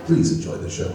Please enjoy the show.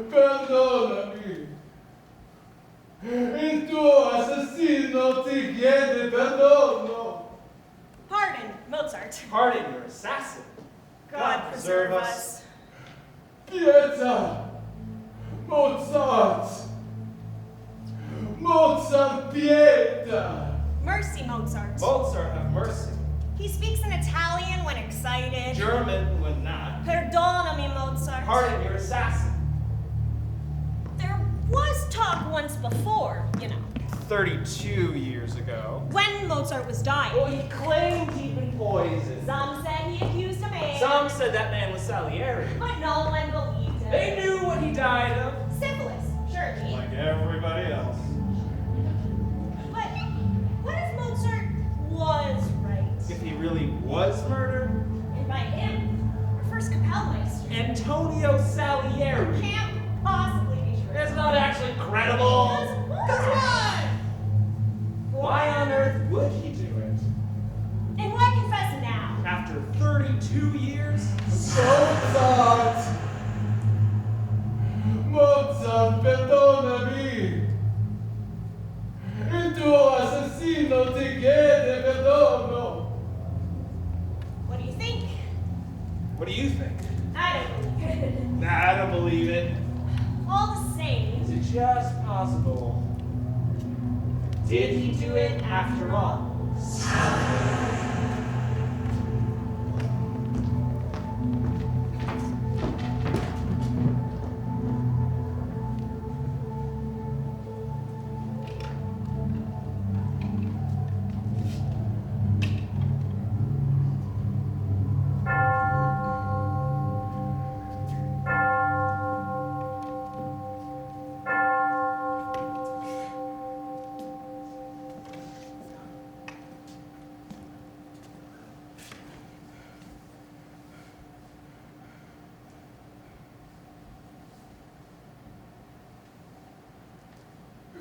Perdonami. Il tuo assassino ti chiede perdono. Pardon, Mozart. Pardon your assassin. God preserve us. Pietà. Mozart. Mozart, pietà. Mercy, Mozart. Mozart, have mercy. He speaks in Italian when excited. German when not. Perdonami, Mozart. Pardon your assassin. There was talk once before, you know. 32 years ago. When Mozart was dying. Well, he claimed he'd been poisoned. Some said he accused a man. Some said that man was Salieri. But no one believed him. They knew what he died of. Syphilis, surely. Like everybody else. But what if Mozart was right? If he really was murdered? And by him, our first Kapellmeister. Antonio Salieri. Can't possibly be true. It's not actually credible. Because why? Why on earth would he do it? And why confess now? After 32 years? Mozart. Mozart, perdonami. Il tuo assassino ti chiede perdono. What do you think? What do you think? I don't believe it. Nah, I don't believe it. All the same. Is it just possible? Did he do it after all?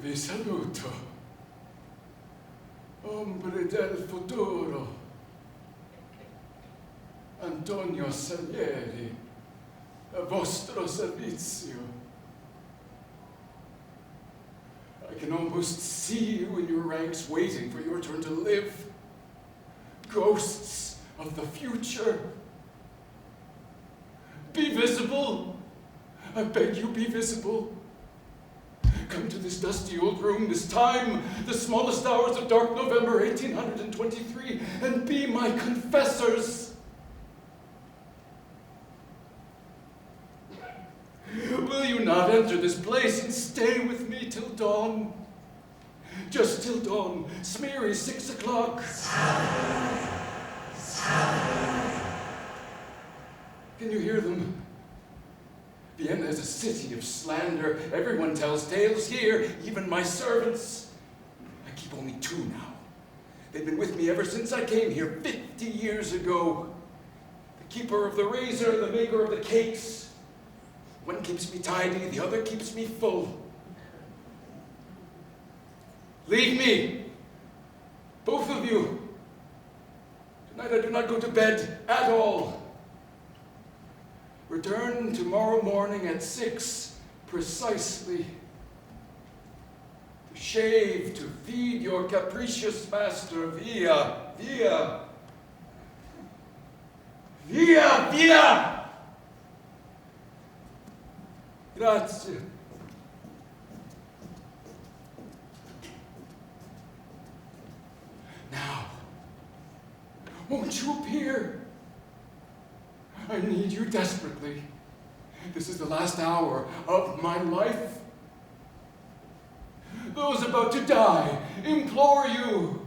Vi saluto. Hombre del futuro. Antonio Salieri, a vostro servizio. I can almost see you in your ranks waiting for your turn to live. Ghosts of the future. Be visible. I beg you, be visible. Come to this dusty old room, this time, the smallest hours of dark November 1823, and be my confessors. Will you not enter this place and stay with me till dawn? Just till dawn, smeary 6 o'clock. Can you hear them? Vienna is a city of slander. Everyone tells tales here, even my servants. I keep only 2 now. They've been with me ever since I came here 50 years ago. The keeper of the razor, the maker of the cakes. One keeps me tidy, the other keeps me full. Leave me, both of you. Tonight I do not go to bed at all. Return tomorrow morning at 6 precisely. To shave, to feed your capricious master. Via, via. Via, via! Grazie. Now, won't you appear? I need you desperately. This is the last hour of my life. Those about to die implore you.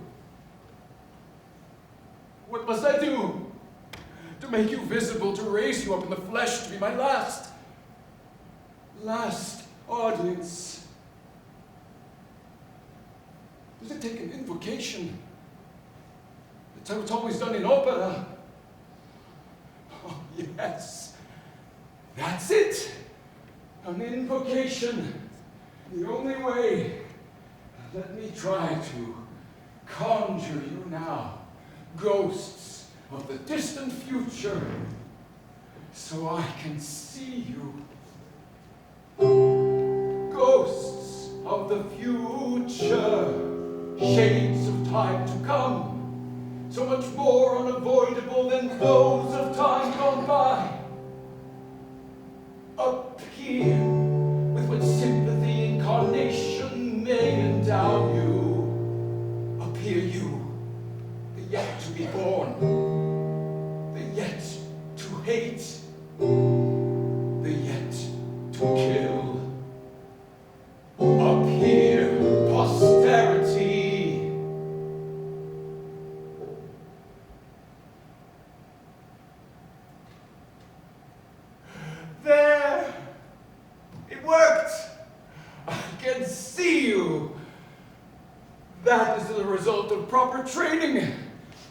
What must I do? To make you visible, to raise you up in the flesh, to be my last audience. Does it take an invocation? That's how it's always done in opera. Oh, yes. That's it. An invocation. The only way. Let me try to conjure you now. Ghosts of the distant future. So I can see you. Ghosts of the future. Shades of time to come. So much more unavoidable than those of time gone by. Appear with what sympathy incarnation may endow you. Appear you, the yet to be born, the yet to hate, the yet to kill. Appear, posterity. There! It worked! I can see you! That is the result of proper training.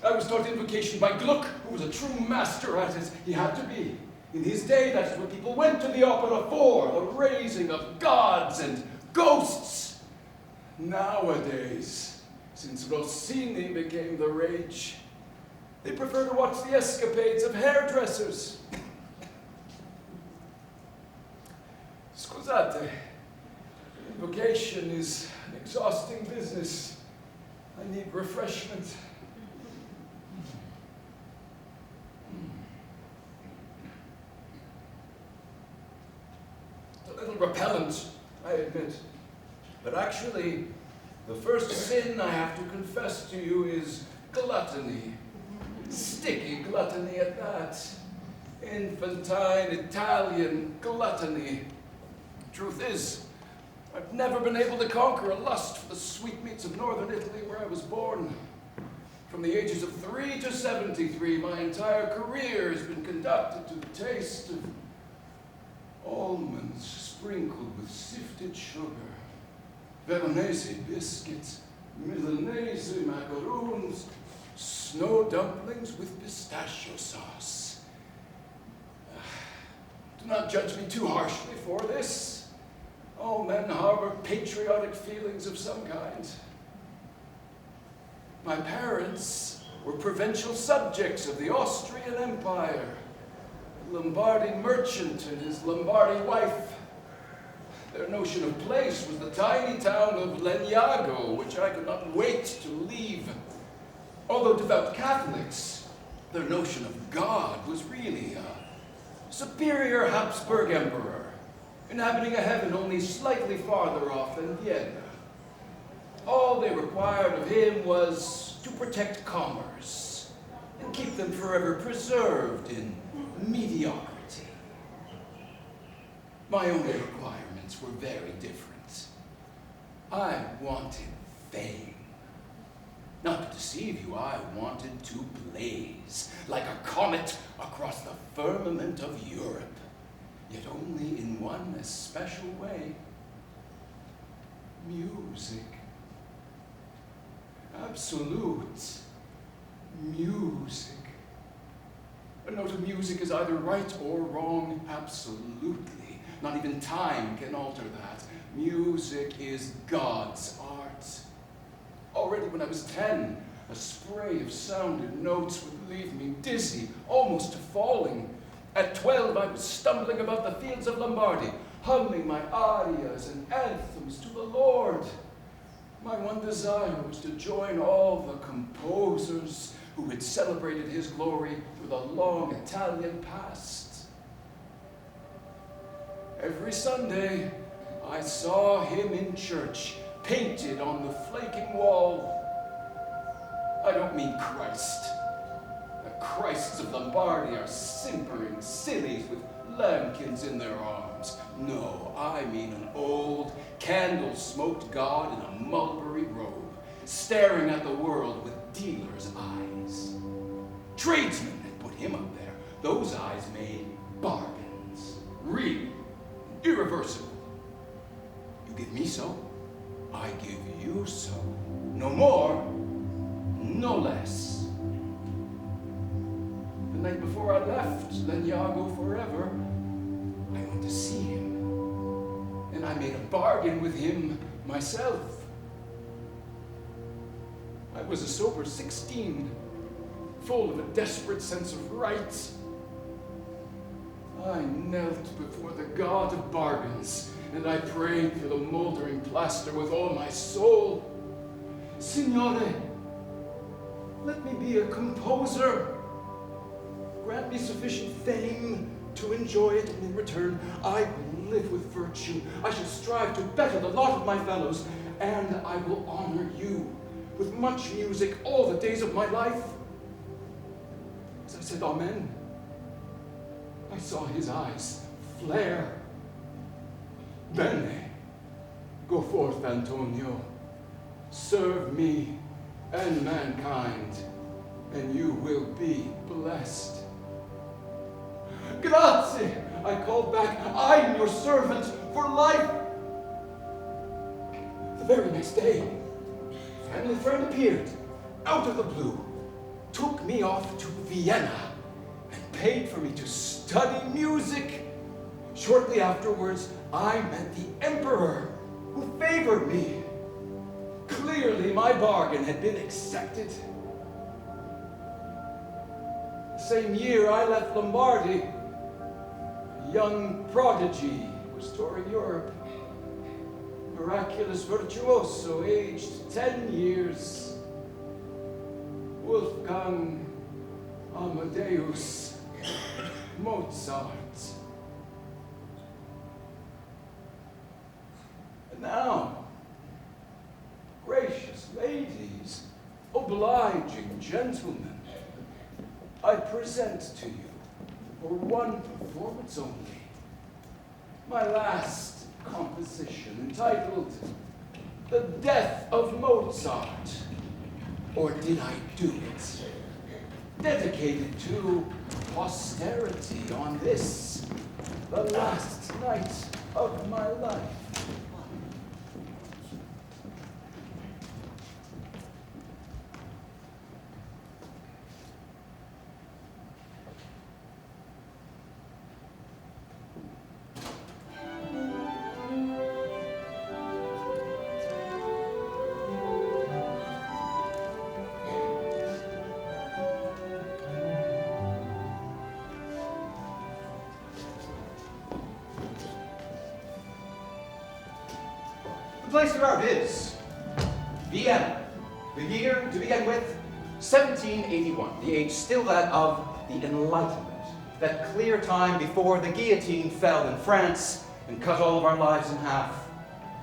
I was taught invocation by Gluck, who was a true master at it. He had to be. In his day, that's what people went to the opera for, the raising of gods and ghosts. Nowadays, since Rossini became the rage, they prefer to watch the escapades of hairdressers. Scusate, invocation is an exhausting business. I need refreshment. It's a little repellent, I admit. But actually, the first sin I have to confess to you is gluttony. Sticky gluttony at that. Infantine Italian gluttony. Truth is, I've never been able to conquer a lust for the sweetmeats of northern Italy where I was born. From the ages of 3 to 73, my entire career has been conducted to the taste of almonds sprinkled with sifted sugar, Veronese biscuits, Milanese macaroons, snow dumplings with pistachio sauce. Do not judge me too harshly for this. All men harbor patriotic feelings of some kind. My parents were provincial subjects of the Austrian Empire. A Lombardy merchant and his Lombardy wife. Their notion of place was the tiny town of Legnago, which I could not wait to leave. Although devout Catholics, their notion of God was really a superior Habsburg emperor, inhabiting a heaven only slightly farther off than Vienna. All they required of him was to protect commerce and keep them forever preserved in mediocrity. My only requirements were very different. I wanted fame. Not to deceive you, I wanted to blaze like a comet across the firmament of Europe, yet only in one especial way. Music. Absolute music. A note of music is either right or wrong, absolutely. Not even time can alter that. Music is God's art. Already when I was 10, a spray of sounded notes would leave me dizzy, almost to falling. At 12, I was stumbling about the fields of Lombardy, humming my arias and anthems to the Lord. My one desire was to join all the composers who had celebrated his glory through the long Italian past. Every Sunday, I saw him in church, painted on the flaking wall. I don't mean Christ. The Christs of Lombardy are simpering sillies with lambkins in their arms. No, I mean an old, candle-smoked God in a mulberry robe, staring at the world with dealer's eyes. Tradesmen had put him up there. Those eyes made bargains. Real, irreversible. You give me so, I give you so. No more, no less. The night before I left Legnago forever, I went to see him. And I made a bargain with him myself. I was a sober 16, full of a desperate sense of right. I knelt before the God of bargains, and I prayed for the moldering plaster with all my soul. Signore, let me be a composer. Grant me sufficient fame to enjoy it, and in return, I will live with virtue. I shall strive to better the lot of my fellows, and I will honor you with much music all the days of my life. As I said amen, I saw his eyes flare. Bene, go forth, Antonio. Serve me and mankind, and you will be blessed. Grazie, I called back. I am your servant for life. The very next day, a family friend appeared, out of the blue, took me off to Vienna, and paid for me to study music. Shortly afterwards, I met the emperor, who favored me. Clearly, my bargain had been accepted. The same year I left Lombardy, a young prodigy was touring Europe. Miraculous virtuoso, aged 10 years. Wolfgang Amadeus Mozart. And now, gracious ladies, obliging gentlemen, I present to you, for one performance only, my last composition entitled The Death of Mozart, or Did I Do It? Dedicated to posterity on this, the last night of my life. place of art is Vienna. The year, to begin with, 1781. The age still that of the Enlightenment. That clear time before the guillotine fell in France and cut all of our lives in half.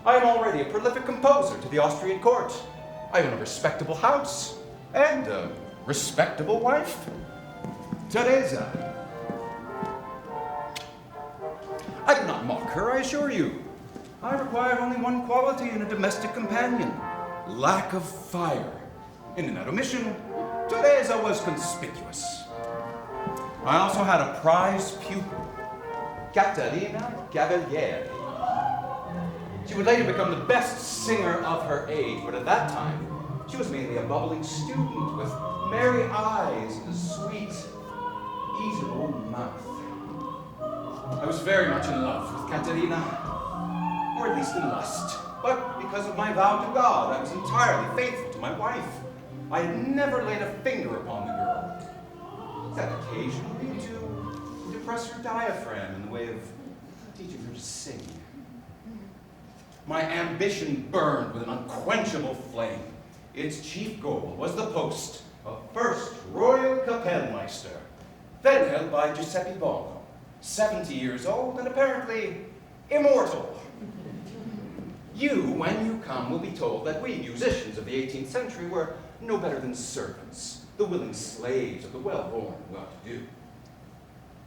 I am already a prolific composer to the Austrian court. I own a respectable house and a respectable wife. Teresa. I do not mock her, I assure you. I require only one quality in a domestic companion: lack of fire. And in that omission, Teresa was conspicuous. I also had a prize pupil, Caterina Cavalieri. She would later become the best singer of her age, but at that time, she was mainly a bubbling student with merry eyes and a sweet, easable mouth. I was very much in love with Caterina, or at least in lust. But because of my vow to God, I was entirely faithful to my wife. I had never laid a finger upon the girl, except occasionally to depress her diaphragm in the way of teaching her to sing. My ambition burned with an unquenchable flame. Its chief goal was the post of first Royal Kapellmeister, then held by Giuseppe Bongo, 70 years old and apparently immortal. You, when you come, will be told that we musicians of the 18th century were no better than servants, the willing slaves of the well-born and well-to-do.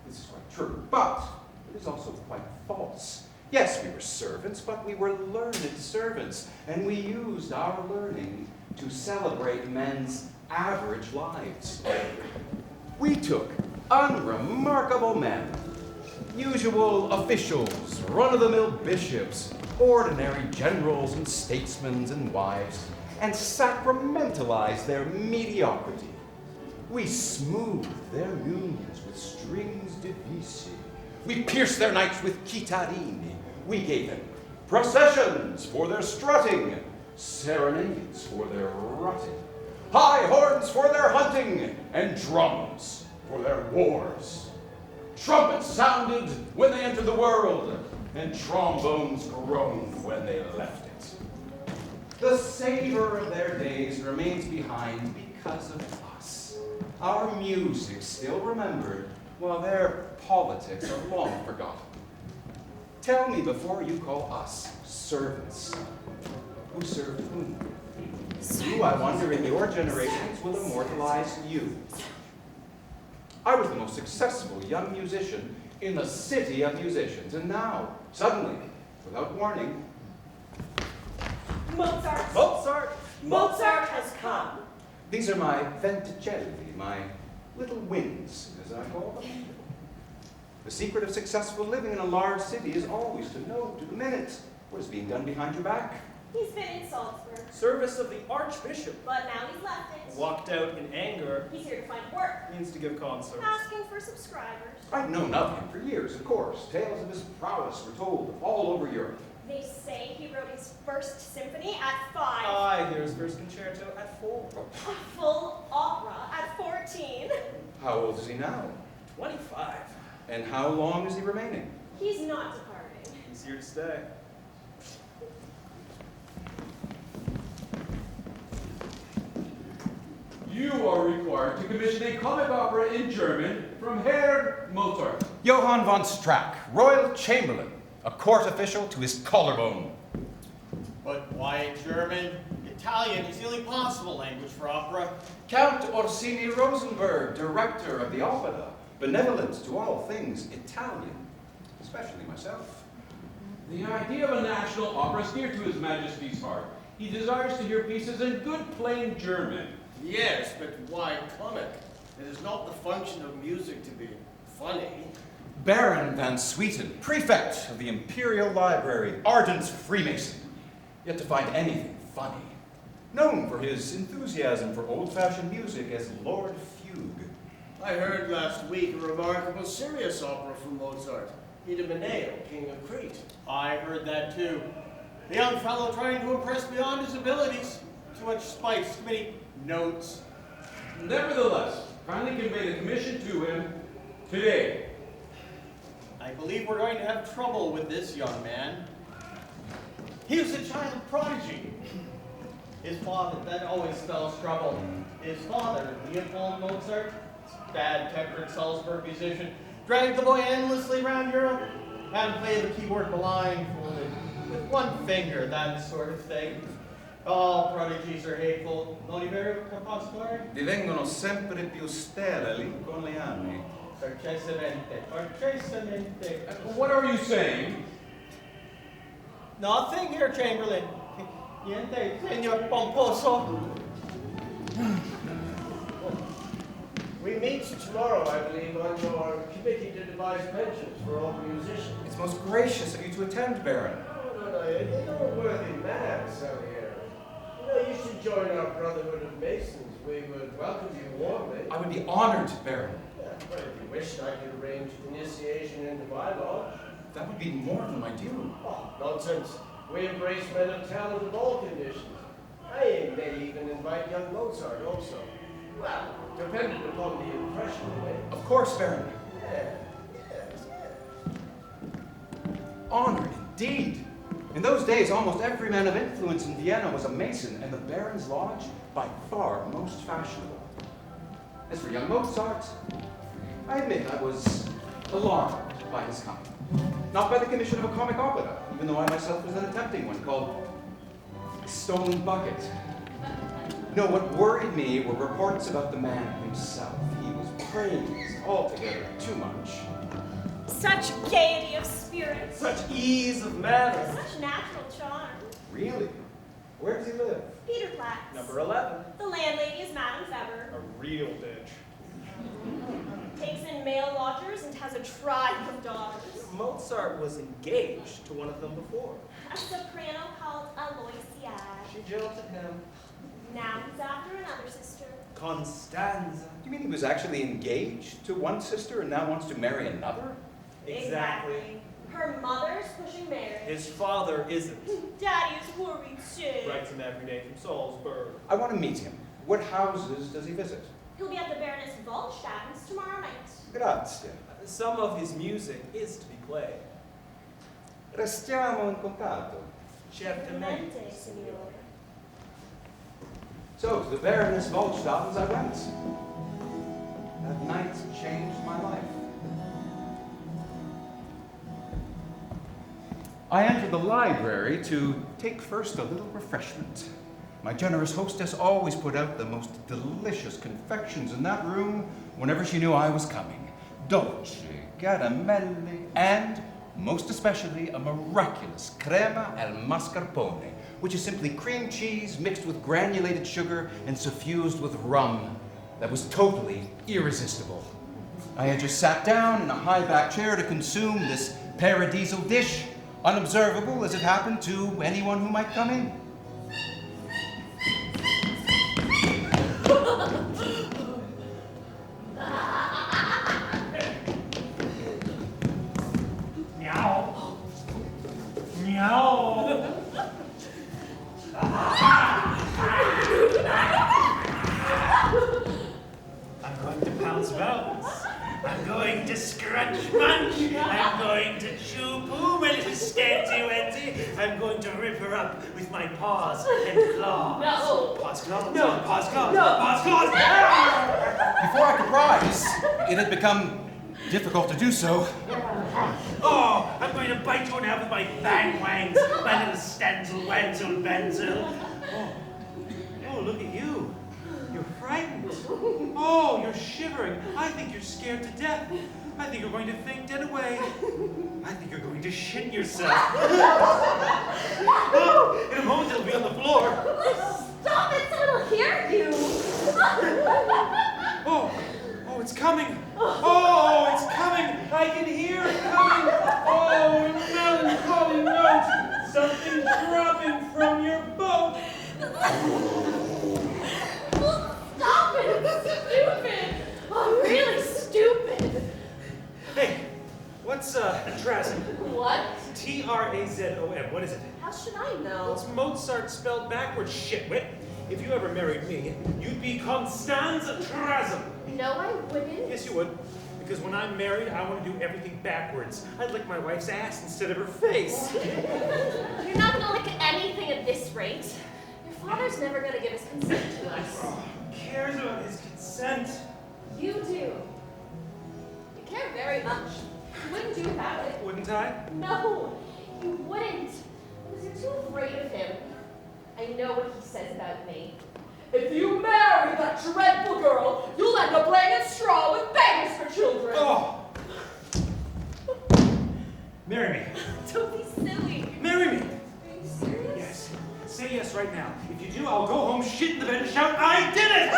This is quite true, but it is also quite false. Yes, we were servants, but we were learned servants, and we used our learning to celebrate men's average lives. We took unremarkable men, usual officials, run-of-the-mill bishops, ordinary generals and statesmen and wives, and sacramentalized their mediocrity. We smoothed their unions with strings divisi. We pierced their nights with chitarrini. We gave them processions for their strutting, serenades for their rutting, high horns for their hunting, and drums for their wars. Trumpets sounded when they entered the world, and trombones groaned when they left it. The savor of their days remains behind because of us. Our music still remembered, while their politics are long forgotten. Tell me before you call us servants. Who served whom? Who, I wonder, in your generations will immortalize you? I was the most successful young musician in the city of musicians, and now, suddenly, without warning, Mozart has come. these are my venticelli, my little winds, as I call them. The secret of successful living in a large city is always to know to the minute what is being done behind your back. He's been in Salzburg, Service of the Archbishop. but now he's left it. Walked out in anger. He's here to find work, Means to give concerts. asking for subscribers. I've known of him for years, of course. Tales of his prowess were told all over Europe. They say he wrote his first symphony at 5. I hear his first concerto at 4. A full opera at 14. How old is he now? 25. And how long is he remaining? He's not departing. He's here to stay. You are required to commission a comic opera in German from Herr Mozart. Johann von Strack, Royal Chamberlain, a court official to his collarbone. But why German? Italian is the only possible language for opera. Count Orsini Rosenberg, director of the opera, benevolent to all things Italian, especially myself. The idea of a national opera is dear to His Majesty's heart. He desires to hear pieces in good plain German. Yes, but why comic? It is not the function of music to be funny. Baron van Swieten, prefect of the Imperial Library, ardent Freemason, yet to find anything funny. Known for his enthusiasm for old-fashioned music as Lord Fugue. I heard last week a remarkable serious opera from Mozart, Idomeneo, King of Crete. I heard that too. The young fellow trying to impress beyond his abilities. Too much spice, too many notes. Nevertheless, kindly convey the commission to him today. I believe we're going to have trouble with this young man. He was a child prodigy. His father, that always spells trouble. His father, Leopold Mozart, bad-tempered Salzburg musician, dragged the boy endlessly around Europe, had him play the keyboard blindfolded, with one finger, that sort of thing. All prodigies are hateful. Non è vero, compositore? Divengono sempre più sterili con gli anni. Precisamente. What are you saying? Nothing here, Chamberlain. Niente, Signor Pomposo. We meet tomorrow, I believe, on your committee to devise pensions for all musicians. It's most gracious of you to attend, Baron. No, you're a worthy man, Salieri. You know, you should join our Brotherhood of Masons. We would welcome you warmly. I would be honored, Baron. Yeah, but if you wished, I could arrange initiation into bylaw. That would be more than my due. Oh, nonsense. We embrace men of talent of all conditions. I may even invite young Mozart also. Well, dependent upon the impression we make. Of course, Baron. Yes. Honored indeed. In those days, almost every man of influence in Vienna was a Mason, and the Baron's Lodge, by far, most fashionable. As for young Mozart, I admit I was alarmed by his coming. Not by the commission of a comic opera, even though I myself was then attempting one called The Stolen Bucket. No, what worried me were reports about the man himself. He was praised altogether too much. Such gaiety of spirit. Such ease of manner. Such natural charm. Really? Where does he live? Peterplatz. Number 11. The landlady is Madame Feber. A real bitch. Takes in male lodgers and has a tribe of daughters. Mozart was engaged to one of them before. A soprano called Aloysia. She jilted him. Now he's after another sister. Constanza. You mean he was actually engaged to one sister and now wants to marry another? Exactly. Her mother's pushing marriage. His father isn't. Daddy is worried too. Writes him every day from Salzburg. I want to meet him. What houses does he visit? He'll be at the Baroness Waldstadt's tomorrow night. Grazie. Some of his music is to be played. Restiamo in contatto. Certamente, signore. So, to the Baroness Waldstadt's I went. That night changed my life. I entered the library to take first a little refreshment. My generous hostess always put out the most delicious confections in that room whenever she knew I was coming. Dolce, caramelli, and, most especially, a miraculous crema al mascarpone, which is simply cream cheese mixed with granulated sugar and suffused with rum. That was totally irresistible. I had just sat down in a high-back chair to consume this paradiso dish, unobservable as it happened to anyone who might come in. Meow. Meow. I'm going to pounce bones. I'm going to scrunch munch. I'm going to chew poo, my little statuette. I'm going to rip her up with my paws and claws. No. Paws, claws. No. Paws, claws. No. Paws, claws. Before I could rise, it had become difficult to do so. Oh, I'm going to bite you in half with my fang wangs, my little Stenzel, Wenzel, Benzel. Oh, look at you. You're frightened. Oh, you're shivering. I think you're scared to death. I think you're going to faint dead away. I think you're going to shit yourself. Oh, in a moment it'll be on the floor. Stop it, someone will hear you. Oh, it's coming. Oh, it's coming. I can hear it coming. Oh, melancholy note. Something's dropping from your boat. Stop it, it's stupid. Oh, really stupid. Hey, what's Trazom? What? Trazom. What is it? How should I know? It's Mozart spelled backwards, shitwit. If you ever married me, you'd be Constanza Trazom. No, I wouldn't. Yes, you would. Because when I'm married, I want to do everything backwards. I'd lick my wife's ass instead of her face. You're not gonna lick anything at this rate. Your father's never gonna give his consent to us. Oh, who cares about his consent? You do. You care very much. You wouldn't do without it. Wouldn't I? No, you wouldn't. Because you're too afraid of him. I know what he says about me. If you marry that dreadful girl, you'll end up laying in straw with beggars for children. Oh! Marry me. Don't be silly. Marry me. Are you serious? Yes. Say yes right now. If you do, I'll go home, shit in the bed, and shout, I did it!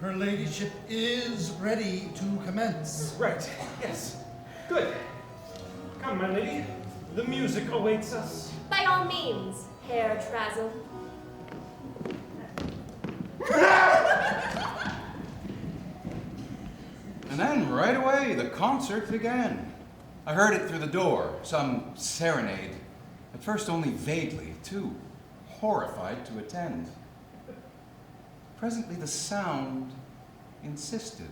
Her ladyship is ready to commence. Right. Yes. Good. Come, my lady. The music awaits us. By all means, Herr Trazzle. And then, right away, the concert began. I heard it through the door, some serenade. At first only vaguely, too horrified to attend. Presently the sound insisted.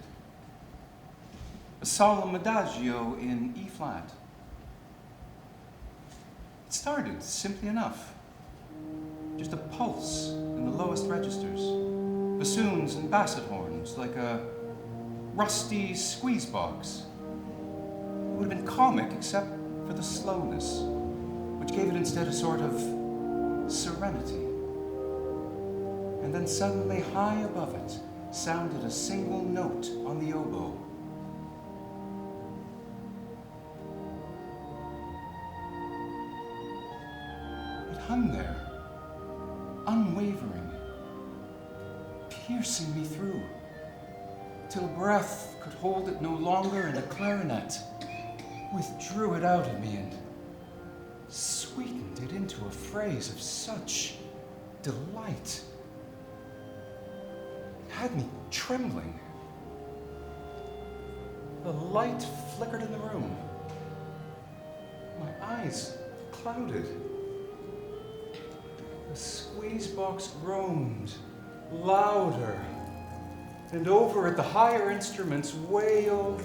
A solemn adagio in E-flat. It started simply enough. Just a pulse in the lowest registers. Bassoons and basset horns, like a rusty squeeze box. It would have been comic except for the slowness, which gave it instead a sort of serenity. And then suddenly, high above it, sounded a single note on the oboe. It hung there, unwavering, piercing me through, till breath could hold it no longer, and the clarinet withdrew it out of me and sweetened it into a phrase of such delight. It had me trembling. The light flickered in the room. My eyes clouded. The squeeze box groaned louder, and over it the higher instruments wailed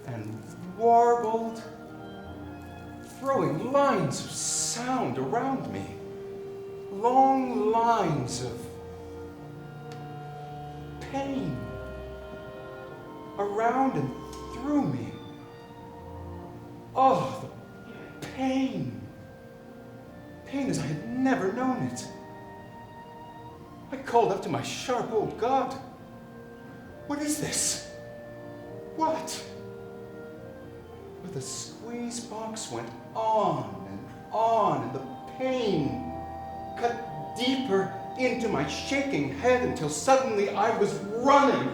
and warbled, throwing lines of sound around me, long lines of pain around and through me. Oh, the pain. Pain as I had never known it. I called up to my sharp old God. What is this? What? But the squeeze box went on, and the pain cut deeper into my shaking head until suddenly I was running,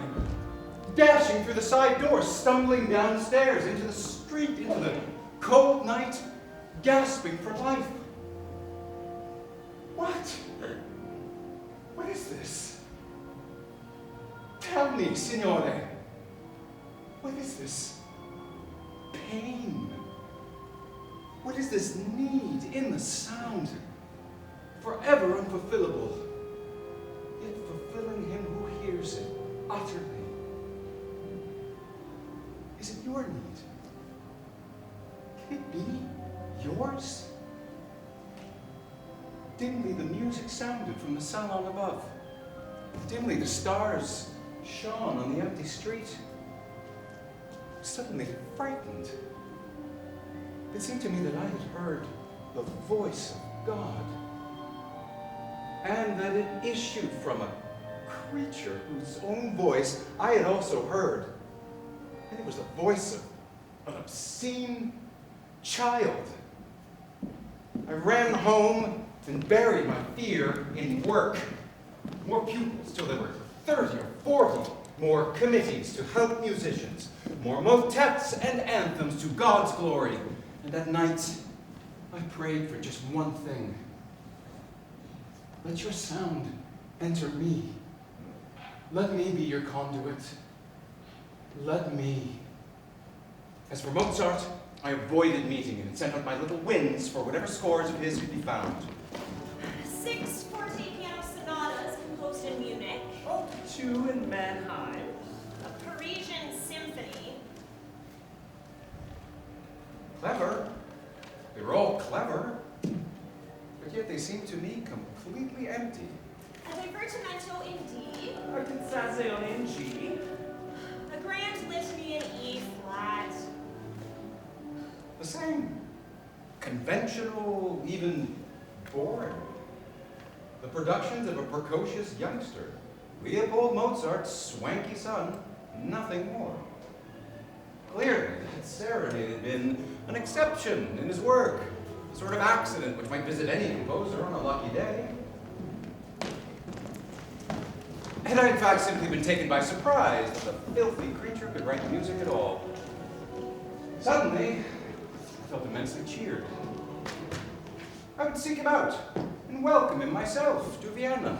dashing through the side door, stumbling down the stairs into the street, into the cold night, gasping for life. What? What is this? Tell me, Signore. What is this? Pain. What is this need in the sound? Forever unfulfillable, yet fulfilling him who hears it utterly. Is it your need? Can it be yours? Dimly the music sounded from the salon above. Dimly the stars shone on the empty street. Suddenly frightened, it seemed to me that I had heard the voice of God, and that it issued from a creature whose own voice I had also heard. And it was the voice of an obscene child. I ran home and buried my fear in work. More pupils till there were 30 or 40. More committees to help musicians. More motets and anthems to God's glory. And at night, I prayed for just one thing. Let your sound enter me. Let me be your conduit. Let me. As for Mozart, I avoided meeting him and sent out my little winds for whatever scores of his could be found. 6 forte-piano sonatas composed in Munich. Oh, 2 in Mannheim. A Parisian symphony. Clever. They were all clever. But yet they seemed to me completely empty. A divertimento in D. A Canzone in G. A grand litany in E flat. The same. Conventional, even boring. The productions of a precocious youngster. Leopold Mozart's swanky son, nothing more. Clearly, that serenade had been an exception in his work. A sort of accident which might visit any composer on a lucky day. Had I in fact simply been taken by surprise that the filthy creature could write music at all. Suddenly, I felt immensely cheered. I would seek him out and welcome him myself to Vienna.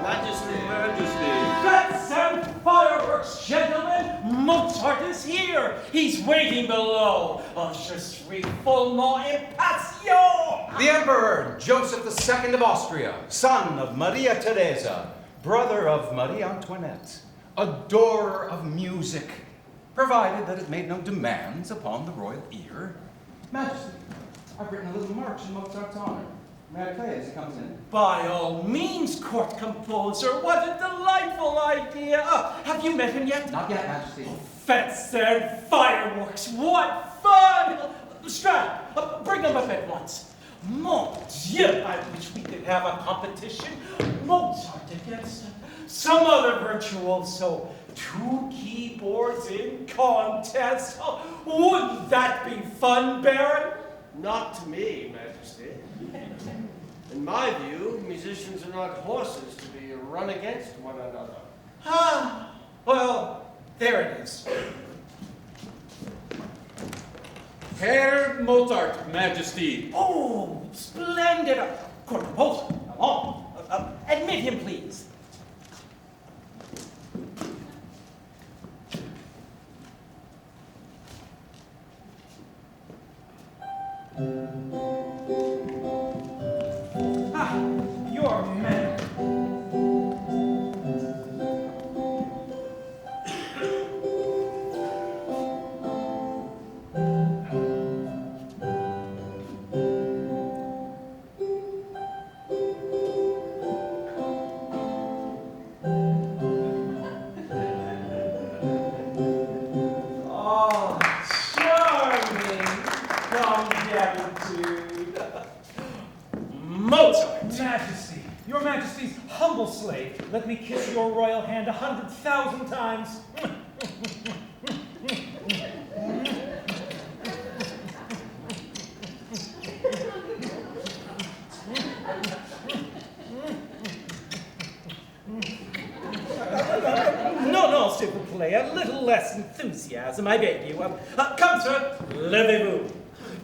Majesty. Let's and fireworks, gentlemen! Mozart is here! He's waiting below! Je suis follement impatient! The Emperor Joseph II of Austria, son of Maria Theresa, brother of Marie Antoinette, adorer of music, provided that it made no demands upon the royal ear. Majesty, I've written a little march in Mozart's honor. May I play as he comes in? By all means, court composer, what a delightful idea! Have you met him yet? Not yet, Majesty. Fêtes and fireworks, what fun! Strap, bring him up at once. Mon Dieu, I wish we could have a competition. Mozart against some other virtuoso. 2 keyboards in contest. Oh, wouldn't that be fun, Baron? Not to me, Majesty. In my view, musicians are not horses to be run against one another. Ah, well, there it is. Herr Mozart, Majesty. Oh, splendid. Court composer, come on. Admit him, please. Your man. Oh, charming gratitude. Mozart! Majesty, your Majesty's humble slave, let me kiss your royal hand 100,000 times. No, s'il vous plaît, a little less enthusiasm, I beg you. Come, sir, levez-vous.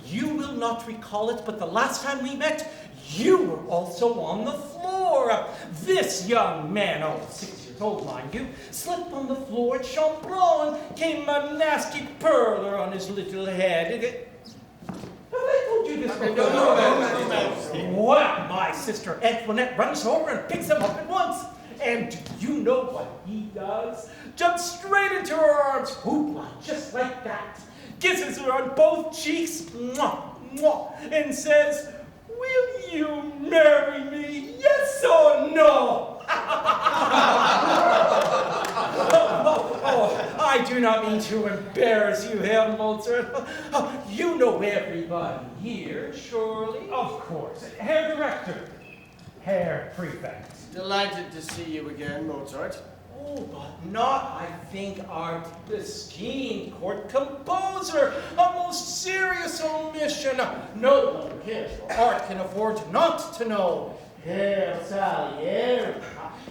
You will not recall it, but the last time we met, you were also on the floor. This young man, 6 years old, mind you, slipped on the floor at Chambrun, came a nasty perler on his little head. Have I told you this before? No. Well, my sister Antoinette runs over and picks him up at once. And do you know what he does? Jumps straight into her arms, hoopla, just like that. Kisses her on both cheeks, mwah, mwah, and says, "Will you marry me, yes or no?" I do not mean to embarrass you, Herr Mozart. You know everybody here, surely? Of course. Herr Director, Herr Prefect. Delighted to see you again, Mozart. Oh, but not, I think, our esteemed court composer. A most serious omission. No one cares for art can afford not to know. Herr Salieri.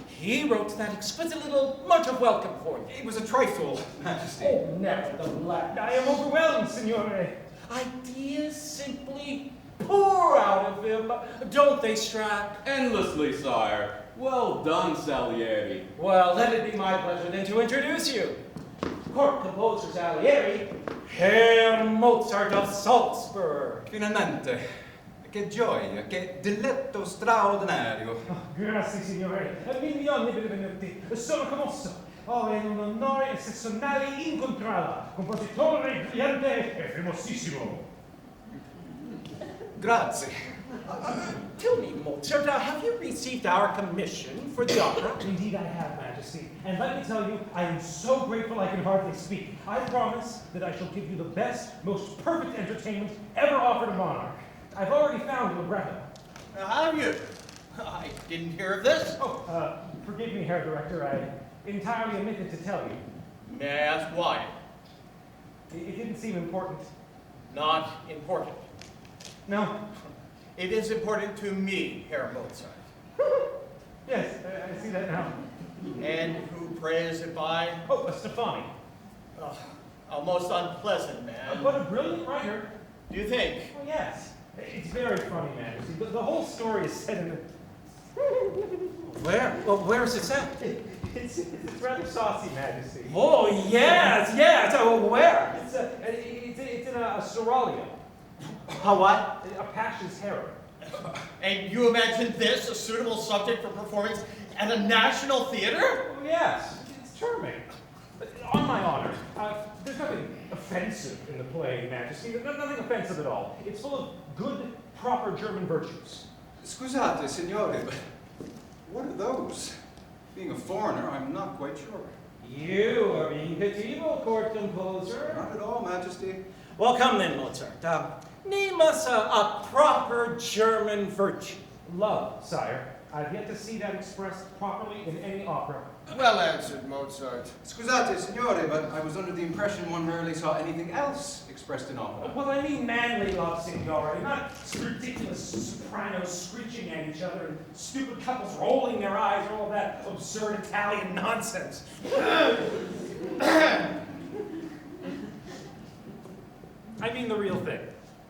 He wrote that exquisite little march of welcome for you. It was a trifle, Majesty. Oh, nevertheless, I am overwhelmed, Signore. Ideas simply pour out of him, don't they, Strap? Endlessly, sire. Well done, Salieri. Well, let it be my pleasure then to introduce you. court composer Salieri, Herr Mozart of Salzburg. Finalmente. Che gioia, che diletto straordinario. Oh, grazie, signore. Milioni di benvenuti. Sono commosso. Oh, è un onore eccezionale incontrarla. Compositore brillante e famosissimo. Grazie. Tell me, Mozart, have you received our commission for the opera? Indeed, I have, Majesty. And let me tell you, I am so grateful I can hardly speak. I promise that I shall give you the best, most perfect entertainment ever offered a monarch. I've already found a libretto. Have you? I didn't hear of this. Oh, forgive me, Herr Director. I entirely omitted to tell you. May I ask why? It didn't seem important. Not important. No. It is important to me, Herr Mozart. Yes, I see that now. And who, pray, is it by? Oh, Stefani. A most unpleasant man. But a brilliant writer. Do you think? Oh, yes. It's very funny, Majesty. The whole story is set in a... Where? Well, where is it set? It's rather saucy, Majesty. Oh, yes. Oh, where? It's in a seraglio. A what? A passion's harem. And you imagine this a suitable subject for performance at a national theater? Oh, yes. It's charming. On my honor, there's nothing offensive in the play, Majesty. There's nothing offensive at all. It's full of good, proper German virtues. Scusate, signore, but what are those? Being a foreigner, I'm not quite sure. You are being cattivo, court composer. Not at all, Majesty. Well, come then, Mozart. Name us a proper German virtue. Love, sire. I've yet to see that expressed properly in any opera. Well answered, Mozart. Scusate, signore, but I was under the impression one rarely saw anything else expressed in opera. Well, I mean manly love, signore, not ridiculous sopranos screeching at each other and stupid couples rolling their eyes or all that absurd Italian nonsense. I mean the real thing.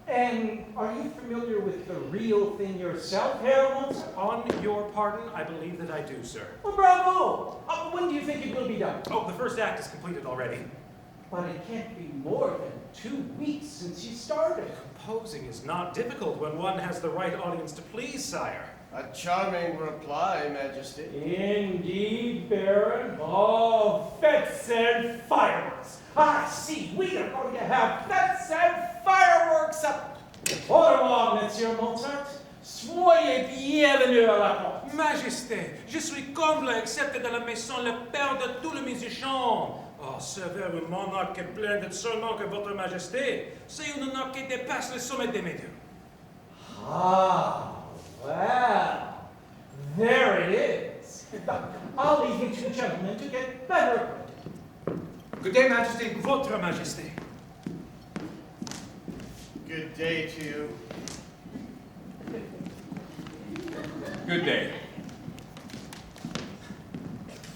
And are you familiar with the real thing yourself, Herr Mozart? On your pardon, I believe that I do, sir. Well, bravo! When do you think it will be done? Oh, the first act is completed already. But it can't be more than 2 weeks since you started. Composing is not difficult when one has the right audience to please, sire. A charming reply, Majesty. Indeed, Baron. Oh, fêtes and fireworks. I see, we are going to have fêtes and fireworks up. Au revoir, Monsieur Mozart. Soyez bienvenue à la porte. Majesté, je suis comble accepté dans la maison le père de tous les musiciens. Oh, sévère monarque est blindé seulement que votre majesté. C'est une honneur qui dépasse le sommet des médias. Ah, well, there it is. I'll leave you two gentlemen to get better acquainted. Good day, Majesty. Votre majesté. Good day to you. Good day.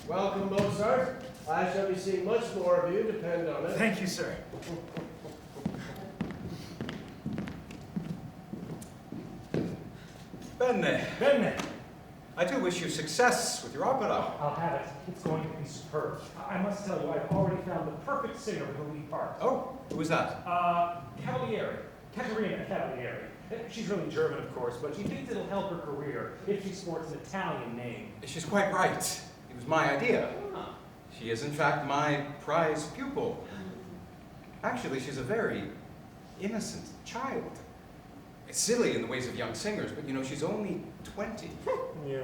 Welcome, Mozart. I shall be seeing much more of you, depend on it. Thank you, sir. Bene. Bene. I do wish you success with your opera. I'll have it. It's going to be superb. I must tell you, I've already found the perfect singer for the lead part. Oh, who was that? Cavalieri. Caterina Cavalieri. She's really German, of course, but she thinks it'll help her career if she sports an Italian name. She's quite right. It was my idea. Ah. She is, in fact, my prize pupil. Actually, she's a very innocent child. It's silly in the ways of young singers, but you know, she's only 20. Yeah.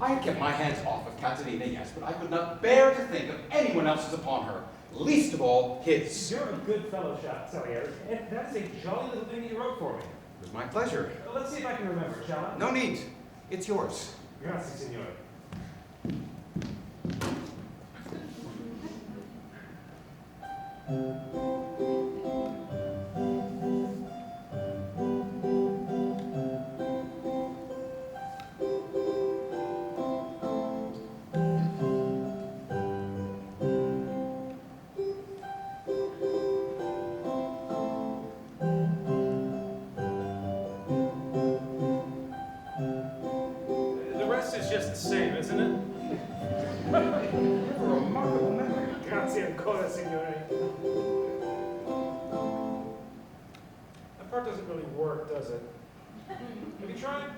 I had kept my hands off of Caterina, yes, but I could not bear to think of anyone else's upon her, least of all his. You're a good fellow, Salieri, and that's a jolly little thing that you wrote for me. It was my pleasure. Let's see if I can remember, shall I? No need. It's yours. Grazie, signore. The rest is just the same, isn't it? A remarkable memory. Grazie. Grazie ancora, signore. That part doesn't really work, does it? Have you tried?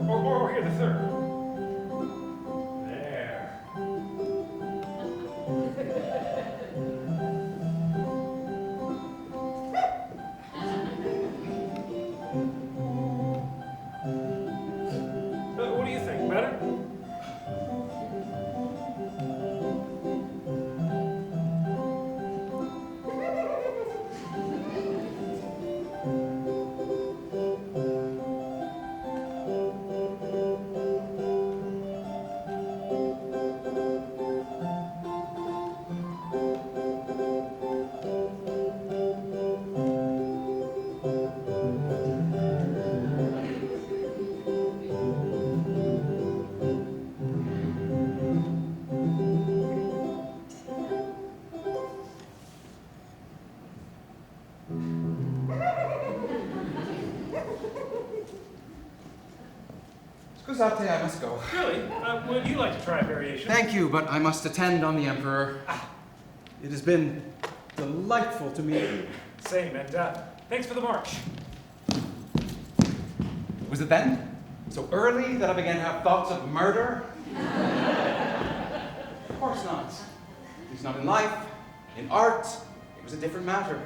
Or here, the third. There. What do you think? Better? Scusate, I must go. Really? Would you like to try a variation? Thank you, but I must attend on the Emperor. It has been delightful to meet you. Same, and thanks for the march. Was it then? So early that I began to have thoughts of murder? Of course not. At least not in life. In art, it was a different matter.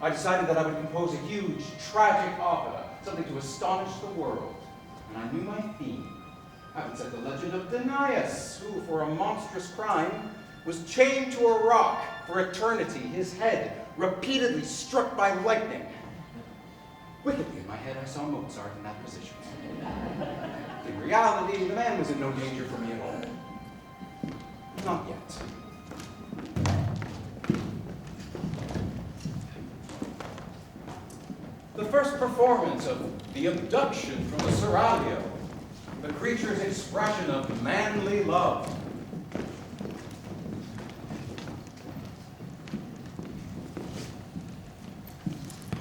I decided that I would compose a huge, tragic opera, something to astonish the world. And I knew my theme. Having said the legend of Danaus, who, for a monstrous crime, was chained to a rock for eternity, his head repeatedly struck by lightning. Wickedly in my head, I saw Mozart in that position. In reality, the man was in no danger for me at all. Not yet. The first performance of the abduction from the seraglio, the creature's expression of manly love.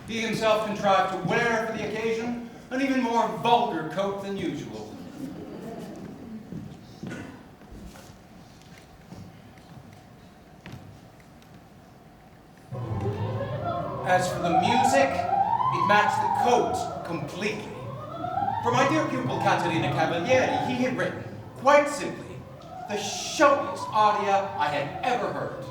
He himself contrived to wear for the occasion an even more vulgar coat than usual. As for the music, it matched the coat completely. For my dear pupil Caterina Cavalieri, he had written, quite simply, the showiest aria I had ever heard.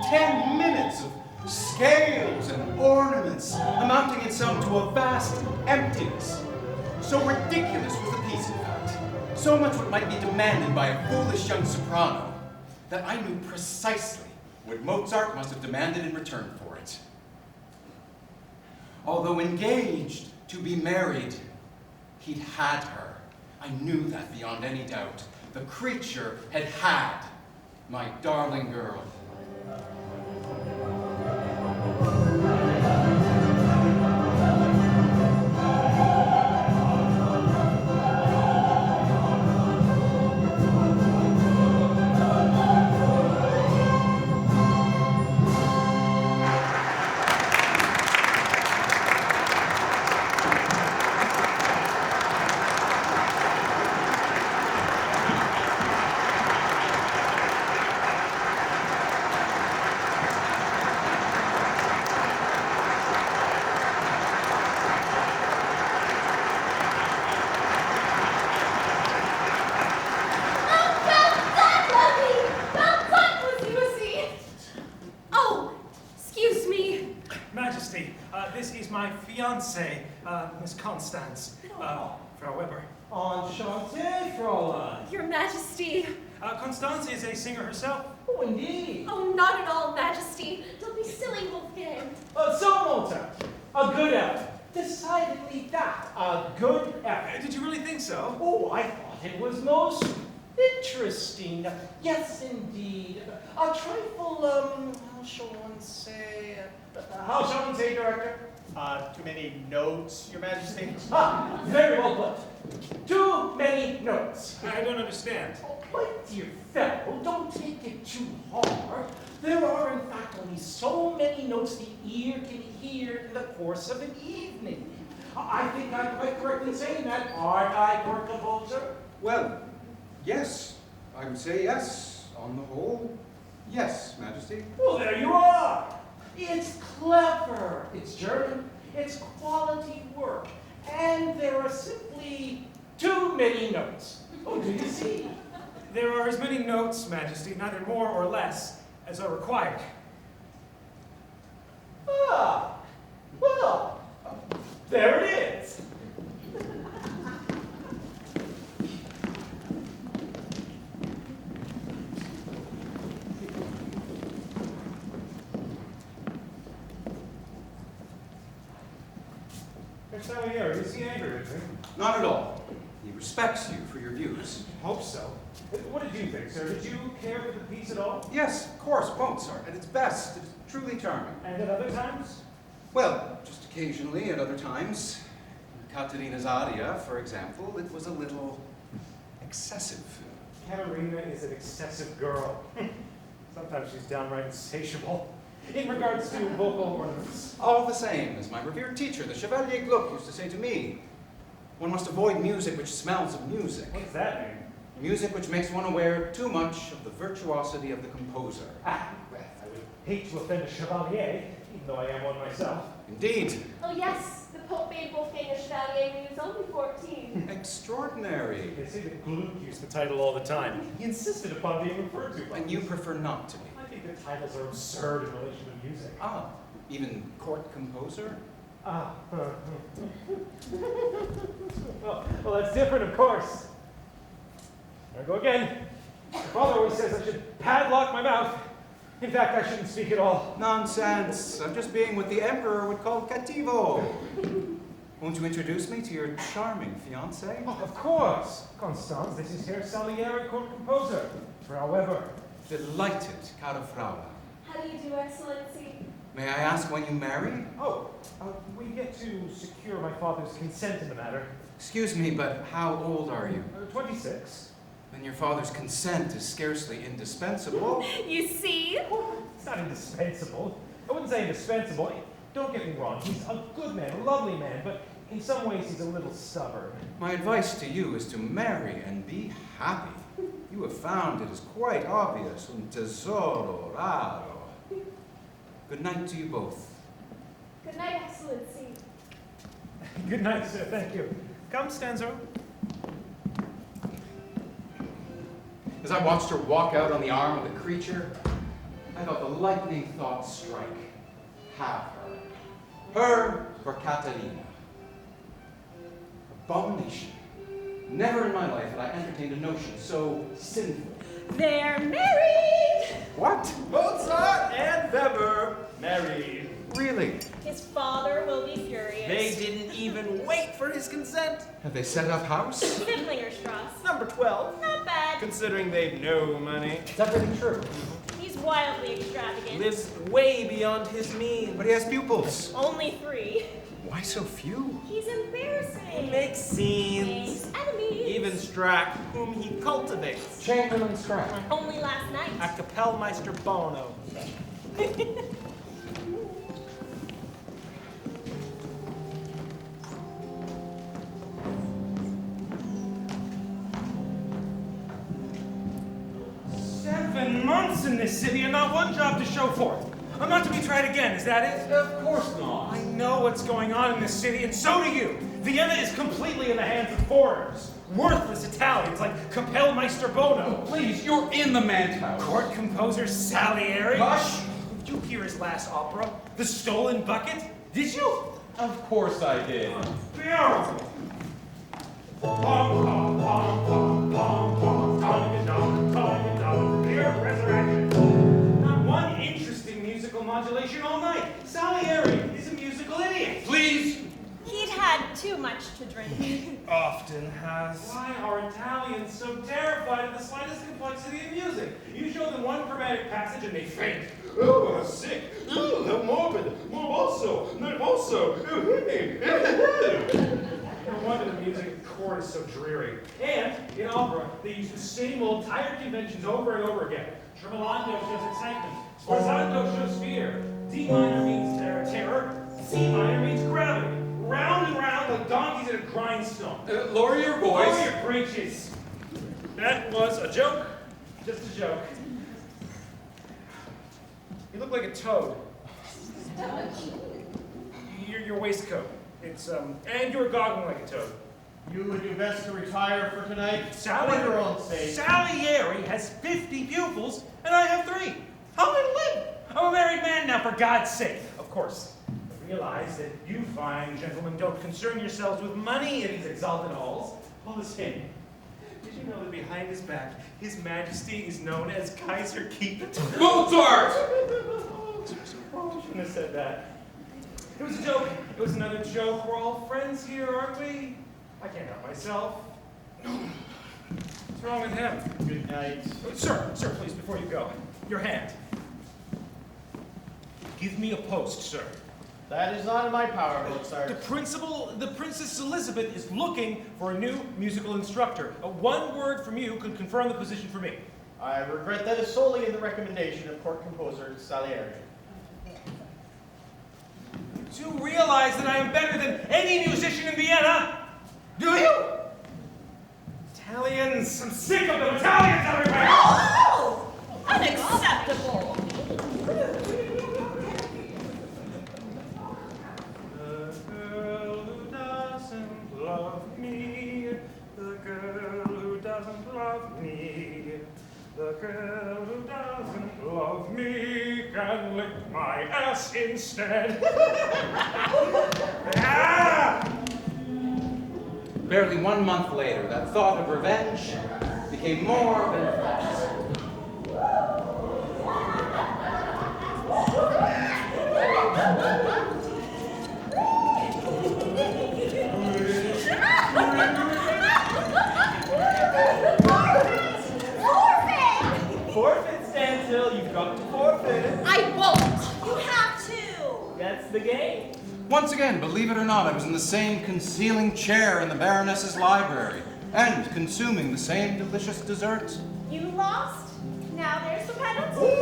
10 minutes of scales and ornaments, amounting in sum to a vast emptiness. So ridiculous was the piece, in fact, so much what might be demanded by a foolish young soprano, that I knew precisely what Mozart must have demanded in return for it. Although engaged to be married, he'd had her. I knew that beyond any doubt. The creature had had my darling girl. Miss Constance, Frau Weber. Enchanté, Fräulein. Your Majesty. Constance is a singer herself. Oh, indeed. Oh, not at all, Majesty. Don't be silly, Wolfgang. So, Mozart, a good effort. Decidedly that, a good effort. Did you really think so? Oh, I thought it was most interesting. Yes, indeed. A trifle, how shall one say, Director? Too many notes, Your Majesty. Very well put. Too many notes. I don't understand. Oh, my dear fellow, don't take it too hard. There are, in fact, only so many notes the ear can hear in the course of an evening. I think I'm quite correct in saying that, aren't I, court composer? Well, yes. I would say yes. On the whole, yes, Majesty. Well, there you are. It's clever. It's German. It's quality work. And there are simply too many notes. Oh, do you see? There are as many notes, Majesty, neither more or less, as are required. Ah, well, there it is. Salieri, is he angry with me? Not at all. He respects you for your views. Hope so. What did you think, sir? Did you care for the piece at all? Yes, of course, Mozart, at its best. It's truly charming. And at other times? Well, just occasionally at other times. Katerina's aria, for example, it was a little excessive. Katerina is an excessive girl. Sometimes she's downright insatiable. In regards to vocal ornaments. All the same, as my revered teacher, the Chevalier Gluck, used to say to me, one must avoid music which smells of music. What does that mean? Music which makes one aware too much of the virtuosity of the composer. Well, I would hate to offend a Chevalier, even though I am one myself. Indeed. Oh yes, the Pope made Wolfgang a Chevalier when he was only 14. Extraordinary. They say that Gluck used the title all the time. He insisted upon being referred to. And you prefer not to be. I think the titles are absurd in relation to music. Ah, even court composer? Well, that's different, of course. There I go again. My father always says I should padlock my mouth. In fact, I shouldn't speak at all. Nonsense. I'm just being what the Emperor would call cattivo. Won't you introduce me to your charming fiancée? Oh, of course. Constance, this is Herr Salieri, court composer. Frau Weber. Delighted, cara Frau. How do you do, Excellency? May I ask when you marry? We get to secure my father's consent in the matter. Excuse me, but how old are you? 26. Then your father's consent is scarcely indispensable. You see? It's not indispensable. I wouldn't say indispensable. Don't get me wrong. He's a good man, a lovely man, but in some ways he's a little stubborn. My advice to you is to marry and be happy. You have found it is quite obvious, un tesoro raro. Good night to you both. Good night, Excellency. Good night, sir. Thank you. Come, Stanzo. As I watched her walk out on the arm of the creature, I felt the lightning thought strike. Have her. Her for Caterina. Abomination. Never in my life had I entertained a notion so sinful. They're married! What? Mozart and Weber married. Really? His father will be furious. They didn't even wait for his consent. Have they set up house? Fiddlingerstrasse. Number 12. Not bad. Considering they've no money. Is that really true? He's wildly extravagant. Lives way beyond his means. But he has pupils. Only 3. Why so few? He's embarrassing. He makes scenes. Makes enemies. Even Strack, whom he cultivates. Chamberlain Scrap. Only last night. A Kapellmeister Bono. 7 months in this city and not one job to show for it. I'm not to be tried again, is that it? Of course not. I know what's going on in this city, and so do you. Vienna is completely in the hands of foreigners. Worthless Italians like Kapellmeister Bono. Please, you're in the man's house. Court composer Salieri. Hush! Did you hear his last opera? The Stolen Bucket? Did you? Of course I did. Bearable. Pom, pom, pom, pom, pom, pom, calling it down, clear resurrection. Not one interesting musical modulation all night. Salieri is a musical idiot. Please! He'd had too much to drink. Often has. Why are Italians so terrified of the slightest complexity of music? You show them one chromatic passage and they faint. Oh, how sick. Oh, how morbid. Morboso. Nervoso. No wonder the music at court is so dreary. And in opera, they use the same old tired conventions over and over again. Tremolando shows excitement. Sforzando shows fear. D minor means terror. C minor means gravity. Round and round like donkeys at a grindstone. Lower your voice. Lower your breeches. That was a joke. Just a joke. You look like a toad. Your waistcoat. It's, and you're goggling like a toad. You would do best to retire for tonight. Sally, For your own sake. Salieri has 50 pupils, and I have 3. How am I to live? I'm a married man now, for God's sake. Of course, I realize that you fine gentlemen don't concern yourselves with money in these exalted halls. All the same, did you know that behind his back, His Majesty is known as Kaiser Keep It? Mozart! Oh, shouldn't have said that. It was a joke. It was another joke. We're all friends here, aren't we? I can't help myself. What's wrong with him? Good night. Sir, please, before you go, your hand. Give me a post, sir. That is not in my power, Mozart. The Princess Elizabeth is looking for a new musical instructor. One word from you could confirm the position for me. I regret that is solely in the recommendation of court composer Salieri. Do you realize that I am better than any musician in Vienna? Do you? Italians! I'm sick of them! Italians everywhere! Oh! Unacceptable! The girl who doesn't love me, the girl who doesn't love me, the girl who doesn't love me can lick my ass instead. Ah! Barely 1 month later, that thought of revenge became more than a thought. Forfeit, Stanfield. You've got to forfeit. I won't! You have to! That's the game. Once again, believe it or not, I was in the same concealing chair in the Baroness's library, and consuming the same delicious dessert. You lost? Now there's the penalty.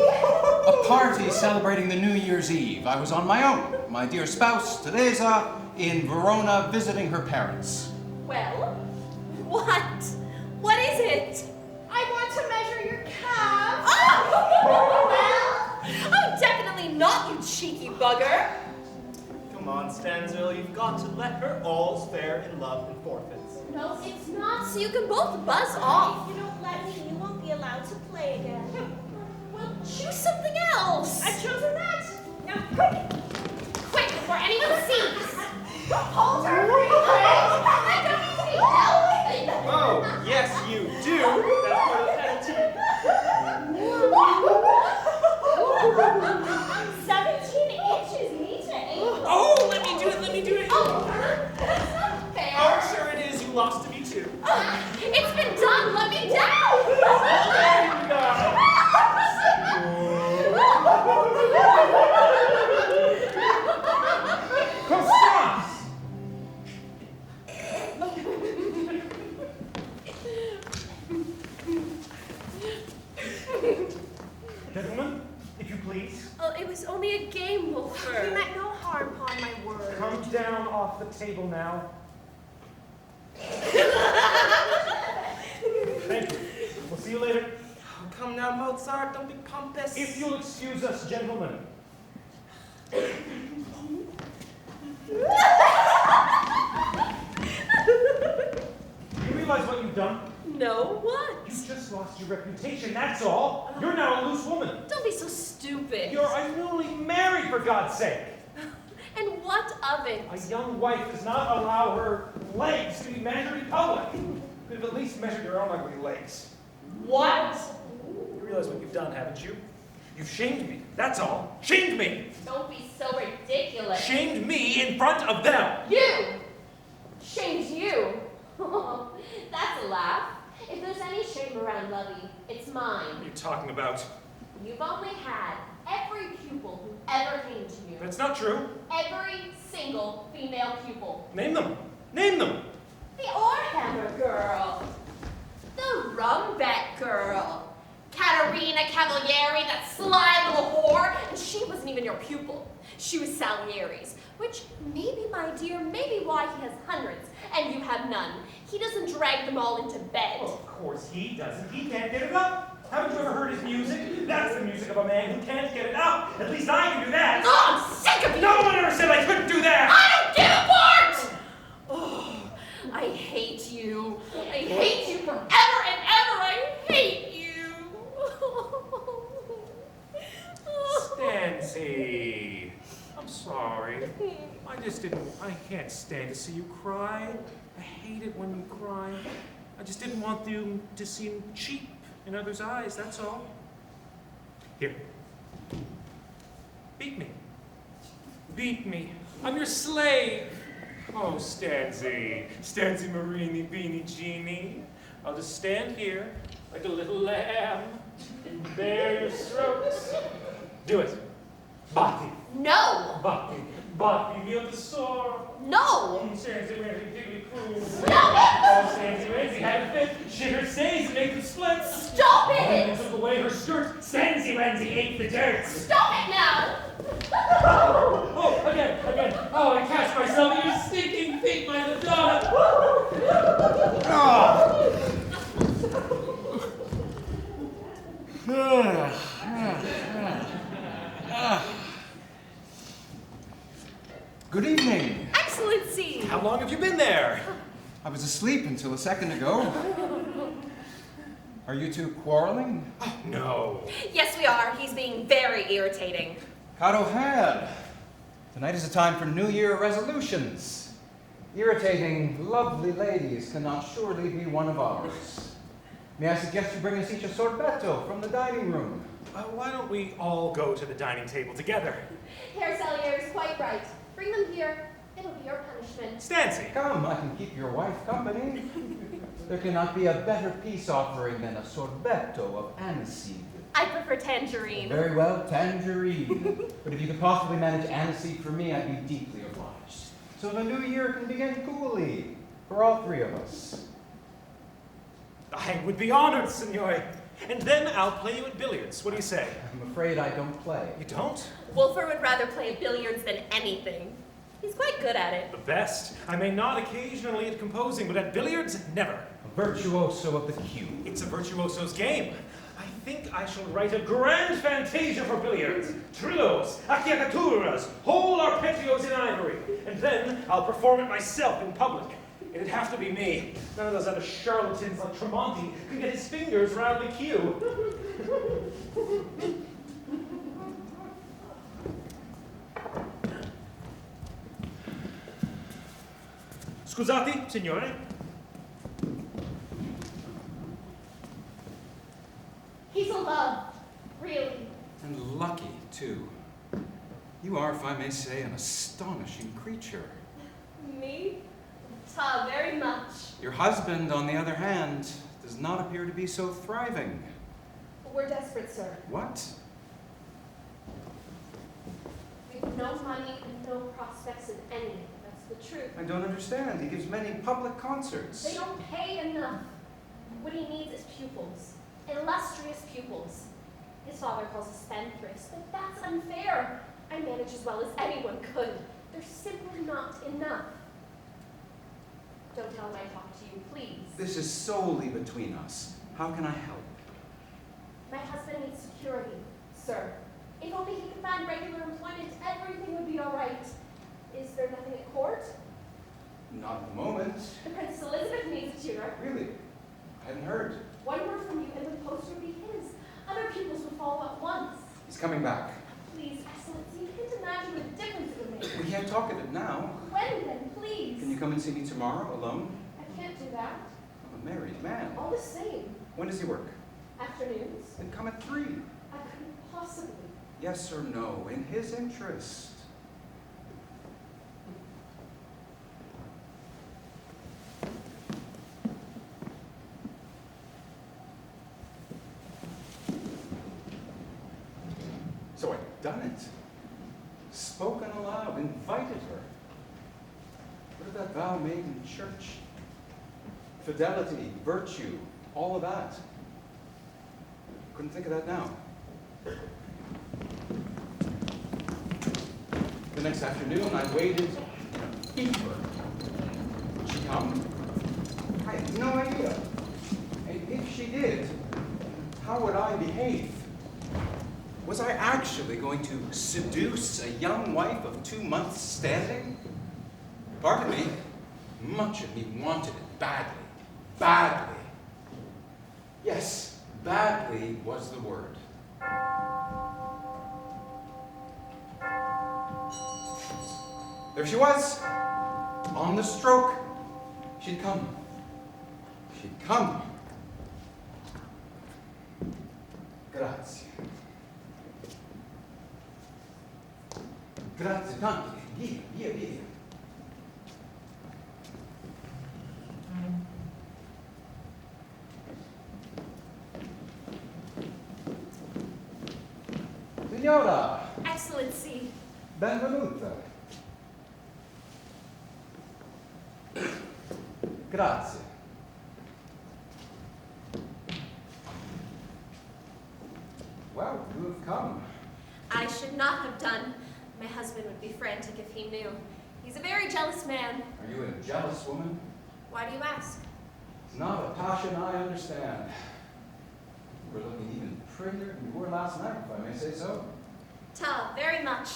A party celebrating the New Year's Eve. I was on my own. My dear spouse, Teresa, in Verona visiting her parents. Well, What? What is it? I want to measure your calves. Oh, definitely not, you cheeky bugger. Come on, Stanfield. You've got to let her all's fair in love and forfeits. No, it's not. So you can both buzz off. If you don't let me, you won't be allowed to play again. Well, choose something else. I've chosen that. Now, quick! Quick, before anyone sees! Hold her free, I don't need to be held! Oh, yes, you do. That's part of the penalty. 17 inches, knee to ankle. Oh, let me do it. Oh, that's not fair. Oh, sure it is. You lost to me, too. It's been done. Let me down. Constance! Gentlemen, if you please, Oh, it was only a game, Wolfer. You meant no harm, upon my word. come down off the table now. Thank you. We'll see you later. Oh, come now, Mozart. Don't be pompous. If you'll excuse us, gentlemen. You realize what you've done? No, what? You just lost your reputation, that's all. You're now a loose woman. Don't be so stupid. You're newly married, for God's sake. And what of it? A young wife does not allow her legs to be measured in public. You could have at least measured your own ugly legs. What? You realize what you've done, haven't you? You've shamed me, that's all. Shamed me! Don't be so ridiculous. Shamed me in front of them! You! Shamed you. That's a laugh. If there's any shame around Lovey, it's mine. What are you talking about? You've only had every pupil who ever came to you. That's not true. Every single female pupil. Name them. Name them. The glamour girl. The rumbet girl. Caterina Cavalieri, that sly little whore. And she wasn't even your pupil. She was Salieri's. Which maybe, my dear, maybe why he has hundreds and you have none. He doesn't drag them all into bed. Well, of course he doesn't. He can't get it up. Haven't you ever heard his music? That's the music of a man who can't get it up. At least I can do that. Oh, I'm sick of you! No one ever said I couldn't do that! I don't give a fart! Oh, I hate you. I hate you forever and ever. I hate you. Stancy, I'm sorry. I can't stand to see you cry. I hate it when you cry. I just didn't want you to seem cheap in others' eyes, that's all. Here. Beat me. Beat me. I'm your slave. Oh, Stancy. Stancy Marini Beanie Genie. I'll just stand here like a little lamb and bear your strokes. Do it. Batti. No. Batti. Batti, feel the sore. No. Stancy Marini Diggly Coo. Stop it. Oh, Stancy Marini had a fit. Shit her stays and make them split. Stop it. And took away her skirt. Stancy Wenzy ate the dirt. Stop it now. Oh, again. Oh, I catch myself in your stinking feet, my Madonna. Good evening. Excellency. How long have you been there? I was asleep until a second ago. Are you two quarreling? Oh, no. Yes, we are. He's being very irritating. Cato had. Tonight is a time for New Year resolutions. Irritating, lovely ladies cannot surely be one of ours. May I suggest you bring us each a sorbetto from the dining room? Why don't we all go to the dining table together? Herr Salieri is quite right. Bring them here. It'll be your punishment. Stancy. Come, I can keep your wife company. There cannot be a better peace offering than a sorbetto of aniseed. I prefer tangerine. Very well, tangerine. But if you could possibly manage aniseed for me, I'd be deeply obliged. So the new year can begin coolly for all three of us. I would be honored, signore. And then I'll play you at billiards. What do you say? I'm afraid I don't play. You don't? Wolfer would rather play billiards than anything. He's quite good at it. The best. I may not occasionally at composing, but at billiards, never. A virtuoso of the cue. It's a virtuoso's game. I think I shall write a grand fantasia for billiards. Trillos, acciacaturas, whole arpeggios in ivory. And then I'll perform it myself in public. It'd have to be me. None of those other charlatans like Tremonti can get his fingers round the cue. Scusate, signore. He's a love, really. And lucky, too. You are, if I may say, an astonishing creature. Me? Ta, very much. Your husband, on the other hand, does not appear to be so thriving. We're desperate, sir. What? We've no money and no prospects in any. That's the truth. I don't understand. He gives many public concerts. They don't pay enough. What he needs is pupils. Illustrious pupils. His father calls us spendthrifts, but that's unfair. I manage as well as anyone could. There's simply not enough. Don't tell him I talked to you, please. This is solely between us. How can I help? My husband needs security, sir. If only he could find regular employment, everything would be all right. Is there nothing at court? Not at the moment. The Princess Elizabeth needs a tutor. Really? I hadn't heard. One word from you and the post would be his. Other pupils would follow at once. He's coming back. Please, Excellency, you can't imagine the difference it would make. We can't talk of it now. When then, please? Can you come and see me tomorrow, alone? I can't do that. I'm a married man. All the same. When does he work? Afternoons? Then come at 3. I couldn't possibly. Yes or no, in his interest. So I'd done it. Spoken aloud, invited her. What of that vow made in church? fidelity, virtue, all of that. Couldn't think of that now. The next afternoon, I waited in a fever. Would she come? I had no idea. And if she did, how would I behave? Was I actually going to seduce a young wife of 2 months' standing? Part of me, much of me wanted it badly. Badly. Yes, badly was the word. There she was, on the stroke. She'd come. She'd come. Grazie. Grazie tanto. Via, via, via. Signora, Excellency. benvenuta. Grazie. Well, you have come. I should not have done. My husband would be frantic if he knew. He's a very jealous man. Are you a jealous woman? Why do you ask? It's not a passion I understand. You were looking even prettier than you were last night, if I may say so. Ta, very much.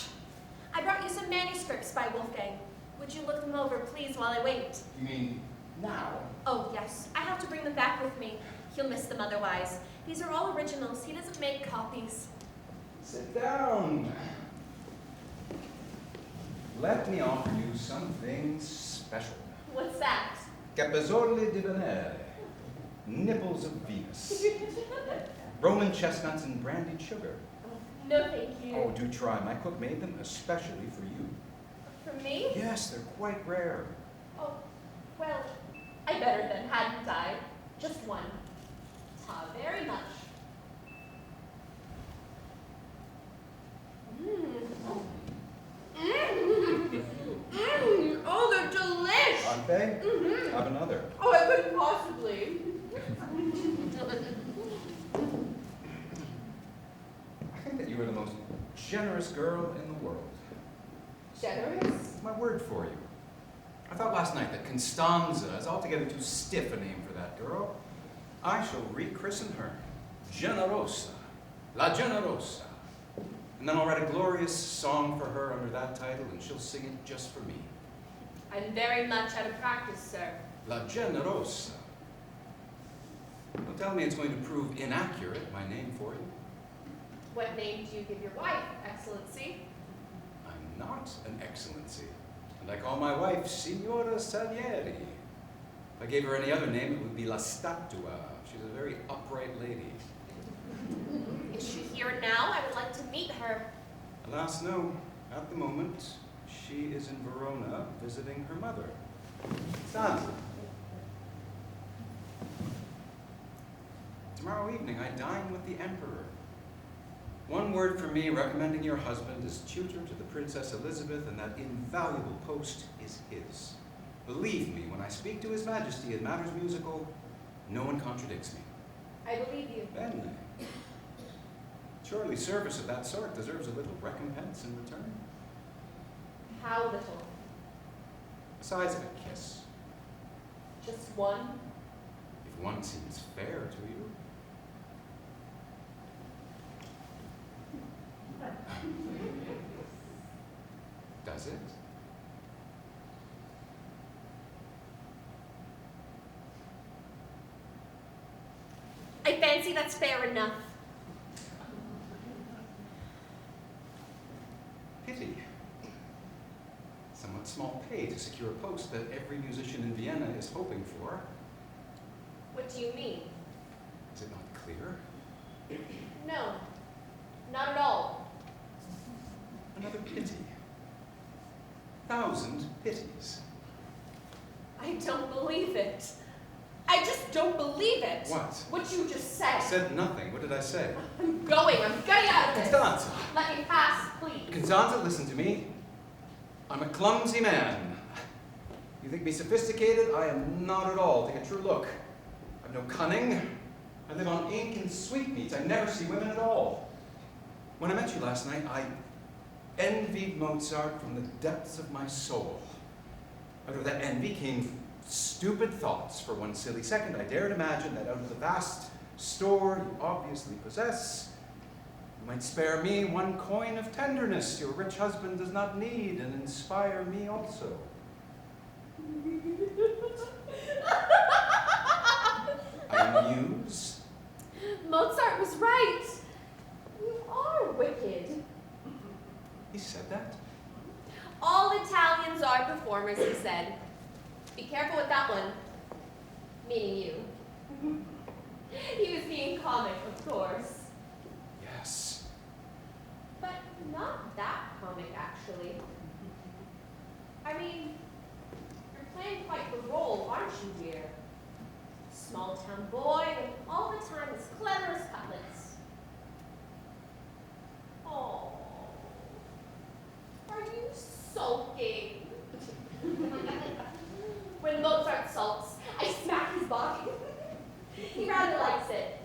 I brought you some manuscripts by Wolfgang. Would you look them over, please, while I wait? You mean now? Oh, yes. I have to bring them back with me. He'll miss them otherwise. These are all originals. He doesn't make copies. Sit down. Let me offer you something special. What's that? Capezzoli di Venere. Nipples of Venus. Roman chestnuts and brandied sugar. No, thank you. Oh, do try. My cook made them especially for you. For me? Yes, they're quite rare. Oh, well, I better than, hadn't I? Just one. Ta, very much. Oh, they're delish! Aren't they? Mm-hmm. Have another. Oh, I couldn't possibly. I think that you are the most generous girl in the world. Generous? My word for you. I thought last night that Constanza is altogether too stiff a name for that girl. I shall rechristen her. Generosa. La Generosa. And then I'll write a glorious song for her under that title, and she'll sing it just for me. I'm very much out of practice, sir. La Generosa. Don't tell me it's going to prove inaccurate, my name for you. What name do you give your wife, Excellency? I'm not an excellency. And I call my wife Signora Salieri. If I gave her any other name, it would be La Statua. She's a very upright lady. Is she here now? I would like to meet her. Alas, no. At the moment, she is in Verona visiting her mother. Stanza. Tomorrow evening, I dine with the Emperor. One word from me recommending your husband as tutor to the Princess Elizabeth, and that invaluable post is his. Believe me, when I speak to His Majesty in matters musical, no one contradicts me. I believe you. Bene. Surely service of that sort deserves a little recompense in return. How little? The size of a kiss. Just one? If one seems fair to you. Does it? I fancy that's fair enough. Pity. Somewhat small pay to secure a post that every musician in Vienna is hoping for. What do you mean? Is it not clear? No, not at all. Another pity. 1,000 pities. I don't believe it. I just don't believe it. What? What you just said. I said nothing. What did I say? I'm going. I'm getting out of this. Constanza. Let me pass, please. Constanza, listen to me. I'm a clumsy man. You think me sophisticated? I am not at all. Take a true look. I've no cunning. I live on ink and sweetmeats. I never see women at all. When I met you last night, I envied Mozart from the depths of my soul. Out of that envy came stupid thoughts for one silly second. I dared imagine that out of the vast store you obviously possess, you might spare me one coin of tenderness your rich husband does not need, and inspire me also. I muse. Mozart was right. You are wicked. He said that? All Italians are performers, he said. Be careful with that one. Meaning you. He was being comic, of course. Yes. But not that comic, actually. I mean, you're playing quite the role, aren't you, dear? Small-town boy, and all the time as clever as cutlets. Oh, are you sulking? When Mozart sulks, I smack his body. He rather likes it.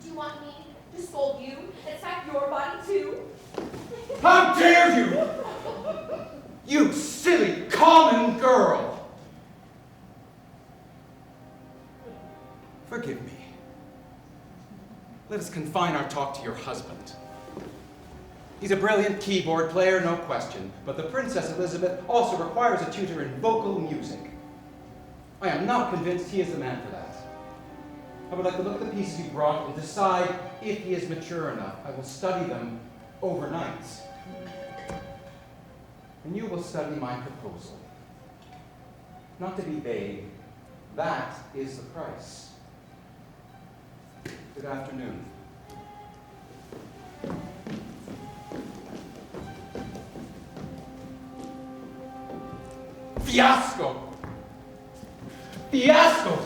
Do you want me to scold you and smack your body too? How dare you! You silly, common girl! Forgive me. Let us confine our talk to your husband. He's a brilliant keyboard player, no question, but the Princess Elizabeth also requires a tutor in vocal music. I am not convinced he is the man for that. I would like to look at the pieces you brought and decide if he is mature enough. I will study them overnight. And you will study my proposal. Not to be vague, that is the price. Good afternoon. Fiasco! Fiasco!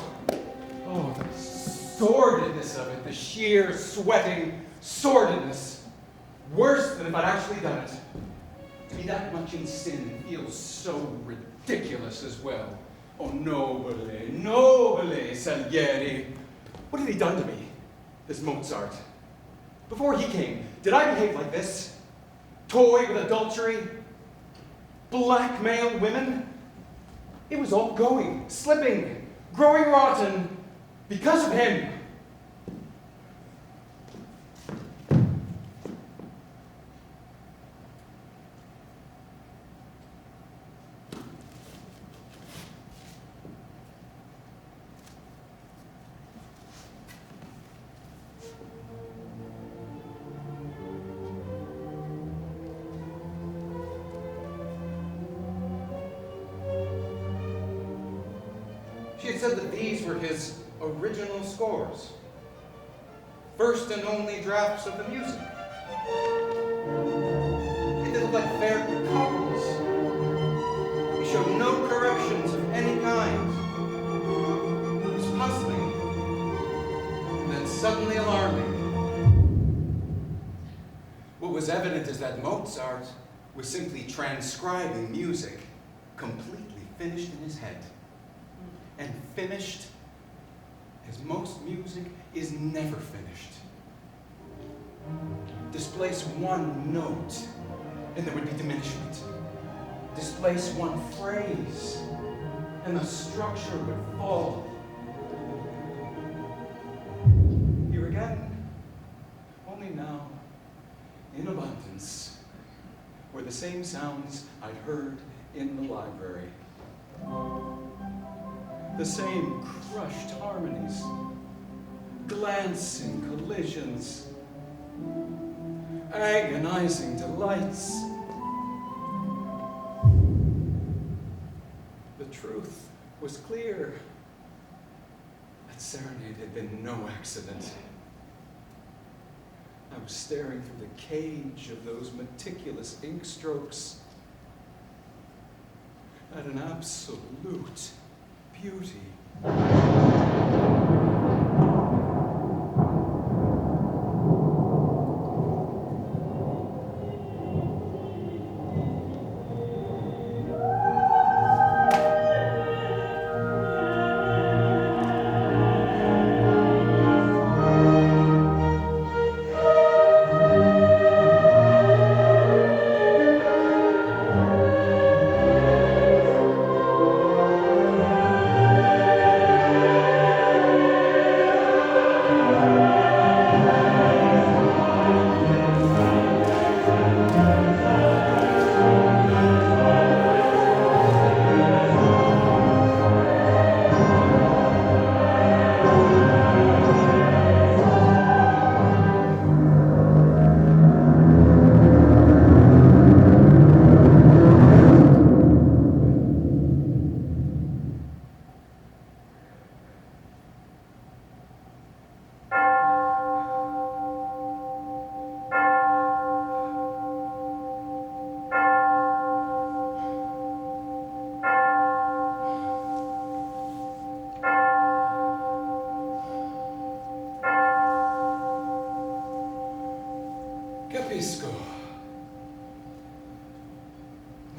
Oh, the sordidness of it, the sheer, sweating sordidness. Worse than if I'd actually done it. To be that much in sin feels so ridiculous as well. Oh, nobile, nobile, Salieri. What had he done to me, this Mozart? Before he came, did I behave like this? Toy with adultery? Blackmail women? It was all going, slipping, growing rotten because of him. She had said that these were his original scores. First and only drafts of the music. It did look like fair copies. He showed no corrections of any kind. It was puzzling, and then suddenly alarming. What was evident is that Mozart was simply transcribing music, completely finished in his head. And finished, as most music is never finished. Displace one note, and there would be diminishment. Displace one phrase, and the structure would fall. Here again, only now, in abundance, were the same sounds I'd heard in the library. The same crushed harmonies, glancing collisions, agonizing delights. The truth was clear. That serenade had been no accident. I was staring through the cage of those meticulous ink strokes at an absolute beauty.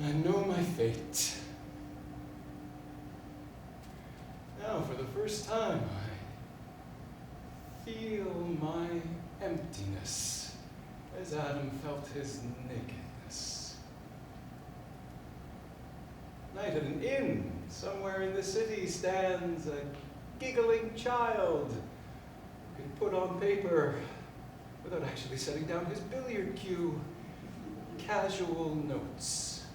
I know my fate. Now, for the first time, I feel my emptiness as Adam felt his nakedness. Night at an inn somewhere in the city stands a giggling child who can put on paper, without actually setting down his billiard cue, casual notes,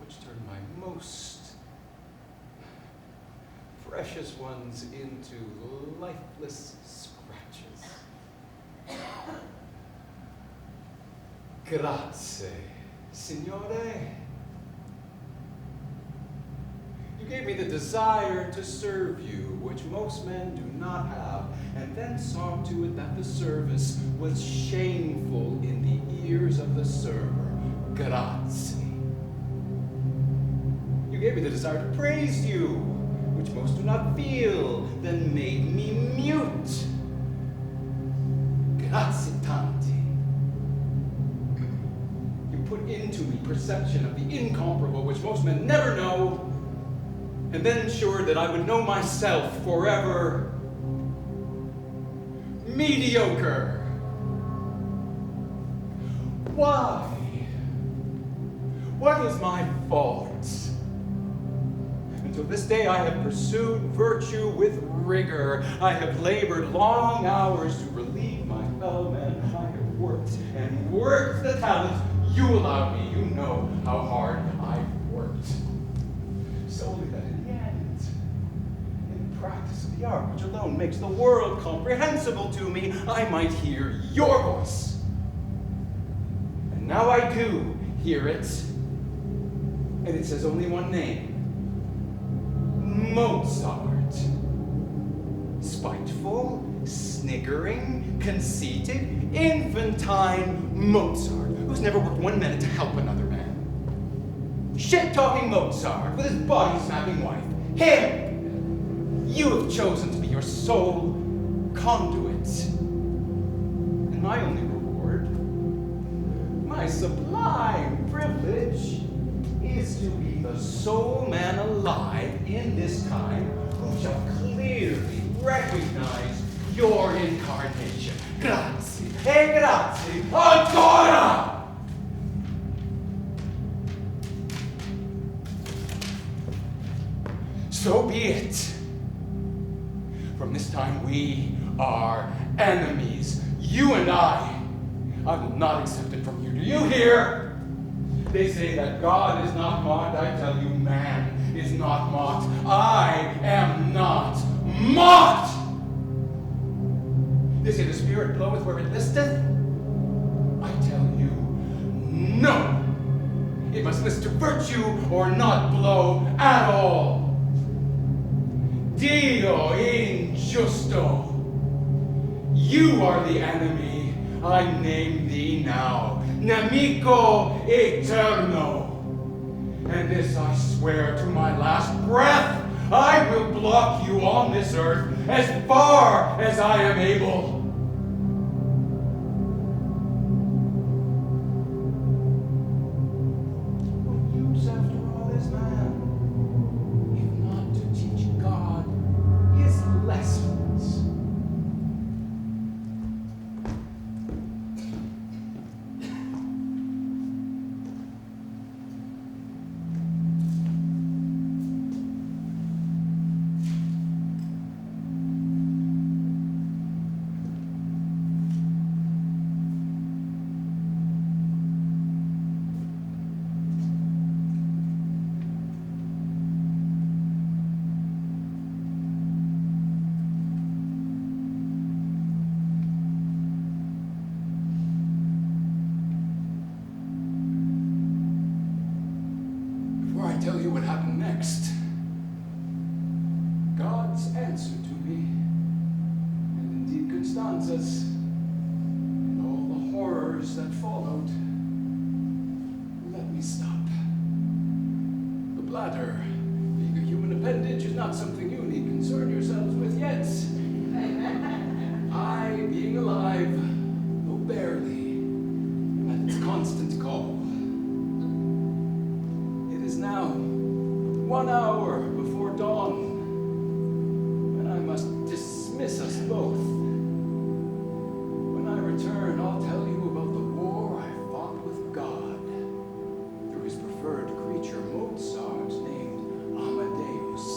which turn my most precious ones into lifeless scratches. Grazie, signore. You gave me the desire to serve you, which most men do not have, and then saw to it that the service was shameful in the ears of the server. Grazie. You gave me the desire to praise you, which most do not feel, then made me mute. Grazie tanti. You put into me perception of the incomparable, which most men never know, and then ensured that I would know myself forever mediocre. Why? What is my fault? Until this day I have pursued virtue with rigor. I have labored long hours to relieve my fellow men. I have worked and worked the talent you allowed me. You know how hard I've worked. Solely that in the end, in the practice of the art which alone makes the world comprehensible to me, I might hear your voice. And now I do hear it, and it says only one name. Mozart. Spiteful, sniggering, conceited, infantine Mozart, who's never worked 1 minute to help another man. Shit-talking Mozart with his body-smacking wife. Him! You have chosen to be your sole conduit. And my only reward, my sublime privilege, is to be the sole man alive in this time who shall clearly recognize your incarnation. Grazie, e grazie, ancora! So be it. From this time we are enemies, you and I. I will not accept it from you. Do you hear? They say that God is not mocked. I tell you, man is not mocked. I am not mocked. They say the Spirit bloweth where it listeth. I tell you, no. It must list to virtue or not blow at all. Dio injusto. You are the enemy. I name thee now. Nemico eterno. And this I swear to my last breath, I will block you on this earth as far as I am able. What use after all is man, if not to teach God his lessons? Tell you what happened next. God's answer to me, and indeed Constanza's, and all the horrors that followed. Let me stop. The bladder, being a human appendage, is not something you need concern yourselves with yet. I, being alive, though barely, at its constant call. 1 hour before dawn, when I must dismiss us both. When I return, I'll tell you about the war I fought with God through his preferred creature, Mozart, named Amadeus,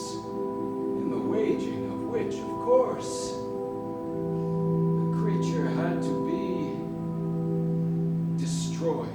in the waging of which, of course, the creature had to be destroyed.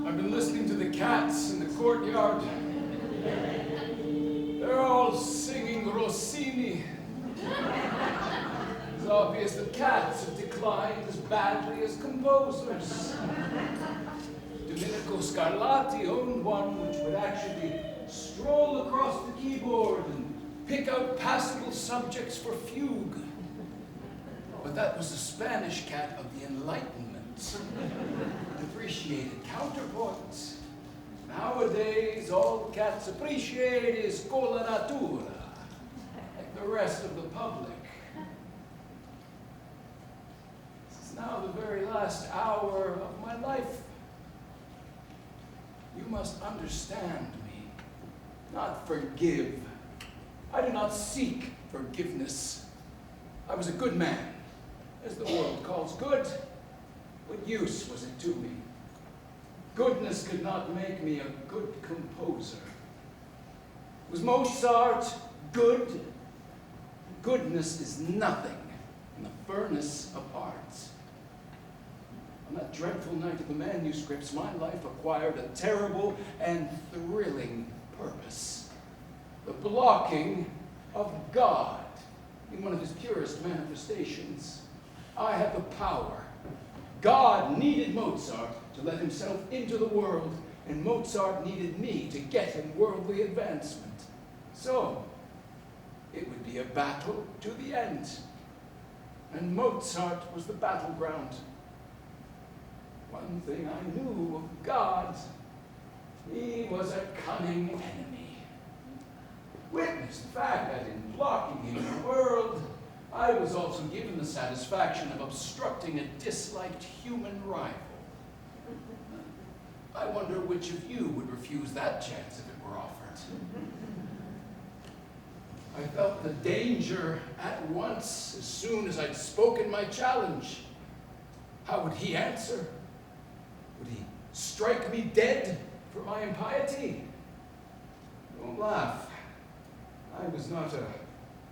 I've been listening to the cats in the courtyard. They're all singing Rossini. It's obvious that cats have declined as badly as composers. Domenico Scarlatti owned one which would actually stroll across the keyboard and pick out passable subjects for fugue. But that was the Spanish cat of the Enlightenment. It appreciated counterpoints. Nowadays, all cats appreciate is coloratura, like the rest of the public. This is now the very last hour of my life. You must understand me, not forgive. I do not seek forgiveness. I was a good man, as the world calls good. What use was it to me? Goodness could not make me a good composer. Was Mozart good? Goodness is nothing in the furnace of art. On that dreadful night of the manuscripts, my life acquired a terrible and thrilling purpose. The blocking of God in one of his purest manifestations. I had the power. God needed Mozart to let himself into the world, and Mozart needed me to get him worldly advancement. So, it would be a battle to the end. And Mozart was the battleground. One thing I knew of God, he was a cunning enemy. Witness the fact that in blocking him in the world, I was also given the satisfaction of obstructing a disliked human rival. I wonder which of you would refuse that chance if it were offered. I felt the danger at once as soon as I'd spoken my challenge. How would he answer? Would he strike me dead for my impiety? Don't laugh. I was not a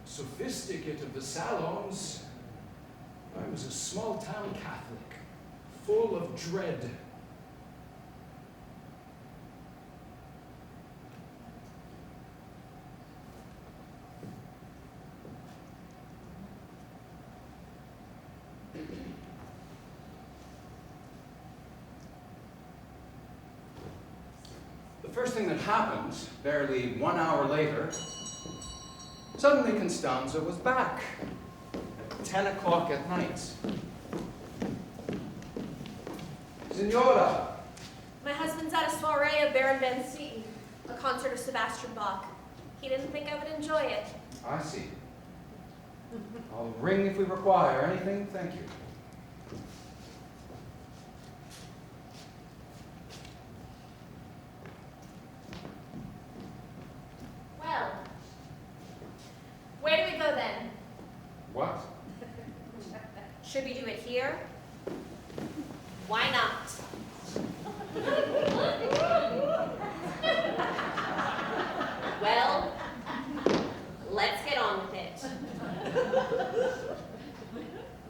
sophisticate of the salons. I was a small-town Catholic, full of dread. The first thing that happened, barely 1 hour later, suddenly Constanza was back at 10 o'clock at night. Signora! My husband's at a soiree of Baron Van Seaton, a concert of Sebastian Bach. He didn't think I would enjoy it. I see. I'll ring if we require anything. Thank you. Well, where do we go then? What? Should we do it here? Why not? Well, let's get on with it.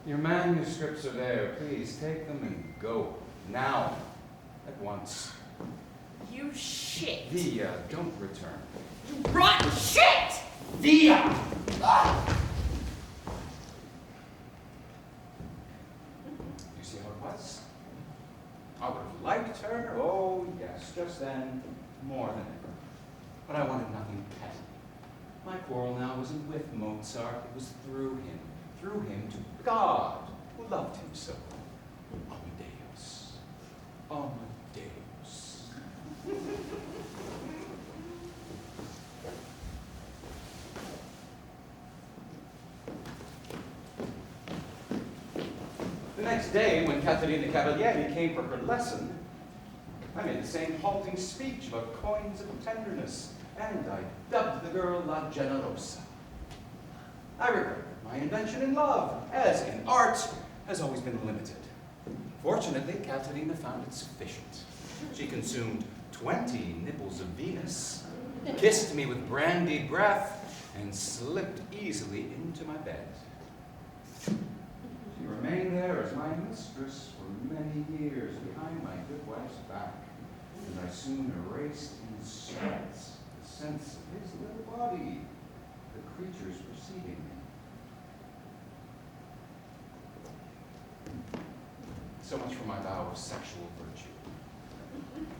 Your manuscripts are there. Please take them and go. Now. At once. You shit. Via, don't return. You rotten shit! Via! You see how it was? I would have liked her. Oh, yes, just then, more than ever. But I wanted nothing petty. My quarrel now wasn't with Mozart, it was through him to God, who loved him so. Amadeus. Amadeus. The next day, when Caterina Cavalieri came for her lesson, I made the same halting speech about coins of tenderness, and I dubbed the girl La Generosa. I regret my invention in love, as in art, has always been limited. Fortunately, Caterina found it sufficient. She consumed 20 nipples of Venus, kissed me with brandied breath, and slipped easily into my bed. She remained there as my mistress for many years behind my good wife's back, and I soon erased in sweats the sense of his little body, the creatures preceding me. So much for my vow of sexual virtue.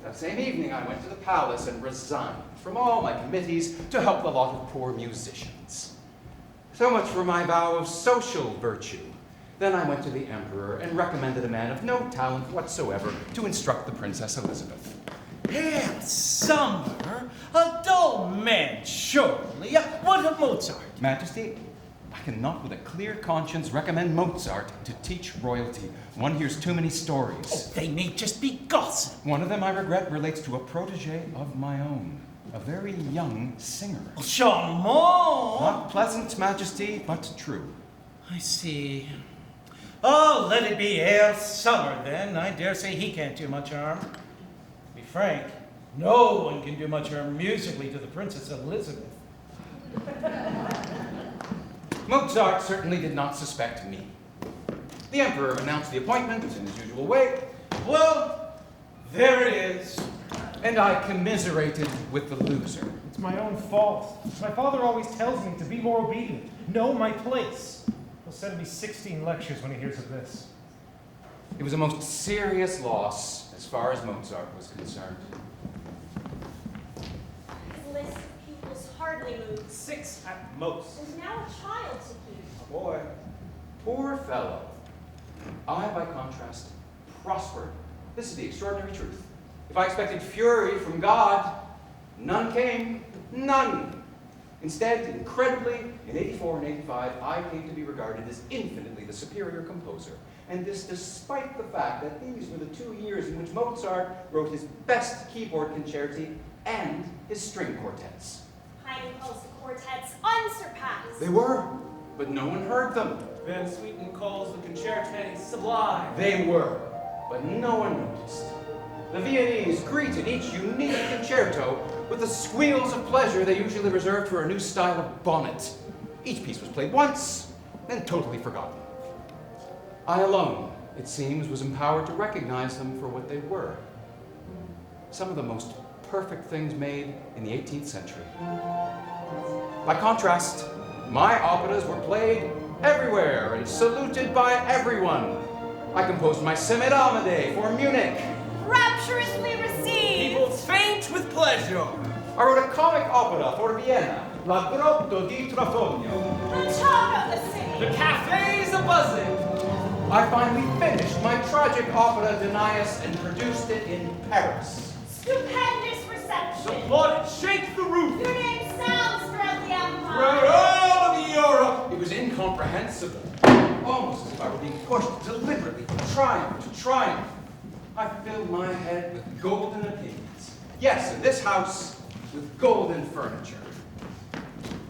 That same evening, I went to the palace and resigned from all my committees to help the lot of poor musicians. So much for my vow of social virtue. Then I went to the emperor and recommended a man of no talent whatsoever to instruct the Princess Elizabeth. Herr Summer, a dull man, surely. What of Mozart? Majesty, I cannot with a clear conscience recommend Mozart to teach royalty. One hears too many stories. Oh, they may just be gossip. One of them, I regret, relates to a protege of my own, a very young singer. Charmant! Not pleasant, Majesty, but true. I see. Oh, let it be Herr Summer, then. I dare say he can't do much harm. To be frank, no one can do much harm musically to the Princess Elizabeth. Mozart certainly did not suspect me. The emperor announced the appointment in his usual way. Well, there it is. And I commiserated with the loser. It's my own fault. My father always tells me to be more obedient, know my place. He'll send me 16 lectures when he hears of this. It was a most serious loss as far as Mozart was concerned. His list of pupils hardly moves. 6 at most. And now a child to keep. A boy. Poor fellow. I, by contrast, prospered. This is the extraordinary truth. If I expected fury from God, none came. None. Instead, incredibly, in 84 and 85, I came to be regarded as infinitely the superior composer. And this despite the fact that these were the 2 years in which Mozart wrote his best keyboard concerti and his string quartets. Haydn calls the quartets unsurpassed. They were, but no one heard them. Van Sweeten calls the concerti sublime. They were, but no one noticed. The Viennese greeted each unique concerto with the squeals of pleasure they usually reserved for a new style of bonnet. Each piece was played once, then totally forgotten. I alone, it seems, was empowered to recognize them for what they were. Some of the most perfect things made in the 18th century. By contrast, my operas were played everywhere and saluted by everyone. I composed my Semiramis for Munich. Rapturously received. People faint with pleasure. I wrote a comic opera for Vienna, La Grotto di Trafogno. The talk of the city. The cafes a buzzing. I finally finished my tragic opera Denius and produced it in Paris. Stupendous reception. The plaudits shake the roof. Your name sounds throughout the empire. Throughout all of Europe. It was incomprehensible. incomprehensible. Almost as if I were being pushed deliberately from triumph to triumph. I filled my head with golden opinions. Yes, in this house, with golden furniture.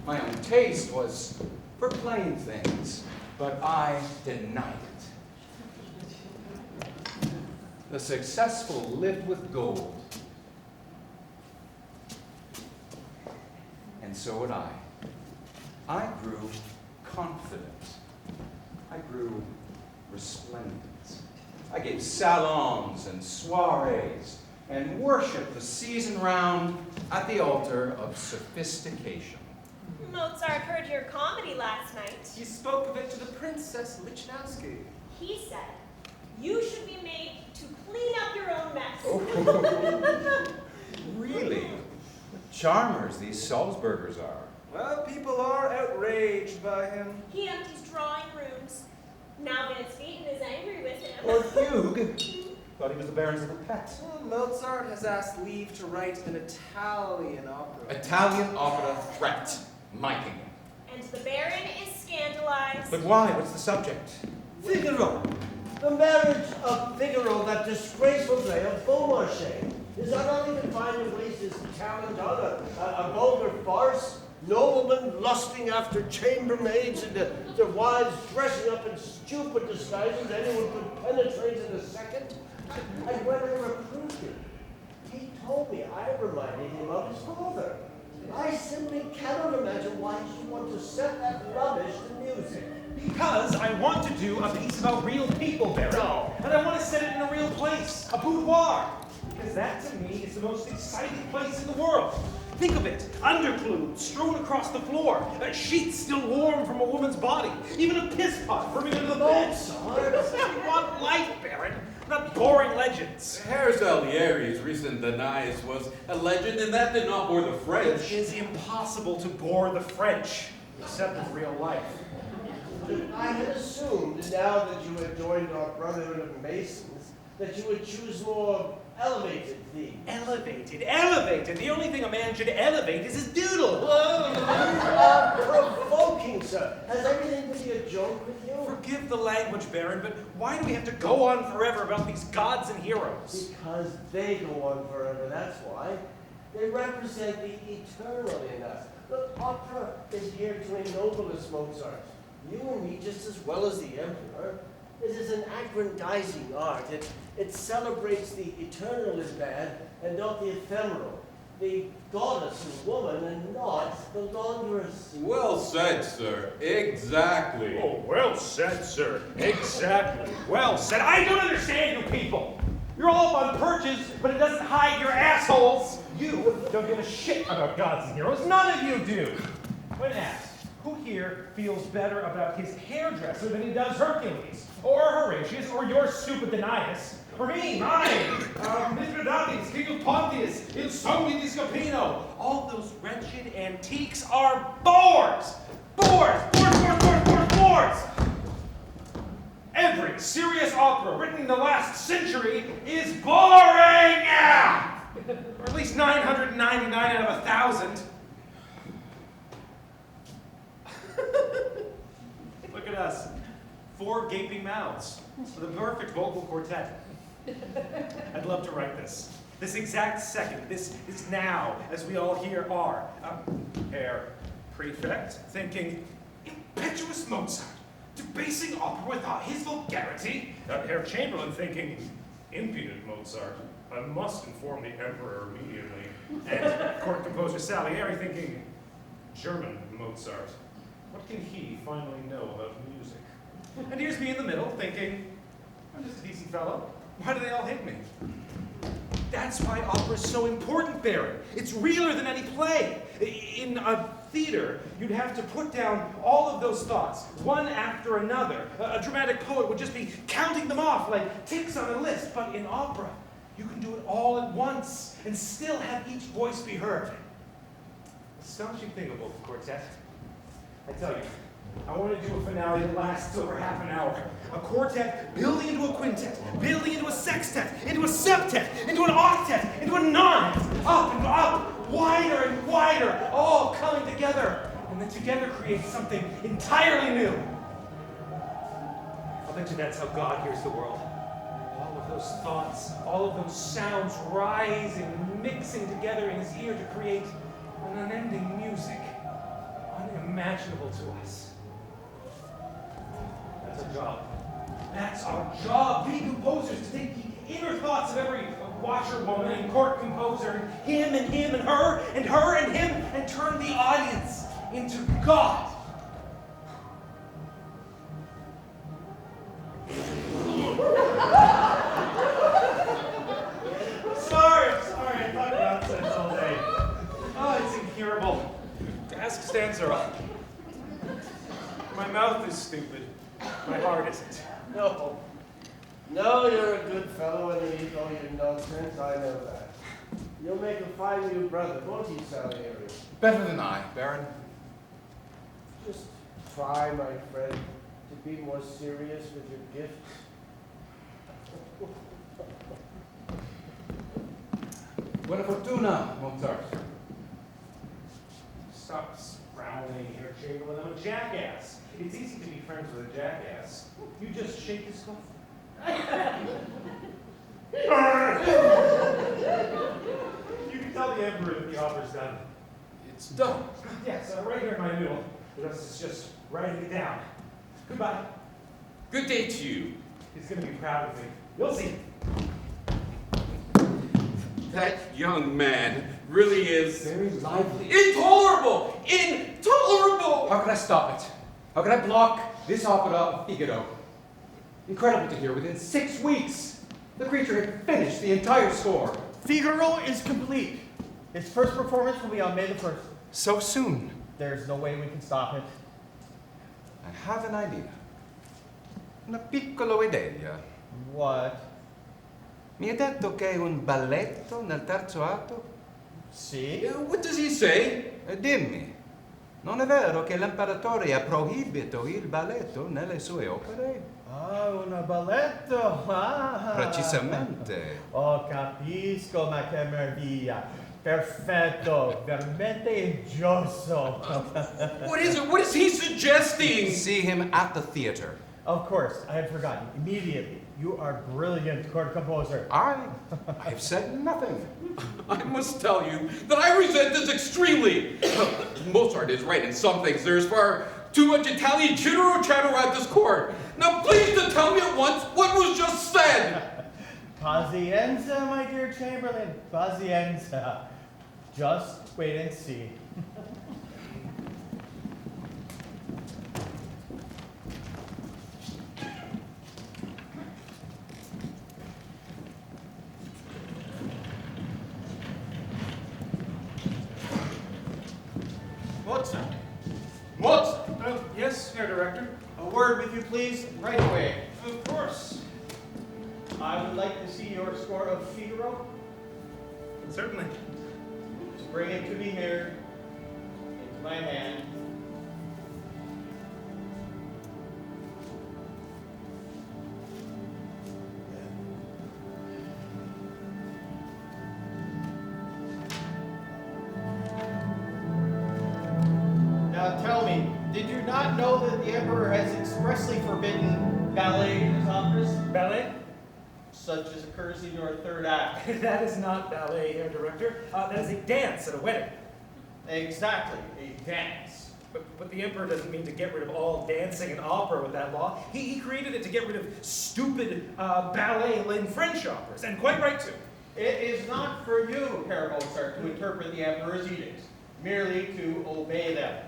My own taste was for plain things, but I denied it. The successful live with gold. And so would I. I grew confident. I grew resplendent. I gave salons and soirees and worshiped the season round at the altar of sophistication. Mozart heard your comedy last night. You spoke of it to the Princess Lichnowsky. He said you should be made to clean up your own mess. Oh. Really? What charmers these Salzburgers are. Well, people are outraged by him. He empties drawing rooms. Now Van Swieten is angry with him. Or Fugue. Thought he was the Baron's little pet. Well, Mozart has asked leave to write an Italian opera. Italian opera threat. My kingdom. And the Baron is scandalized. But why? What's the subject? Figaro. The marriage of Figaro, that disgraceful play of Beaumarchais, is that all he can find to waste his talent on? A vulgar farce? Noblemen lusting after chambermaids and their wives dressing up in stupid disguises anyone could penetrate in a second? And when I reproved him, he told me I reminded him of his father. I simply cannot imagine why he should want to set that rubbish to music. Because I want to do a piece about real people, Baron. No. And I want to set it in a real place, a boudoir. Because that, to me, is the most exciting place in the world. Think of it, underclothes strewn across the floor, sheets still warm from a woman's body, even a piss pot brimming under the bed. We want life, Baron, not boring legends. Herr Salieri's recent Danais was a legend, and that did not bore the French. It is impossible to bore the French, except in real life. I had assumed, now that you had joined our Brotherhood of Masons, that you would choose more elevated themes. Elevated. The only thing a man should elevate is his doodle. Provoking, sir. Has everything to be a joke with you? Forgive the language, Baron, but why do we have to go on forever about these gods and heroes? Because they go on forever, that's why. They represent the eternal in us. Look, opera is here to ennoble us, Mozart. You and me just as well as the Emperor. It is an aggrandizing art. It celebrates the eternal as bad and not the ephemeral. The goddess is woman and not the laundress. Well said, sir. Exactly. Oh, well said, sir. Exactly. Well said. I don't understand you people. You're all up on perches, but it doesn't hide your assholes. You don't give a shit about gods and heroes. None of you do. When asked, who here feels better about his hairdresser than he does Hercules, or Horatius, or your stupid Danaeus? For me, mine, Mithridates, King of Pontius, Il Sogno di Scapino. All those wretched antiques are bores! Bores! Every serious opera written in the last century is boring! Or at least 999 out of 1,000. Look at us. 4 gaping mouths with a perfect vocal quartet. I'd love to write this. This exact second. This is now, as we all here are. Herr Prefect, thinking, impetuous Mozart, debasing opera without his vulgarity. Herr Chamberlain thinking, impudent Mozart, I must inform the Emperor immediately. And court composer Salieri thinking, German Mozart, what can he finally know about music? And here's me in the middle thinking, I'm just a decent fellow. Why do they all hate me? That's why opera's so important, Baron. It's realer than any play. In a theater, you'd have to put down all of those thoughts, one after another. A dramatic poet would just be counting them off like ticks on a list. But in opera, you can do it all at once and still have each voice be heard. Astonishing thing about the quartet. I tell you, I want to do a finale that lasts over half an hour. A quartet building into a quintet, building into a sextet, into a septet, into an octet, into a nonet, up and up, wider and wider, all coming together, and then together create something entirely new. I'll bet you that's how God hears the world. All of those thoughts, all of those sounds rising and mixing together in his ear to create an unending music, unimaginable to us. That's our job. That's our job, we composers, to take the inner thoughts of every washerwoman and court composer, and him and her and him, and turn the audience into God. Sorry, I talked nonsense all day. Oh, it's incurable. Ask Stanzera. My mouth is stupid. My heart isn't. No. No, you're a good fellow underneath all your nonsense, I know that. You'll make a fine new brother, won't you, Salieri? Better than I, Baron. Just try, my friend, to be more serious with your gifts. Buona fortuna, Mozart. Stop sprouling here, Chamberlain. I'm a jackass. It's easy to be friends with a jackass. You just shake his skull. You can tell the Emperor that the offer's done. It's done. Yes, right here in my noodle. The rest is just writing it down. Goodbye. Good day to you. He's going to be proud of me. You'll see. That young man really is Very lively. intolerable! Intolerable! How can I stop it? How can I block this opera of Figaro? Incredible to hear, within 6 weeks, the creature had finished the entire score. Figaro is complete. Its first performance will be on May the 1st. So soon. There's no way we can stop it. I have an idea. Una piccola idea. What? Mi ha detto che è un balletto nel terzo atto? Sì? What does he say? Dimmi, non è vero che l'imperatore ha proibito il balletto nelle sue opere? Ah, un balletto! Ah. Precisamente. Oh, capisco, ma che meraviglia. Perfetto, veramente gioso. What is it? What is he suggesting? See him at the theater. Of course, I had forgotten. Immediately. You are brilliant, court composer. I have said nothing. I must tell you that I resent this extremely. Mozart is right in some things. There's far too much Italian chitter chatter at this court. Now please to tell me at once what was just said. Pazienza, my dear Chamberlain. Pazienza. Just wait and see. Mozart. Mozart! Yes, Herr Director? A word with you, please, right away. Of course. I would like to see your score of Figaro. Certainly. Just bring it to me here, into my hand. Now tell me, did you not know that the Emperor has expressly forbidden ballet in his operas? Ballet? Such as occurs in your third act. That is not ballet, Herr Director. That is a dance at a wedding. Exactly, a dance. But the Emperor doesn't mean to get rid of all dancing and opera with that law. He created it to get rid of stupid ballet in French operas, and quite right too. It is not for you, Herr Mozart, to interpret the Emperor's edicts, merely to obey them.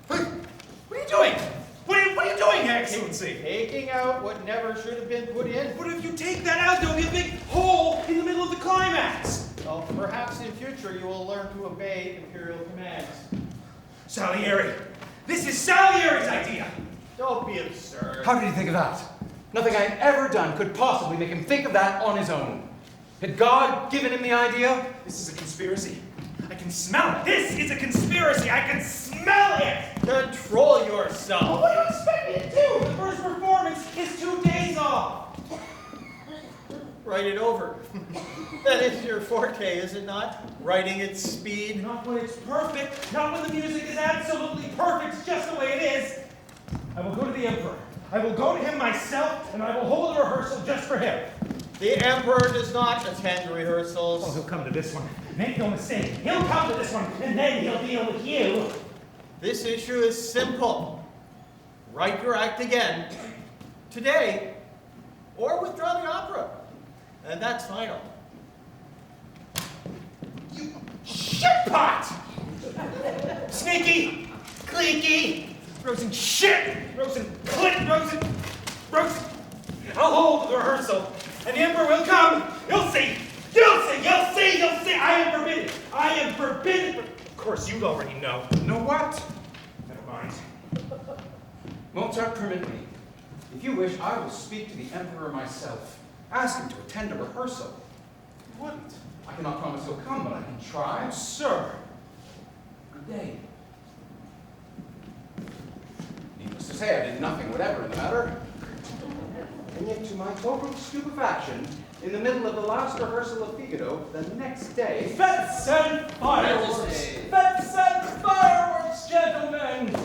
What are you doing? What are you doing, Excellency? Taking out what never should have been put in. But if you take that out, there'll be a big hole in the middle of the climax. Well, perhaps in future you will learn to obey imperial commands. Salieri. This is Salieri's idea. Don't be absurd. How did he think of that? Nothing I had ever done could possibly make him think of that on his own. Had God given him the idea? This is a conspiracy. I can smell it. This is a conspiracy. I can smell it. Control yourself. What do you expect me to do? The first performance is 2 days off. Write it over. That is your forte, is it not? Writing at speed. Not when it's perfect. Not when the music is absolutely perfect, just the way it is. I will go to the Emperor. I will go to him myself, and I will hold a rehearsal just for him. The Emperor does not attend rehearsals. Oh, he'll come to this one. Make no mistake. He'll come to this one, and then he'll deal with you. This issue is simple. Write your act again today, or withdraw the opera. And that's final. You shitpot! Sneaky, cliquey, Rosen shit, Rosen clit, Rosen. I'll hold the rehearsal, and the Emperor will come. You'll see. You'll see. I am forbidden. I am forbidden. Of course, you already know. Know what? Never mind. Mozart, permit me. If you wish, I will speak to the Emperor myself. Ask him to attend a rehearsal. You wouldn't. I cannot promise he'll come, but I can try. Sir. Good day. Needless to say, I did nothing whatever in the matter. And yet, to my total stupefaction, in the middle of the last rehearsal of Figaro, the next day... Fence and fireworks! Fence and fireworks, gentlemen!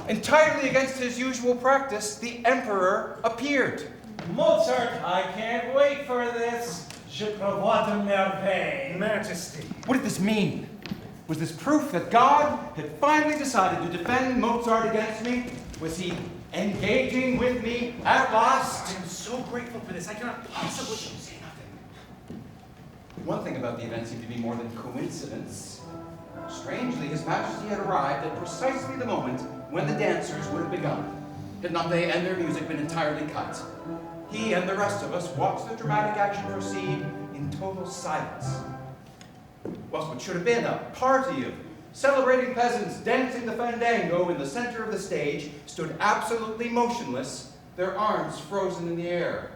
Entirely against his usual practice, the Emperor appeared. Mozart, I can't wait for this. Je prévois de merveille. Majesty. What did this mean? Was this proof that God had finally decided to defend Mozart against me? Was he engaging with me at last? I am so grateful for this. I cannot possibly say nothing. One thing about the event seemed to be more than coincidence. Strangely, His Majesty had arrived at precisely the moment when the dancers would have begun. Had not they and their music been entirely cut? He and the rest of us watched the dramatic action proceed in total silence. Whilst what should have been a party of celebrating peasants dancing the fandango in the center of the stage stood absolutely motionless, their arms frozen in the air.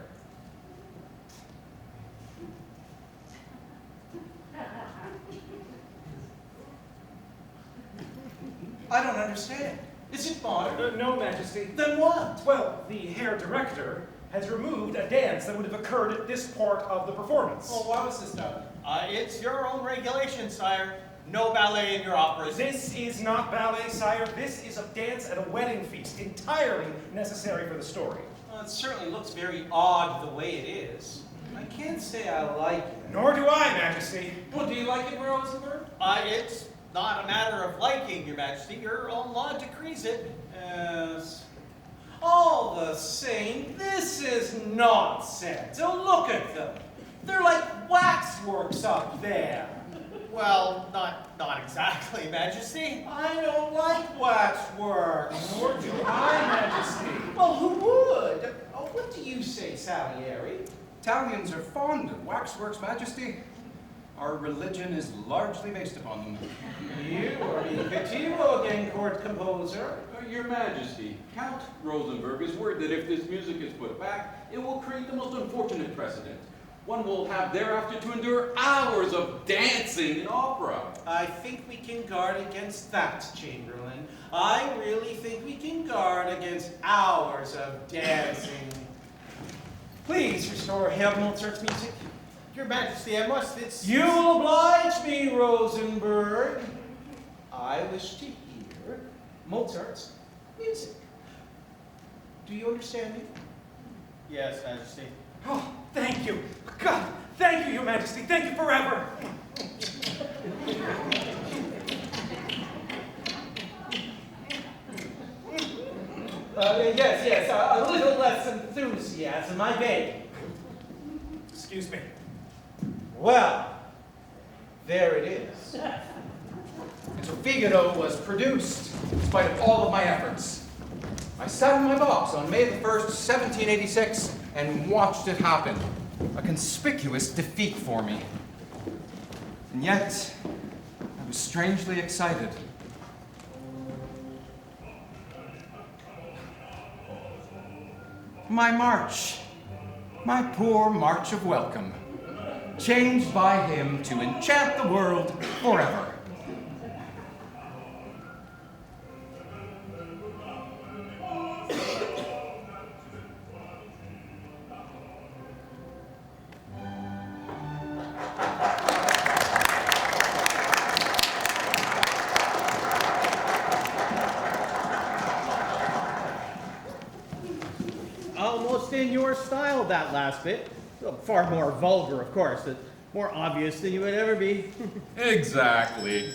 I don't understand. Is it modern? No, Majesty. Then what? Well, the Herr Director has removed a dance that would have occurred at this part of the performance. Well, why was this done? It's your own regulation, sire. No ballet in your operas. This is not ballet, sire. This is a dance at a wedding feast, entirely necessary for the story. Well, it certainly looks very odd the way it is. I can't say I like it. Nor do I, Majesty. Well, do you like it, Rosenberg? It's not a matter of liking, Your Majesty. Your own law decrees it. Yes. All the same, this is nonsense. Oh, look at them. They're like waxworks up there. Well, not exactly, Majesty. I don't like waxworks. Nor do I, Majesty. Well, who would? Oh, what do you say, Salieri? Italians are fond of waxworks, Majesty. Our religion is largely based upon them. You are being cattivo again, court composer. Your Majesty, Count Rosenberg is worried that if this music is put back, it will create the most unfortunate precedent. One will have thereafter to endure hours of dancing in opera. I think we can guard against that, Chamberlain. I really think we can guard against hours of dancing. Please restore Herr Mozart's music. Your Majesty, I must, You will oblige me, Rosenberg. I wish to hear Mozart's music. Do you understand me? Yes, Majesty. Oh, thank you. God, thank you, Your Majesty. Thank you forever. Yes, a little less enthusiasm, I beg. Excuse me. Well, there it is. And so Figaro was produced, in spite of all of my efforts. I sat in my box on May the 1st, 1786, and watched it happen. A conspicuous defeat for me. And yet, I was strangely excited. My march, my poor march of welcome, changed by him to enchant the world forever. your style, that last bit. Well, far more vulgar, of course. More obvious than you would ever be. Exactly.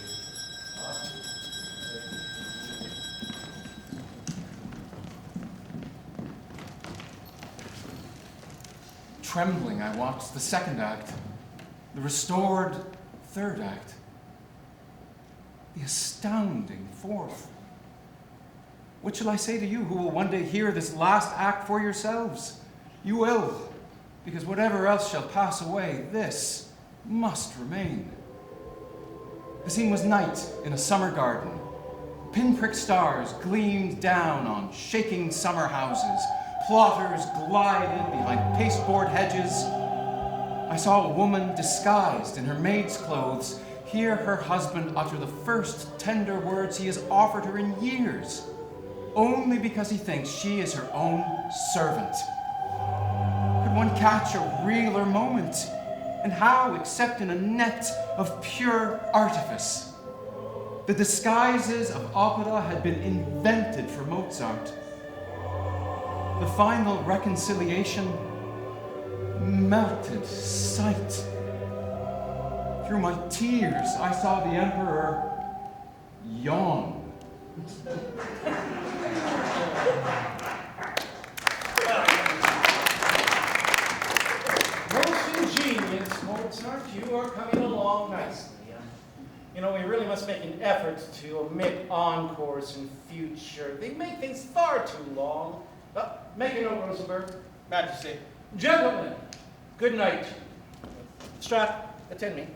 Trembling, I watched the second act, the restored third act, the astounding fourth. What shall I say to you who will one day hear this last act for yourselves? You will, because whatever else shall pass away, this must remain. The scene was night in a summer garden. Pinprick stars gleamed down on shaking summer houses. Plotters glided behind pasteboard hedges. I saw a woman disguised in her maid's clothes hear her husband utter the first tender words he has offered her in years, only because he thinks she is her own servant. Could one catch a realer moment? And how, except in a net of pure artifice? The disguises of opera had been invented for Mozart. The final reconciliation, melted sight. Through my tears, I saw the emperor yawn. Most ingenious, Mozart, you are coming along nicely. You know, we really must make an effort to omit encores in future. They make things far too long. Make a note, Rosenberg. Majesty. Gentlemen, good night. Strat, attend me.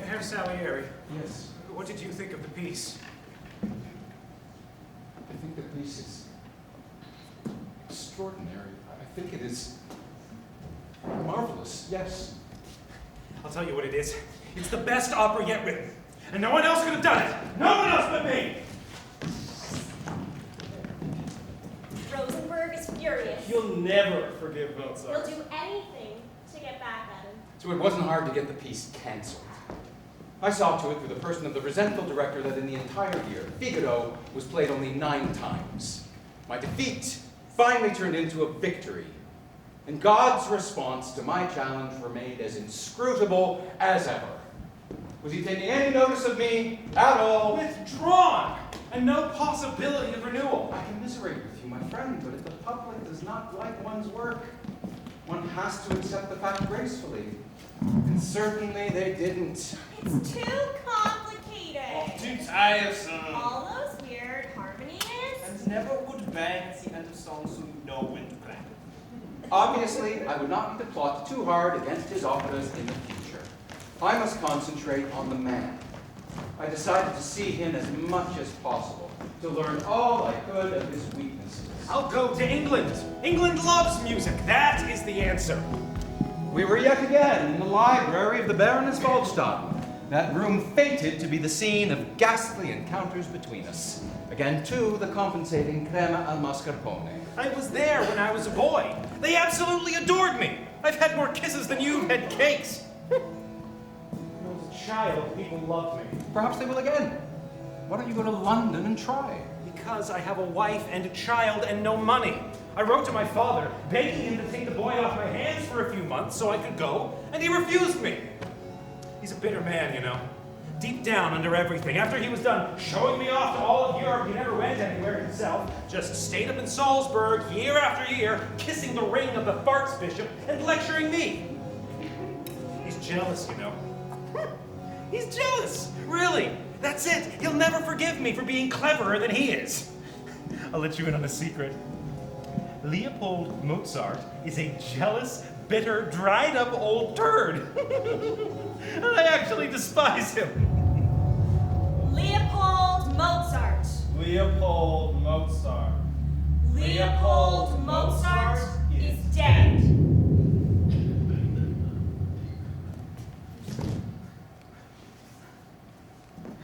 Herr Salieri. Yes. What did you think of the piece? I think the piece is extraordinary. I think it is marvelous, yes. I'll tell you what it is. It's the best opera yet written. And no one else could have done it. No one else but me. Rosenberg is furious. You'll never forgive Mozart. He'll do anything to get back at him. So it wasn't hard to get the piece cancelled. I saw to it through the person of the resentful director that in the entire year, Figaro was played only 9 times. My defeat finally turned into a victory. And God's response to my challenge remained as inscrutable as ever. Was he taking any notice of me at all? Withdrawn! And no possibility of renewal. I commiserate with you, my friend, but if the public does not like one's work, one has to accept the fact gracefully. And certainly they didn't. It's too complicated. Too tiresome. All those weird harmonies. And never would bang at the end of songs so you know when to bang. Obviously, I would not need to plot too hard against his operas in the future. I must concentrate on the man. I decided to see him as much as possible, to learn all I could of his weaknesses. I'll go to England. England loves music. That is the answer. We were yet again in the library of the Baroness Waldstein. That room fated to be the scene of ghastly encounters between us. Again, too, the compensating crema al mascarpone. I was there when I was a boy. They absolutely adored me. I've had more kisses than you've had cakes. When I was a child, people loved me. Perhaps they will again. Why don't you go to London and try? Because I have a wife and a child and no money. I wrote to my father, begging him to take the boy off my hands for a few months so I could go, and he refused me. He's a bitter man, you know. Deep down under everything. After he was done showing me off to all of Europe, he never went anywhere himself. Just stayed up in Salzburg year after year, kissing the ring of the farts bishop and lecturing me. He's jealous, you know. He's jealous, really. That's it. He'll never forgive me for being cleverer than he is. I'll let you in on a secret. Leopold Mozart is a jealous, bitter, dried-up old turd. And I actually despise him. Leopold Mozart. Leopold Mozart. Leopold Mozart is dead.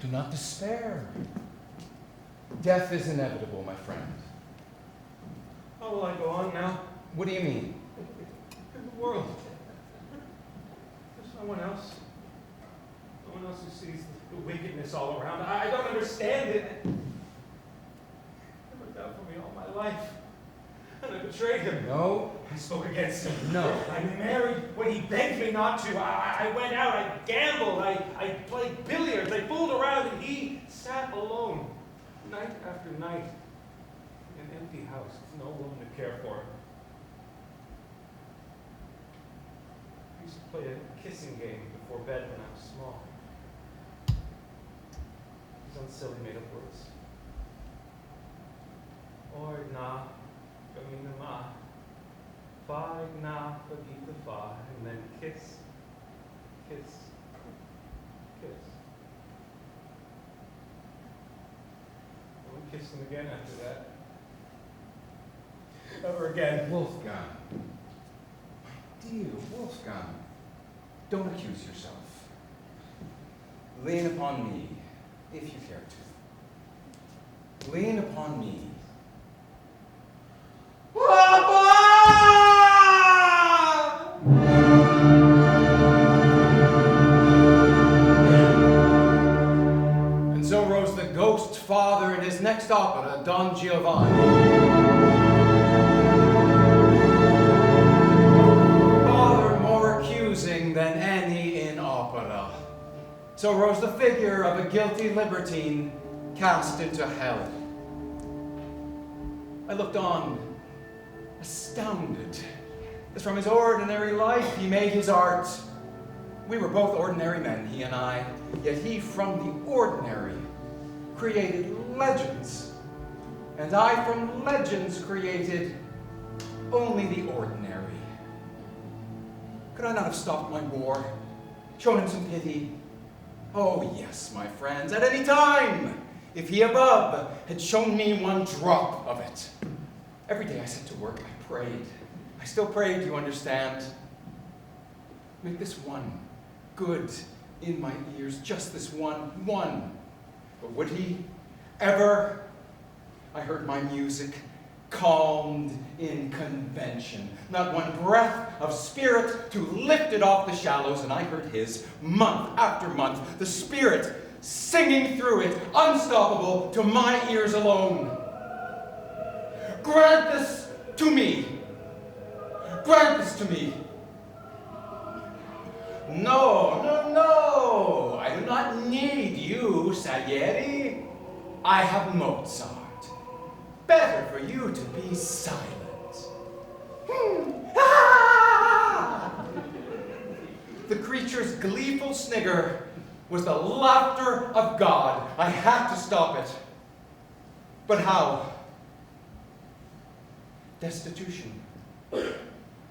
Do not despair. Death is inevitable, my friend. How will I go on now? What do you mean? In the world. No one else. No one else who sees the wickedness all around. I don't understand it. He looked out for me all my life. And I betrayed him. No. I spoke against him. No. I married when he begged me not to. I went out, I gambled, I played billiards, I fooled around, and he sat alone, night after night, in an empty house with no woman to care for him. I used to play a kissing game before bed when I was small. These unsilly made-up words. Ordna, gamina ma. Fa, na, pagita, fa, and then kiss, kiss, kiss. I wouldn't kiss him again after that. Never again. Wolfgang. My dear Wolfgang, don't accuse yourself. Lean upon me, if you care to. Lean upon me. And so rose the ghost father in his next opera, Don Giovanni. Father more accusing than any in opera. So rose the figure of a guilty libertine cast into hell. I looked on, astounded, as from his ordinary life he made his art. We were both ordinary men, he and I, yet he from the ordinary created legends, and I from legends created only the ordinary. Could I not have stopped my war, shown him some pity? Oh yes, my friends, at any time, if he above had shown me one drop of it. Every day I set to work, I prayed. I still prayed, you understand. Make this one good in my ears, just this one. But would he ever? I heard my music calmed in convention. Not one breath of spirit to lift it off the shallows, and I heard his month after month, the spirit singing through it, unstoppable to my ears alone. Grant this to me. Grant this to me. No. I do not need you, Salieri. I have Mozart. Better for you to be silent. The creature's gleeful snigger was the laughter of God. I had to stop it. But how? Destitution.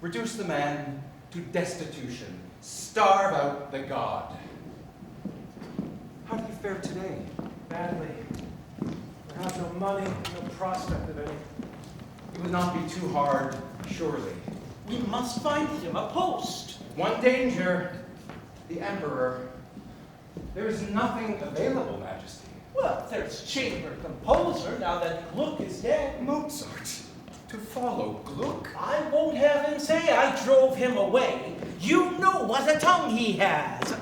Reduce the man to destitution. Starve out the God. How do you fare today? Badly. I have no money, no prospect of any. It would not be too hard, surely. We must find him a post. One danger, the Emperor. There is nothing available, Majesty. Well, there's chamber composer now that Gluck is dead. Mozart. To follow Gluck? I won't have him say I drove him away. You know what a tongue he has.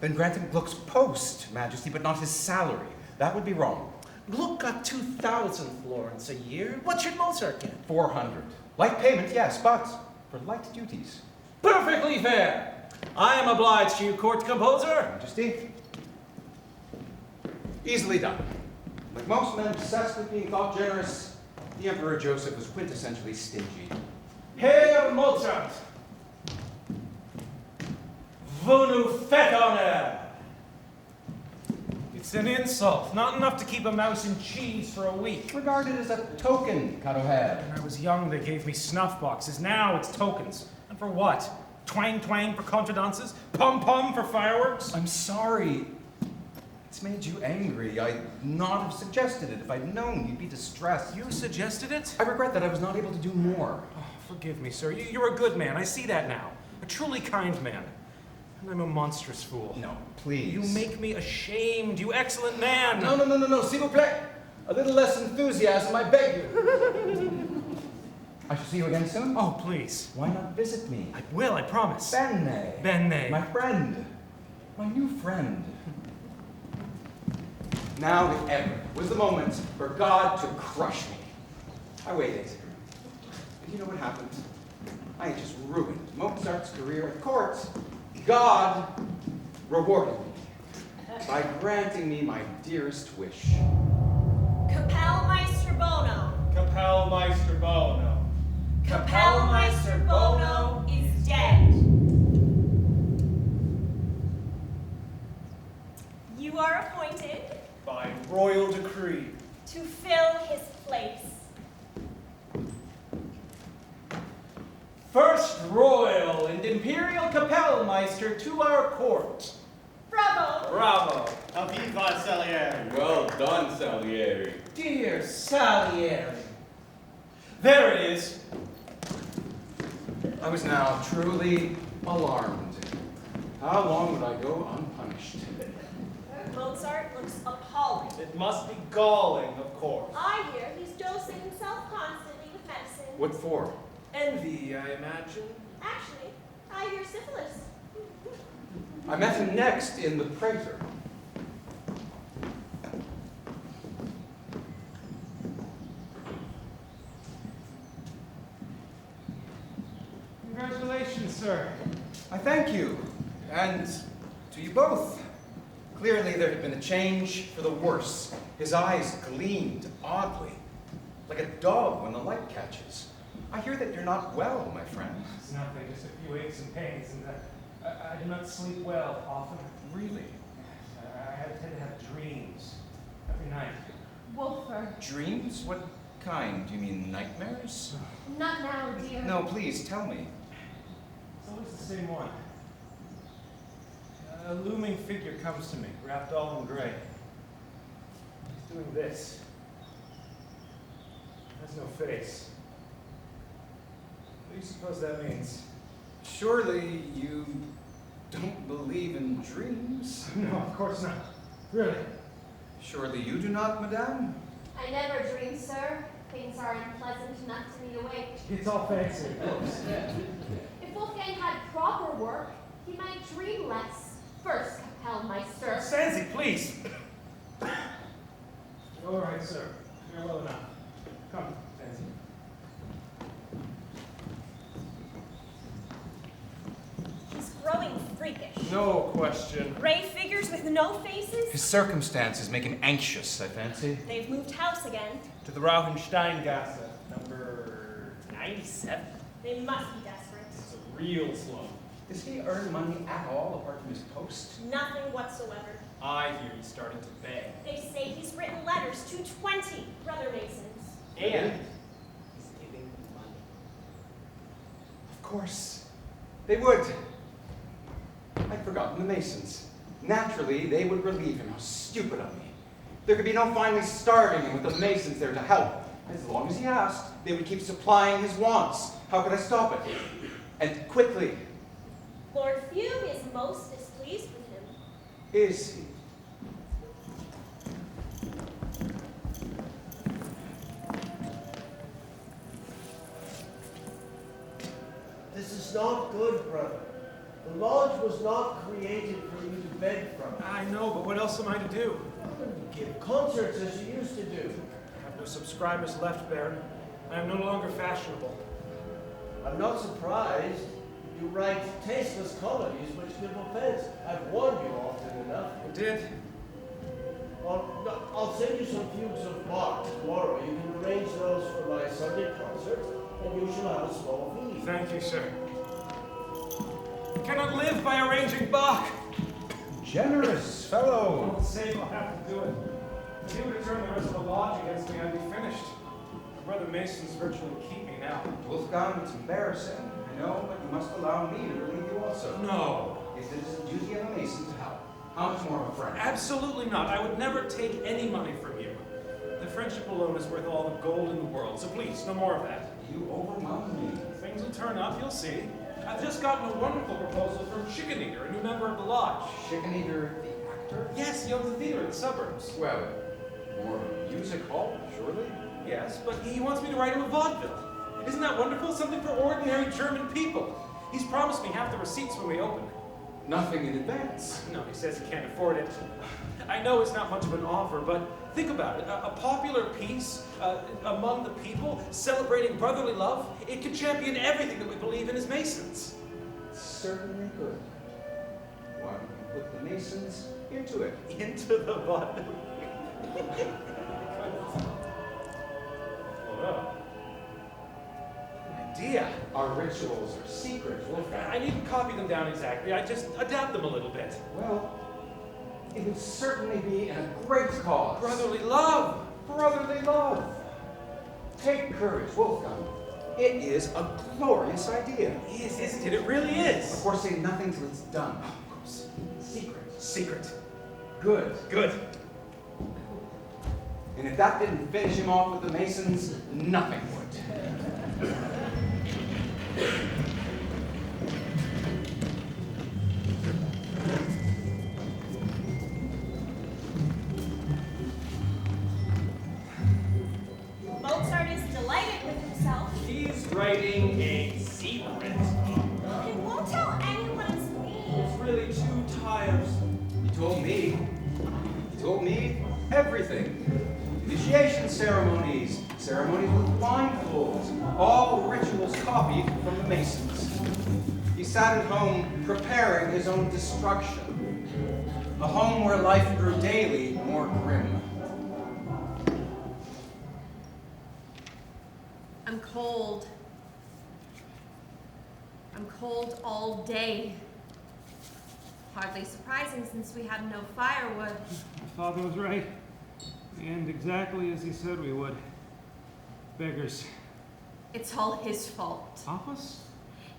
Then grant him Gluck's post, Majesty, but not his salary. That would be wrong. Gluck got 2,000 florins a year. What should Mozart get? 400. Light payment, yes, but for light duties. Perfectly fair. I am obliged to you, court composer. Majesty. Easily done. Like most men obsessed with being thought generous, the Emperor Joseph was quintessentially stingy. Herr Mozart. Vous nous faites honneur. It's an insult. Not enough to keep a mouse in cheese for a week. Regarded as a token, Caroher. When I was young, they gave me snuff boxes. Now it's tokens. And for what? Twang twang for contradances? Pum pum for fireworks? I'm sorry. It's made you angry. I'd not have suggested it. If I'd known, you'd be distressed. You suggested it? I regret that I was not able to do more. Oh, forgive me, sir. You're a good man. I see that now. A truly kind man. And I'm a monstrous fool. No, please. You make me ashamed, you excellent man. No. S'il vous plaît. A little less enthusiasm, I beg you. I shall see you again soon. Oh, please. Why not visit me? I will, I promise. Benne. Benne. My friend. My new friend. Now, if ever, was the moment for God to crush me. I waited. And you know what happened? I had just ruined Mozart's career at court. God rewarded me by granting me my dearest wish. Kapellmeister Bono. Kapellmeister Bono. Kapellmeister Bono is dead. You are appointed By royal decree. to fill his place. First Royal and Imperial Kapellmeister to our court. Bravo! Bravo. Viva Salieri. Well done, Salieri. Dear Salieri. There it is. I was now truly alarmed. How long would I go unpunished? Mozart looks appalling. It must be galling, of course. I hear he's dosing himself constantly with medicine. What for? Envy, I imagine. Actually, I hear syphilis. I met him next in the Prater. Congratulations, sir. I thank you, and to you both. Clearly there had been a change for the worse. His eyes gleamed oddly, like a dog when the light catches. I hear that you're not well, my friend. It's nothing, just a few aches and pains, and I do not sleep well often. Really? I tend to have dreams every night. Wolfer. Dreams? What kind? Do you mean nightmares? Not now, dear. No, please, tell me. It's always the same one. A looming figure comes to me, wrapped all in gray. He's doing this. Has no face. What do you suppose that means? Surely you don't believe in dreams? No, of course not. Really? Surely you do not, madame? I never dream, sir. Things are unpleasant enough to me awake. It's all fancy, of course. If Wolfgang had proper work, he might dream less. First, Kapellmeister. Stanzi, please! All right, sir. You're well enough. Come, Stanzi. He's growing freakish. No question. Gray figures with no faces? His circumstances make him anxious, I fancy. They've moved house again. To the Rauhensteingasse, number 97. They must be desperate. It's a real slum. Does he earn money at all apart from his post? Nothing whatsoever. I hear he's starting to beg. They say he's written letters to 20 brother Masons. And he's giving them money. Of course. They would. I'd forgotten the Masons. Naturally, they would relieve him. How stupid of me. There could be no finally starving him with the Masons there to help. As long as he asked, they would keep supplying his wants. How could I stop it? And quickly. Lord Fume is most displeased with him. Is he? This is not good, brother. The lodge was not created for you to beg from. I know, but what else am I to do? Give concerts as you used to do. I have no subscribers left, Baron. I am no longer fashionable. I'm not surprised. You write tasteless comedies which give offense. I've warned you often enough. You did? I'll send you some fugues of Bach tomorrow. You can arrange those for my Sunday concert, and you shall have a small fee. Thank you, sir. I cannot live by arranging Bach. Generous fellow. All the same, I'll have to do it. If he were to turn the rest of the lodge against me, I'd be finished. My brother Masons virtually keep me now. Wolfgang, it's embarrassing. I know, but you must allow me to relieve you also. No. If it is the duty of a Mason to help, how much more of a friend? Absolutely not. I would never take any money from you. The friendship alone is worth all the gold in the world, so please, no more of that. You overwhelm me. Things will turn up, you'll see. I've just gotten a wonderful proposal from Chicken Eater, a new member of the lodge. Chicken Eater, the actor? Yes, he owns a theater in the suburbs. Well, more music hall, surely? Yes, but he wants me to write him a vaudeville. Isn't that wonderful? Something for ordinary German people. He's promised me half the receipts when we open. Nothing in advance. No, he says he can't afford it. I know it's not much of an offer, but think about it. A popular piece among the people celebrating brotherly love, it could champion everything that we believe in as Masons. Certainly good. Why don't you put the Masons into it? Into the bottom. Idea. Our rituals are secret, Wolfgang. I needn't copy them down exactly. I just adapt them a little bit. Well, it would certainly be in a great cause. Brotherly love. Brotherly love. Take courage, Wolfgang. It is a glorious idea. It is, isn't it? It really is. Of course, say nothing till it's done. Of course. Secret. Secret. Good. Good. And if that didn't finish him off with the Masons, nothing would. Mozart is delighted with himself. He's writing a secret. He won't tell anyone it's me. It's really too tiresome. He told me. He told me everything. Initiation ceremonies, ceremonies with blindfolds, all rituals copied from the Masons. He sat at home preparing his own destruction. A home where life grew daily more grim. I'm cold. I'm cold all day. Hardly surprising since we had no firewood. My father was right. We end exactly as he said we would. Beggars. It's all his fault. Papa's?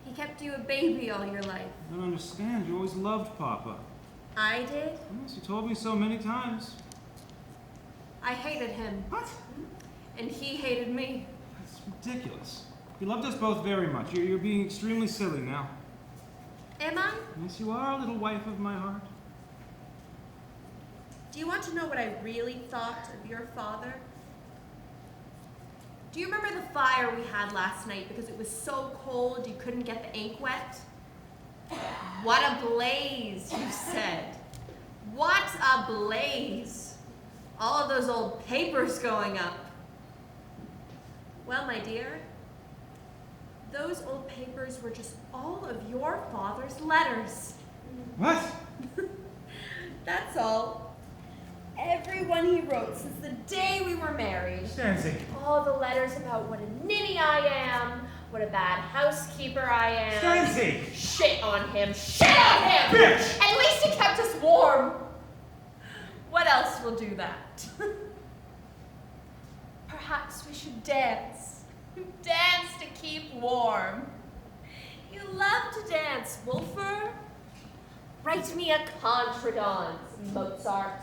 He kept you a baby all your life. I don't understand. You always loved Papa. I did? Yes, you told me so many times. I hated him. What? And he hated me. That's ridiculous. He loved us both very much. You're being extremely silly now. Am I? Yes, you are, little wife of my heart. Do you want to know what I really thought of your father? Do you remember the fire we had last night because it was so cold you couldn't get the ink wet? What a blaze, you said. What a blaze. All of those old papers going up. Well, my dear, those old papers were just all of your father's letters. What? That's all. Every one he wrote since the day we were married. Stancy. All the letters about what a ninny I am, what a bad housekeeper I am. Stancy! Shit on him. Shit on him! Bitch! At least he kept us warm. What else will do that? Perhaps we should dance. Dance to keep warm. You love to dance, Wolfer. Write me a contradance, Mozart.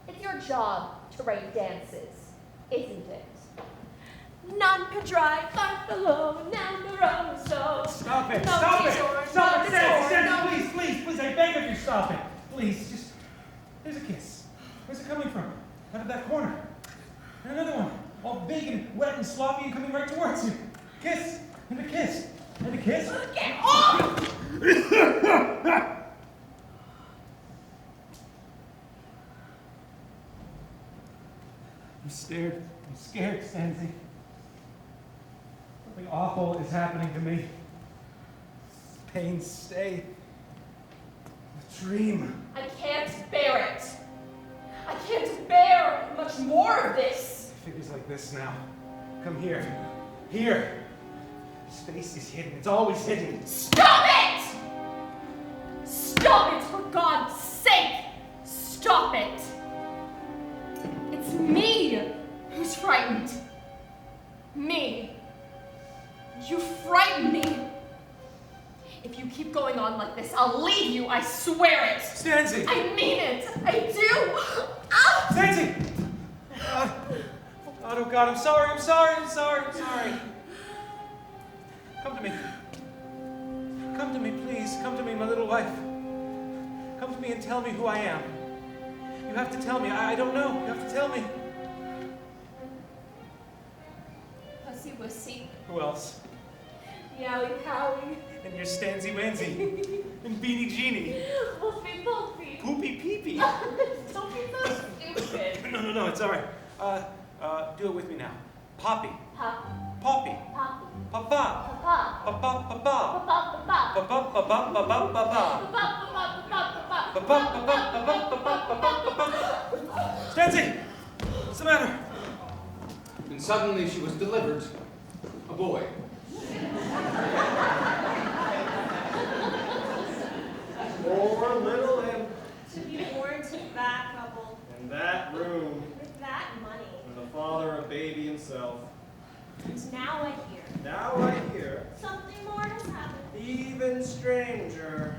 It's your job to write dances, isn't it? Non pedrai, Bartholo, Namoroso. Stop it! Stop it! Stop it! Stancy, please, I beg of you, stop it. Please, just, there's a kiss. Where's it coming from? Out of that corner. And another one, all big and wet and sloppy and coming right towards you. Kiss, and a kiss, and a kiss. Get off! I'm scared, Stancy. Something awful is happening to me. Pains stay. A dream. I can't bear it. I can't bear much more of this. Figures like this now. Come here. Here. His face is hidden. It's always hidden. Stop it! Stop it, for God's sake! Stop it! It's me who's frightened. Me. You frighten me. If you keep going on like this, I'll leave you, I swear it. Stancy! I mean it. I do. Ah! Stancy! Oh God, I'm sorry. Come to me. Come to me, please. Come to me, my little wife. Come to me and tell me who I am. You have to tell me. I don't know. You have to tell me. A Wussy Wussy. Who else? Yowie Powie. And your Stansy Wansy. And Beanie Genie. Wolfie Wolfie. Poopy Peepee. Don't be so stupid. No, it's all right. Do it with me now. Poppy. Pop. Poppy. Poppy. Papa. Papa. Papa. Papa. Papa. Papa. Papa. Papa. Papa. Papa. Stansy! What's the matter? And suddenly she was delivered. A boy. Poor little him. To be born to that couple. In that room. With that money. And the father of baby himself. And now I hear. Now I hear. Something more has happened. Even stranger.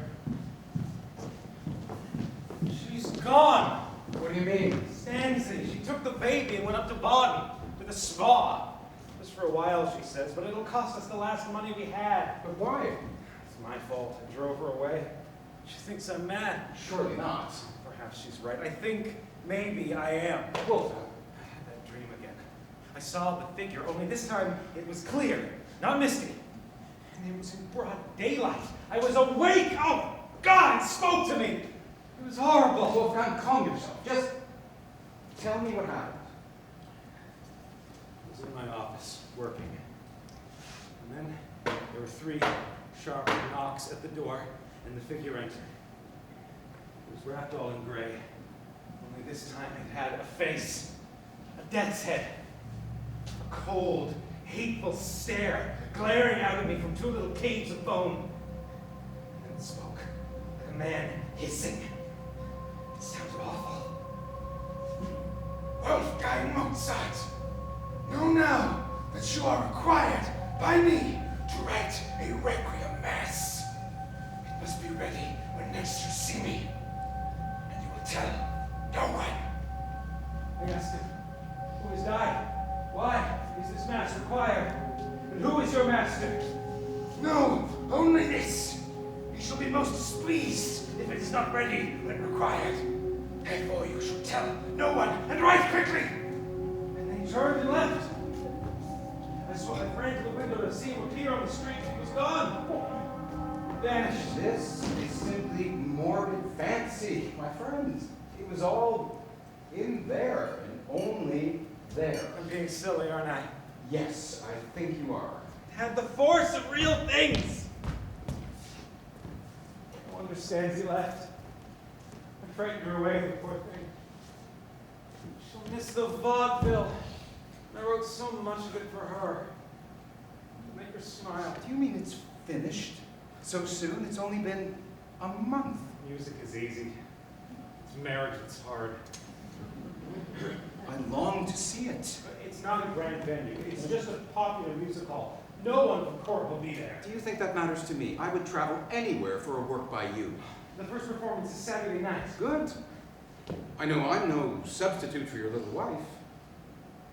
She's gone. What do you mean? Stansy, she took the baby and went up to Bonnie to the spa. Just for a while, she says, but it'll cost us the last money we had. But why? It's my fault. I drove her away. She thinks I'm mad. Surely not. Perhaps she's right. I think maybe I am. Well, That dream again. I saw the figure, only this time it was clear, not misty. And it was in broad daylight. I was awake. Oh, God, it spoke to me. It was horrible. Wolfgang, calm yourself. Just tell me what happened. I was in my office, working. And then there were 3 sharp knocks at the door, and the figure entered. It was wrapped all in gray. Only this time it had a face. A death's head. A cold, hateful stare glaring out at me from 2 little caves of bone. And it spoke like a man hissing. It sounded awful. Wolfgang Mozart, know now that you are required by me to write a requiem mass. It must be ready when next you see me, and you will tell no one. I asked him, who has died? Why is this mass required? And who is your master? No, only this. You shall be most displeased if it is not ready when required. Therefore you shall tell no one, and write quickly. And then he turned and left. I saw my friend to the window to see him appear on the street. He was gone. Vanished. This is simply morbid fancy, my friends. It was all in there, and only there. I'm being silly, aren't I? Yes, I think you are. It had the force of real things. No wonder Stansy left. I frightened her away, the poor thing. She'll miss the vaudeville. I wrote so much of it for her. To make her smile. Do you mean it's finished? So soon? It's only been a month. Music is easy. It's marriage that's hard. I long to see it. It's not a grand venue. It's just a popular music hall. No one from court will be there. Do you think that matters to me? I would travel anywhere for a work by you. The first performance is Saturday night. Good. I know I'm no substitute for your little wife,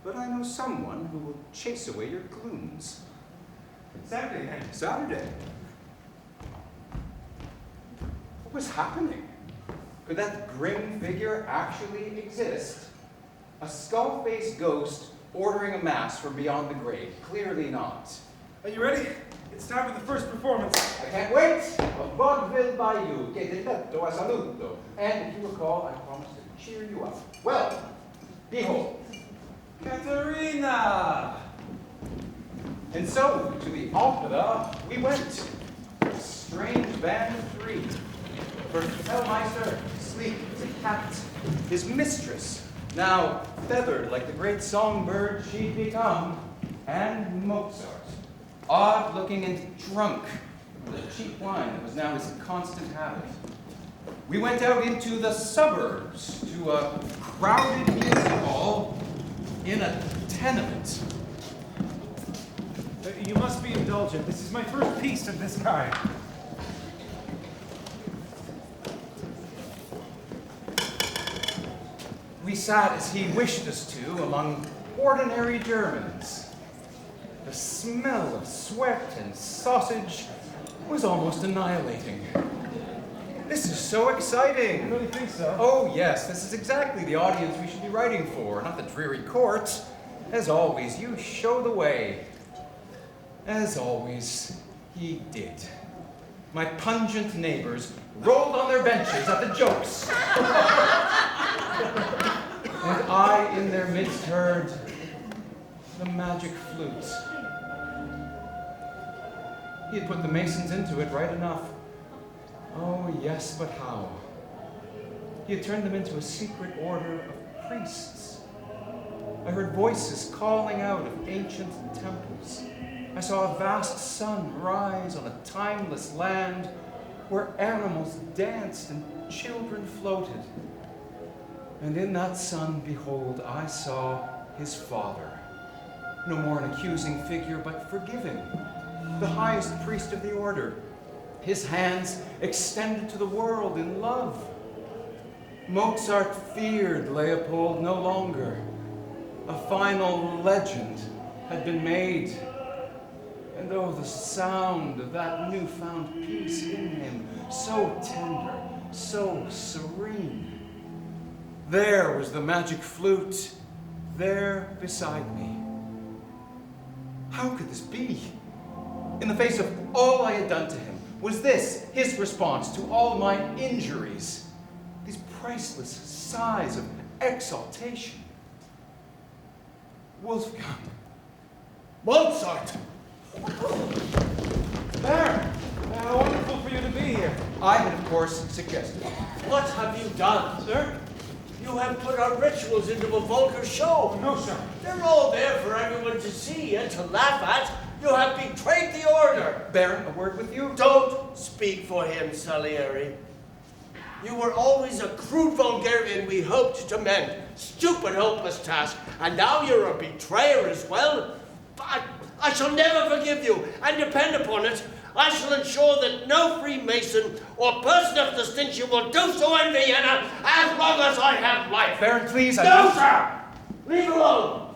but I know someone who will chase away your gloons. Saturday night. Saturday. What was happening? Could that grim figure actually exist? A skull-faced ghost ordering a mass from beyond the grave? Clearly not. Are you ready? It's time for the first performance. I can't wait! A vaudeville by you, che diletto a saluto. And if you recall, I promised to cheer you up. Well, behold. Katerina! And so, to the opera we went. A strange band of 3. First Kapellmeister, sleek as a cat. His mistress, now feathered like the great songbird she'd become. And Mozart, odd-looking and drunk, with the cheap wine that was now his constant habit. We went out into the suburbs to a crowded music hall in a tenement. You must be indulgent. This is my first piece of this kind. We sat as he wished us to among ordinary Germans. The smell of sweat and sausage was almost annihilating. This is so exciting. You really think so? Oh yes, this is exactly the audience we should be writing for, not the dreary court. As always, you show the way. As always, he did. My pungent neighbors rolled on their benches at the jokes. And I in their midst heard the magic flute. He had put the masons into it right enough. Oh, yes, but how? He had turned them into a secret order of priests. I heard voices calling out of ancient temples. I saw a vast sun rise on a timeless land where animals danced and children floated. And in that sun, behold, I saw his father. No more an accusing figure, but forgiving. The highest priest of the order. His hands extended to the world in love. Mozart feared Leopold no longer. A final legend had been made. And oh, the sound of that newfound peace in him, so tender, so serene. There was the magic flute, there beside me. How could this be? In the face of all I had done to him, was this his response to all my injuries? These priceless sighs of exaltation. Wolfgang. Mozart! Baron, how wonderful for you to be here. I had, of course, suggested. What have you done, sir? You have put our rituals into a vulgar show. No, sir. They're all there for everyone to see and to laugh at. You have betrayed the order. Baron, a word with you? Don't speak for him, Salieri. You were always a crude vulgarian we hoped to mend. Stupid, hopeless task. And now you're a betrayer as well? I shall never forgive you, and depend upon it, I shall ensure that no Freemason or person of distinction will do so in Vienna as long as I have life. Baron, please, No, sir! Leave alone!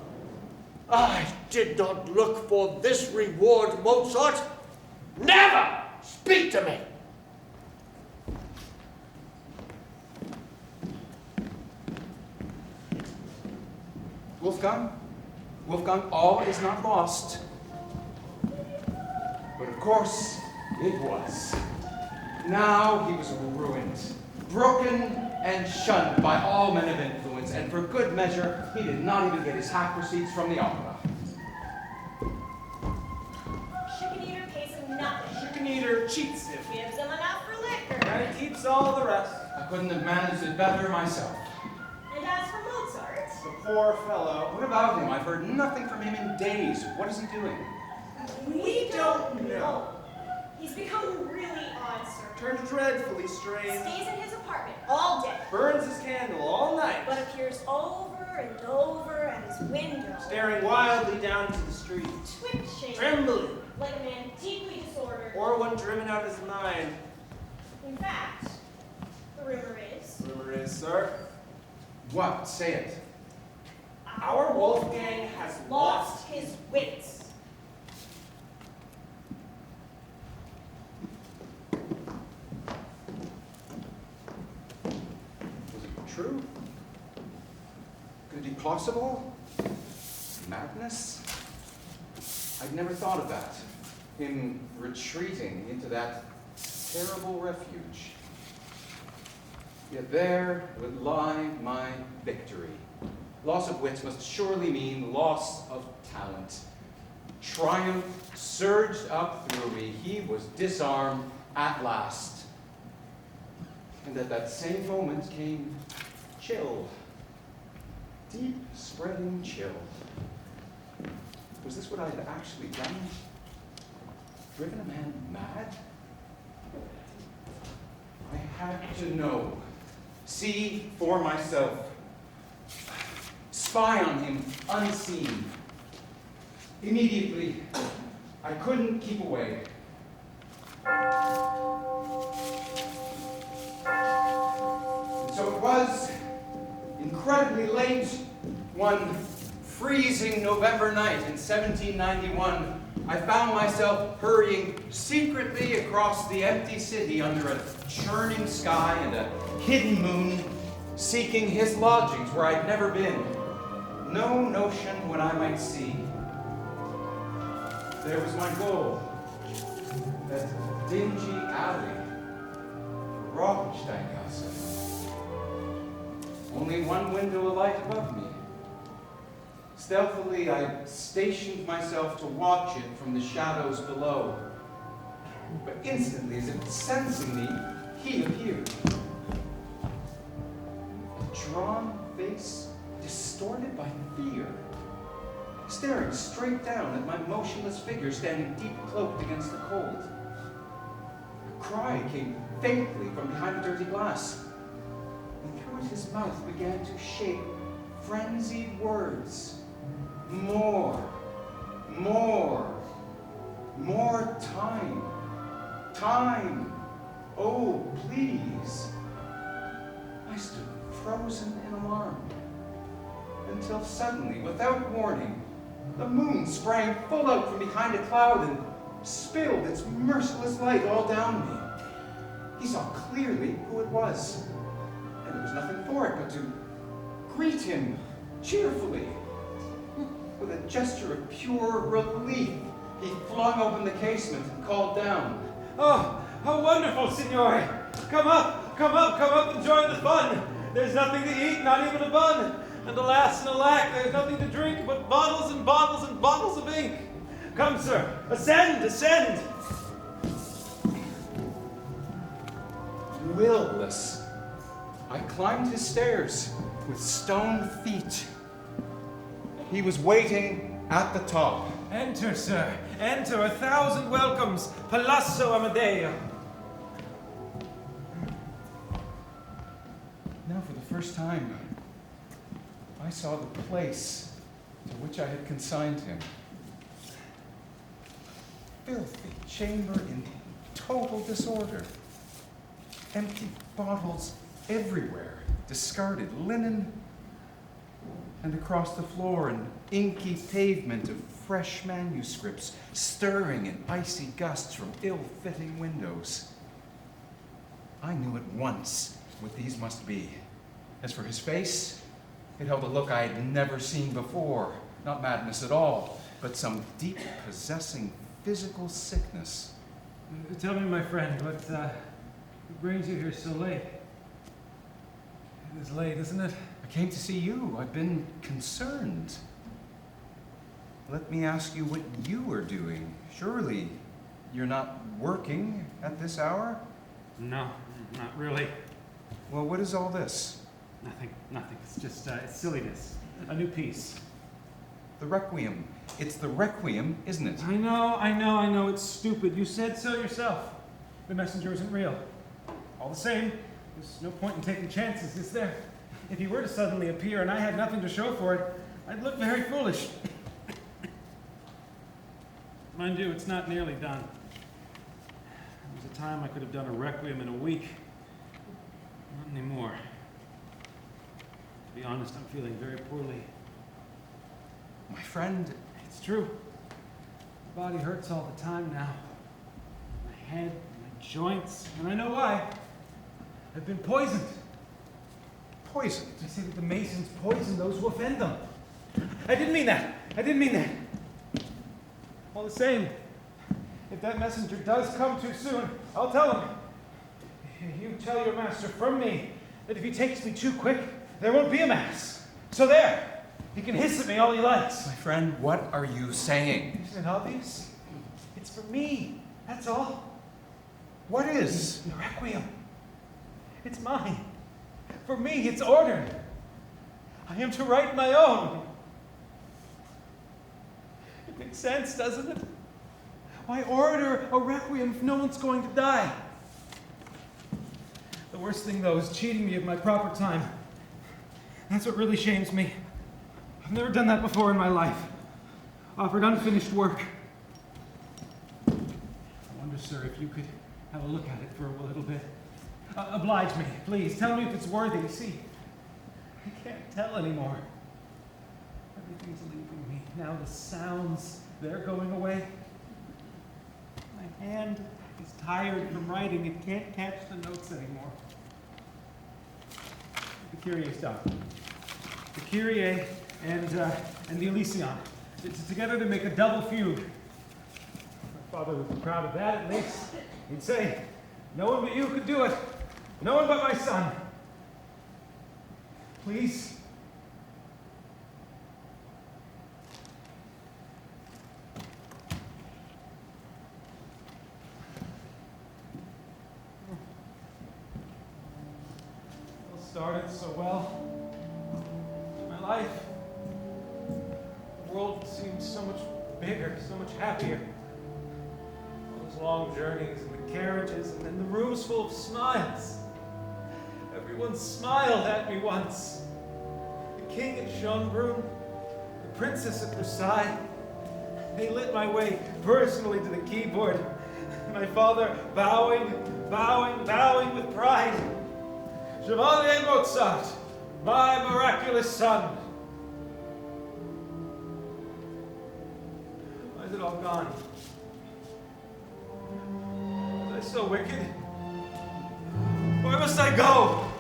I did not look for this reward, Mozart. Never speak to me! Wolfgang, all is not lost. But of course, it was. Now he was ruined, broken and shunned by all men of influence, and for good measure, he did not even get his half receipts from the opera. Chicken eater pays him nothing. Chicken eater cheats him. Gives him enough for liquor. And he keeps all the rest. I couldn't have managed it better myself. And as for Mozart, The poor fellow. What about him? I've heard nothing from him in days. What is he doing? we don't know. He's become really odd, sir. Turns dreadfully strange. Stays in his apartment all day. Burns his candle all night. But appears over and over at his window. Staring wildly down to the street. Twitching. Trembling. Like a man deeply disordered. Or one driven out of his mind. In fact, the rumor is, Sir, What? Say it. our Wolfgang has lost his wits. Was it true? Could it be possible? Madness? I'd never thought of that. Him retreating into that terrible refuge. Yet there would lie my victory. Loss of wits must surely mean loss of talent. Triumph surged up through me. He was disarmed at last. And at that same moment came chill. Deep spreading chill. Was this what I had actually done? Driven a man mad? I had to know. See for myself. Spy on him unseen. Immediately, I couldn't keep away. And so it was, incredibly late, one freezing November night in 1791, I found myself hurrying secretly across the empty city under a churning sky and a hidden moon, seeking his lodgings where I'd never been. No notion when I might see. There was my goal. That dingy alley. Rochensteingasse. Only one window alight above me. Stealthily, I stationed myself to watch it from the shadows below. But instantly, as if sensing me, he appeared. A drawn face, distorted by fear, staring straight down at my motionless figure standing deep cloaked against the cold. A cry came faintly from behind the dirty glass, and through it his mouth began to shape frenzied words. More time. Time. Oh, please. I stood frozen in alarm, until suddenly, without warning, the moon sprang full out from behind a cloud and spilled its merciless light all down me. He saw clearly who it was, and there was nothing for it but to greet him cheerfully. With a gesture of pure relief, he flung open the casement and called down. Oh, how wonderful, signore! Come up and join the fun. There's nothing to eat, not even a bun. And alas and alack, there's nothing to drink but bottles and bottles and bottles of ink. Come, sir, ascend! Will-less, I climbed his stairs with stone feet. He was waiting at the top. Enter, sir, enter, 1,000 welcomes, Palazzo Amadeus. Now for the first time, I saw the place to which I had consigned him. Filthy chamber in total disorder. Empty bottles everywhere, discarded linen, and across the floor an inky pavement of fresh manuscripts stirring in icy gusts from ill-fitting windows. I knew at once what these must be. As for his face, it held a look I had never seen before. Not madness at all, but some deep, possessing physical sickness. Tell me, my friend, what brings you here so late? It is late, isn't it? I came to see you. I've been concerned. Let me ask you what you are doing. Surely you're not working at this hour? No, not really. Well, what is all this? Nothing. It's just it's silliness. A new piece. The Requiem. It's the Requiem, isn't it? I know. It's stupid. You said so yourself. The messenger isn't real. All the same, there's no point in taking chances, is there? If he were to suddenly appear and I had nothing to show for it, I'd look very foolish. Mind you, it's not nearly done. There was a time I could have done a Requiem in a week. Not anymore. To be honest, I'm feeling very poorly. My friend... It's true. My body hurts all the time now. My head, my joints, and I know why. I've been poisoned. Poisoned? They say that the Masons poison those who offend them. I didn't mean that. All the same, if that messenger does come too soon, I'll tell him. You tell your master from me that if he takes me too quick, there won't be a mass. So there. He can hiss at me all he likes. My friend, what are you saying? Isn't it obvious? It's for me. That's all. What is? The Requiem. It's mine. For me, it's ordered. I am to write my own. It makes sense, doesn't it? Why order a Requiem if no one's going to die? The worst thing, though, is cheating me of my proper time. That's what really shames me. I've never done that before in my life. Offered unfinished work. I wonder, sir, if you could have a look at it for a little bit. Oblige me, please. Tell me if it's worthy. See, I can't tell anymore. Everything's leaving me. Now the sounds, they're going away. My hand is tired from writing. It can't catch the notes anymore. The Kyrie's done. The Kyrie and the Elysion. Together they make a double fugue. Father would be proud of that, at least. He'd say, no one but you could do it. No one but my son. Please? Started so well. My life, the world seemed so much bigger, so much happier. All those long journeys and the carriages and then the rooms full of smiles. Everyone smiled at me once. The king at Schönbrunn, the princess at Versailles. They lit my way personally to the keyboard. My father bowing with pride. Chevalier Mozart, my miraculous son. Why is it all gone? Was I so wicked? Where must I go?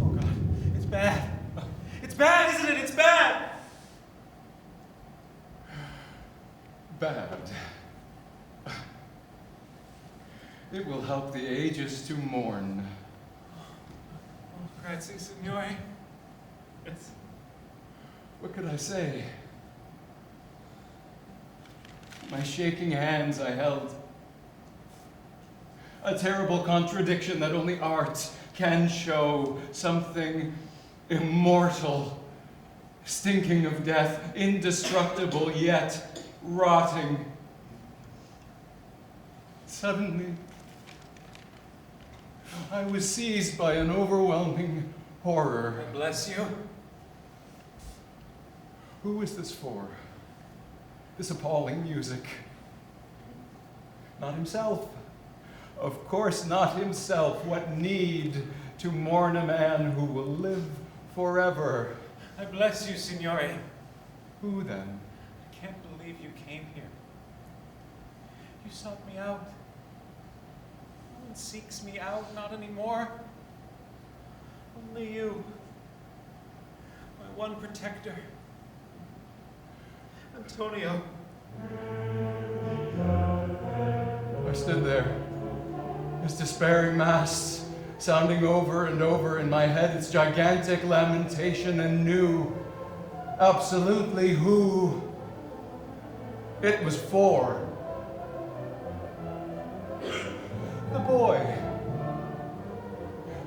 Oh God, it's bad. It's bad, isn't it? It's bad. Bad. It will help the ages to mourn. Oh, grazie, signore. What could I say? My shaking hands I held. A terrible contradiction that only art can show. Something immortal, stinking of death, indestructible yet rotting. Suddenly, I was seized by an overwhelming horror. Bless you. Who is this for? This appalling music. Not himself. Of course not himself. What need to mourn a man who will live forever? I bless you, signore. Who then? I can't believe you came here. You sought me out. No one seeks me out, not anymore. Only you. My one protector. Antonio. I stood there, his despairing mass sounding over and over in my head, its gigantic lamentation, and knew absolutely who it was for. The boy,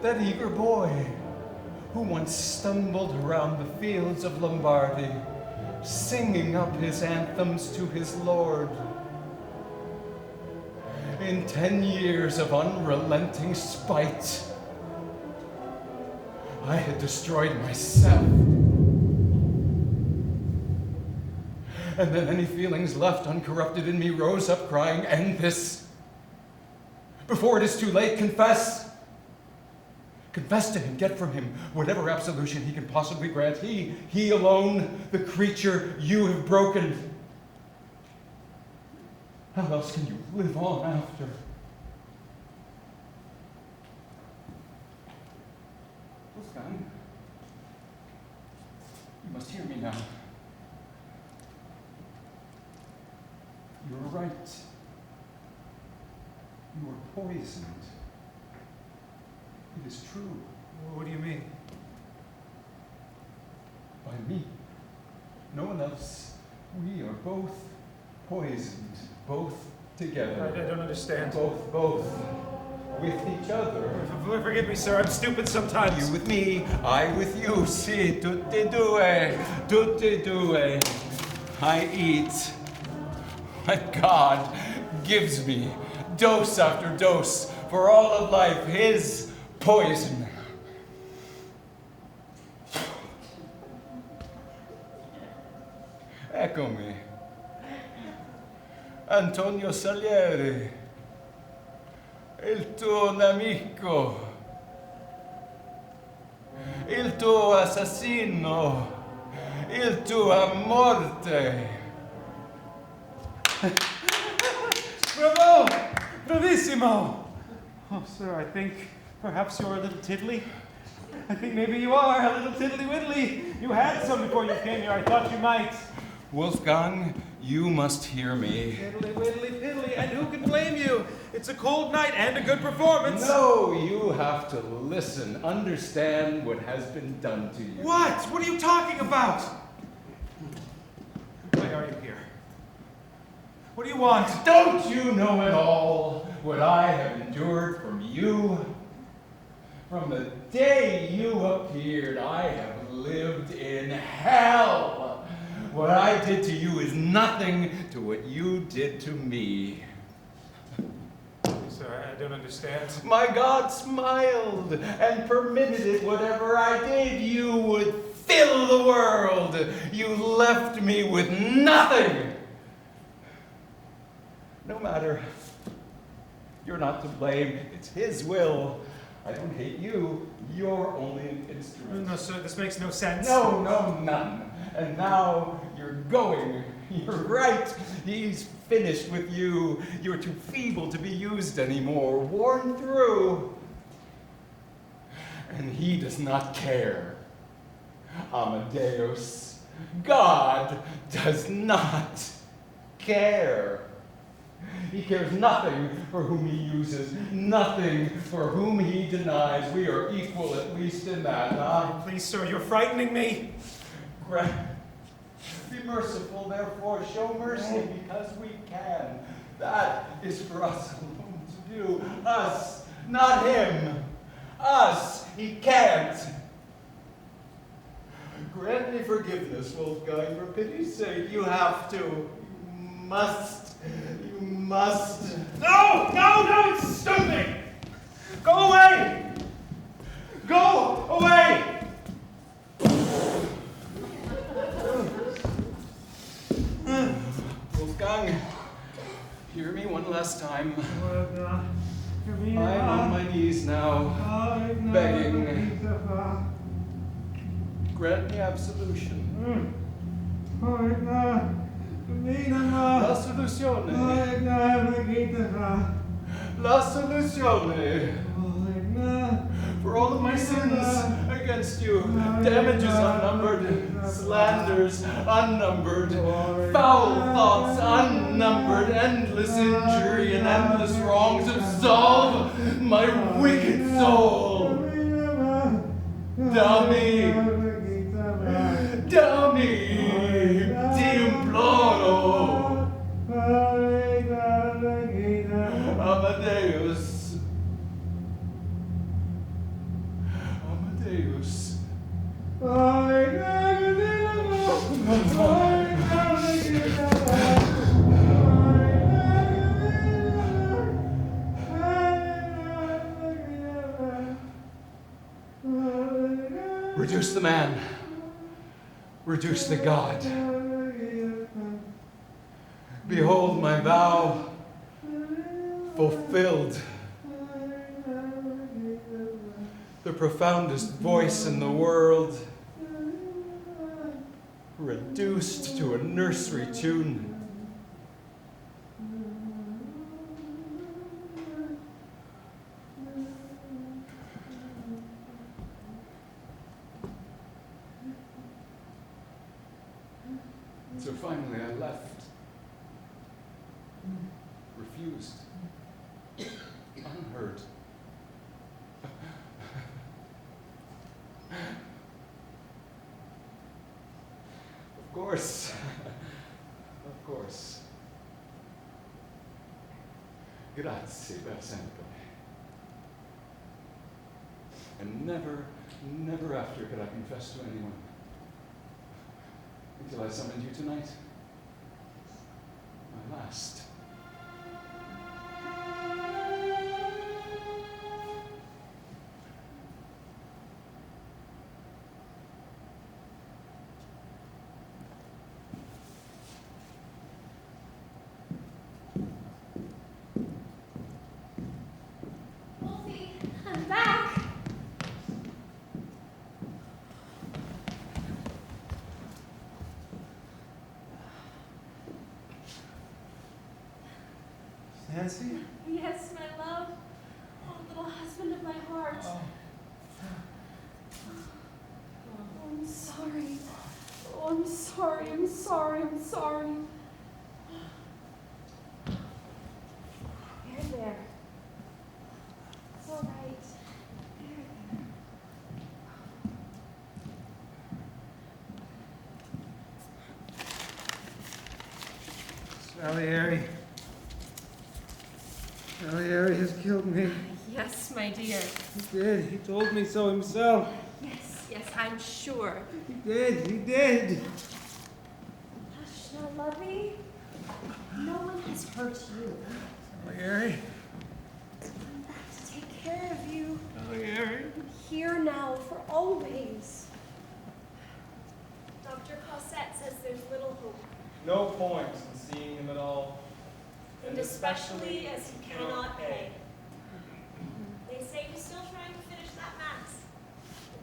that eager boy who once stumbled around the fields of Lombardy, singing up his anthems to his Lord. In 10 years of unrelenting spite, I had destroyed myself. And then any feelings left uncorrupted in me rose up crying, end this. Before it is too late, confess. Confess to him, get from him whatever absolution he can possibly grant. He alone, the creature you have broken. How else can you live on after? Wolfgang, you must hear me now. You are right. You are poisoned. It is true. What do you mean? By me. No one else. We are both poisoned. Both together. I don't understand. Both. With each other. Forgive me, sir. I'm stupid sometimes. You with me, I with you. Si, tutti due. Tutti due. I eat. What God gives me, dose after dose, for all of life, his poison. Eccomi. Antonio Salieri, il tuo nemico, il tuo assassino, il tuo morte. Bravo! Bravissimo! Oh, sir, I think perhaps you're a little tiddly. I think maybe you are a little tiddly-widdly. You had some before you came here. I thought you might. Wolfgang, you must hear me. Piddly widdly piddly, and who can blame you? It's a cold night and a good performance. No, you have to listen, understand what has been done to you. What? What are you talking about? Why are you here? What do you want? Don't you know at all what I have endured from you? From the day you appeared, I have lived in hell. What I did to you is nothing to what you did to me. Sir, I don't understand. My God smiled and permitted it. Whatever I did, you would fill the world. You left me with nothing. No matter. You're not to blame. It's his will. I don't hate you. You're only an instrument. No, sir, this makes no sense. No, none. And now you're going. You're right. He's finished with you. You're too feeble to be used anymore. Worn through. And he does not care. Amadeus. God does not care. He cares nothing for whom he uses, nothing for whom he denies. We are equal, at least in that, huh? Please, sir, you're frightening me. Be merciful, therefore, show mercy because we can. That is for us alone to do. Us, not him. Us, he can't. Grant me forgiveness, Wolfgang, for pity's sake. You have to. You must. No, it's stupid. Go away. Go away. Wolfgang, hear me one last time. I'm on my knees now, begging. Grant me absolution. La soluzione. La soluzione. For all of my sins against you, damages unnumbered, slanders unnumbered, foul thoughts unnumbered, endless injury and endless wrongs, absolve my wicked soul. Dammi, ti imploro. Amadeus. Reduce the man. Reduce the God. Behold my vow fulfilled. The profoundest voice in the world, reduced to a nursery tune. So finally I left, refused, unheard. Of course. Grazie per sempre. And never after could I confess to anyone. Until I summoned you tonight. My last. Wolfie, I'm back. Nancy? Yes, my love. Oh, little husband of my heart. Oh, I'm sorry. Oh, I'm sorry. sorry, I'm sorry, I'm sorry. There. It's all right. There. Salieri has killed me. Yes, my dear. He did. He told me so himself. Yes, I'm sure. He did. Hush now, lovey. No one has hurt you. Salieri. I'm back to take care of you. Salieri. Here now for always. Dr. Cossette says there's little hope, No point in seeing him at all. and especially as he cannot pay. They say he's still trying to finish that mass.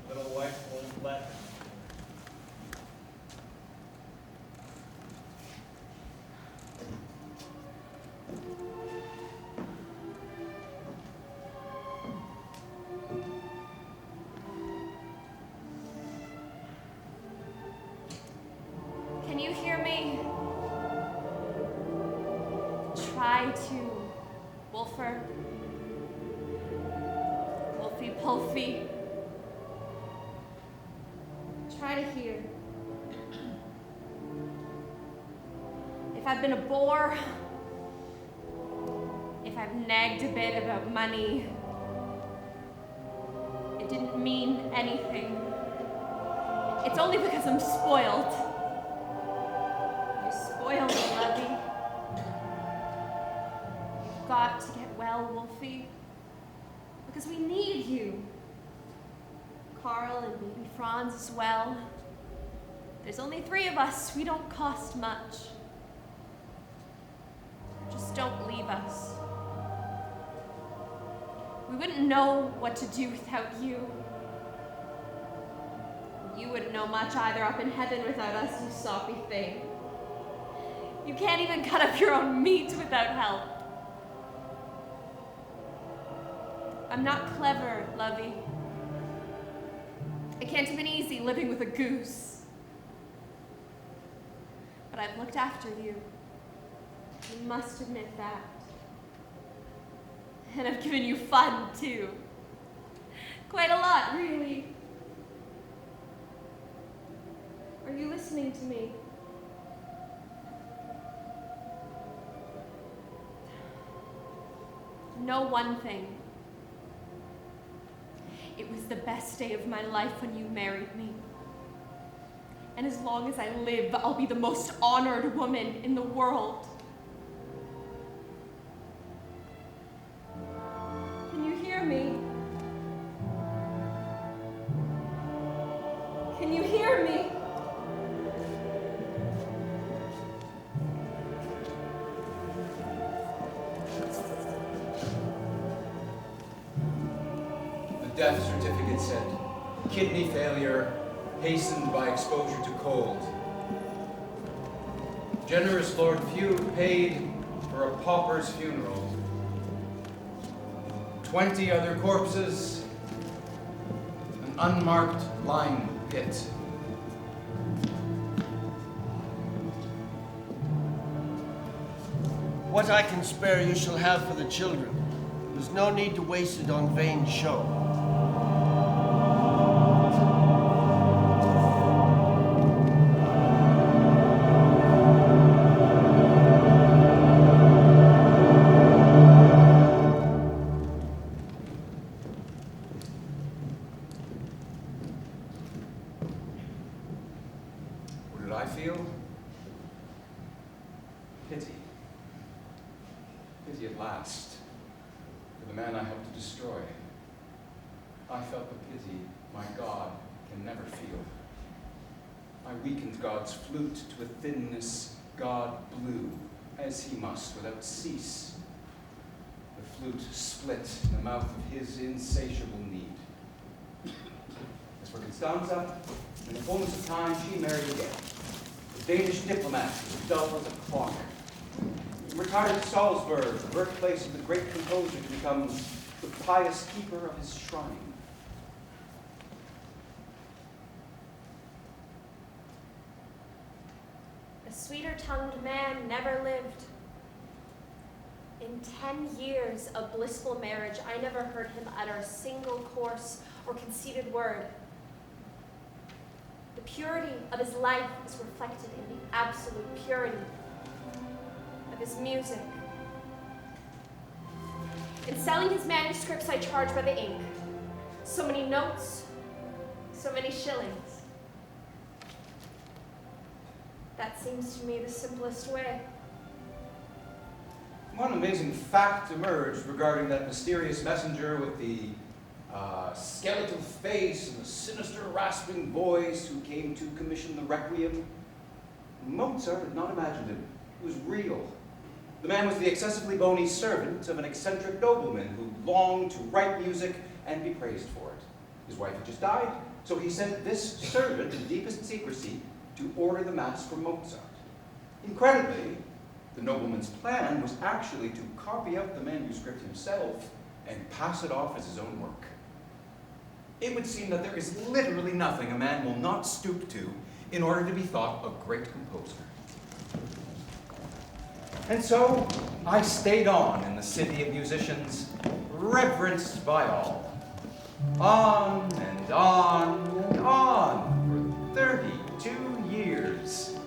Little wife won't let him. Can you hear me? Try to, Wolfer. Wolfie Pulfy. Try to hear. If I've been a bore, if I've nagged a bit about money, it didn't mean anything. It's only because I'm spoiled. You spoil me, Lovey. You've got to get well, Wolfie. Because we need you. Carl and baby Franz as well. There's only 3 of us. We don't cost much. Just don't leave us. We wouldn't know what to do without you. You wouldn't know much either up in heaven without us, you soppy thing. You can't even cut up your own meat without help. I'm not clever, Lovey. It can't have been easy living with a goose. But I've looked after you. You must admit that. And I've given you fun, too. Quite a lot, really. Are you listening to me? Know one thing. It was the best day of my life when you married me. And as long as I live, I'll be the most honored woman in the world. Can you hear me? Can you hear me? The death certificate said, kidney failure hastened by exposure to cold. Generous Lord Few paid for a pauper's funeral. 20 other corpses, an unmarked lime pit. What I can spare you shall have for the children. There's no need to waste it on vain show. What did I feel? Pity. Pity at last for the man I helped to destroy. I felt the pity my God can never feel. I weakened God's flute to a thinness God blew, as he must, without cease. The flute split in the mouth of his insatiable need. As for Constanza, in the fullness of time, she married again. A Danish diplomat, as dull as a clock. He retired to Salzburg, the birthplace of the great composer, to become the pious keeper of his shrine. A sweeter-tongued man never lived. In 10 years of blissful marriage, I never heard him utter a single coarse or conceited word. The purity of his life is reflected in the absolute purity of his music. In selling his manuscripts, I charge by the ink. So many notes, so many shillings. That seems to me the simplest way. One amazing fact emerged regarding that mysterious messenger with the skeletal face and the sinister rasping voice who came to commission the Requiem. Mozart had not imagined him. He was real. The man was the excessively bony servant of an eccentric nobleman who longed to write music and be praised for it. His wife had just died, so he sent this servant in deepest secrecy to order the mass for Mozart. Incredibly, the nobleman's plan was actually to copy out the manuscript himself and pass it off as his own work. It would seem that there is literally nothing a man will not stoop to in order to be thought a great composer. And so I stayed on in the city of musicians, reverenced by all. On and on and on for 32 years.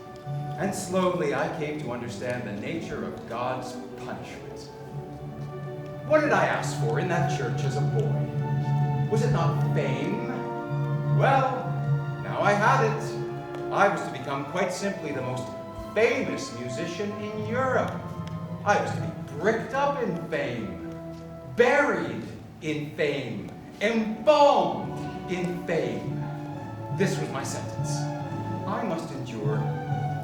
And slowly I came to understand the nature of God's punishment. What did I ask for in that church as a boy? Was it not fame? Well, now I had it. I was to become quite simply the most famous musician in Europe. I was to be bricked up in fame, buried in fame, embalmed in fame. This was my sentence. I must endure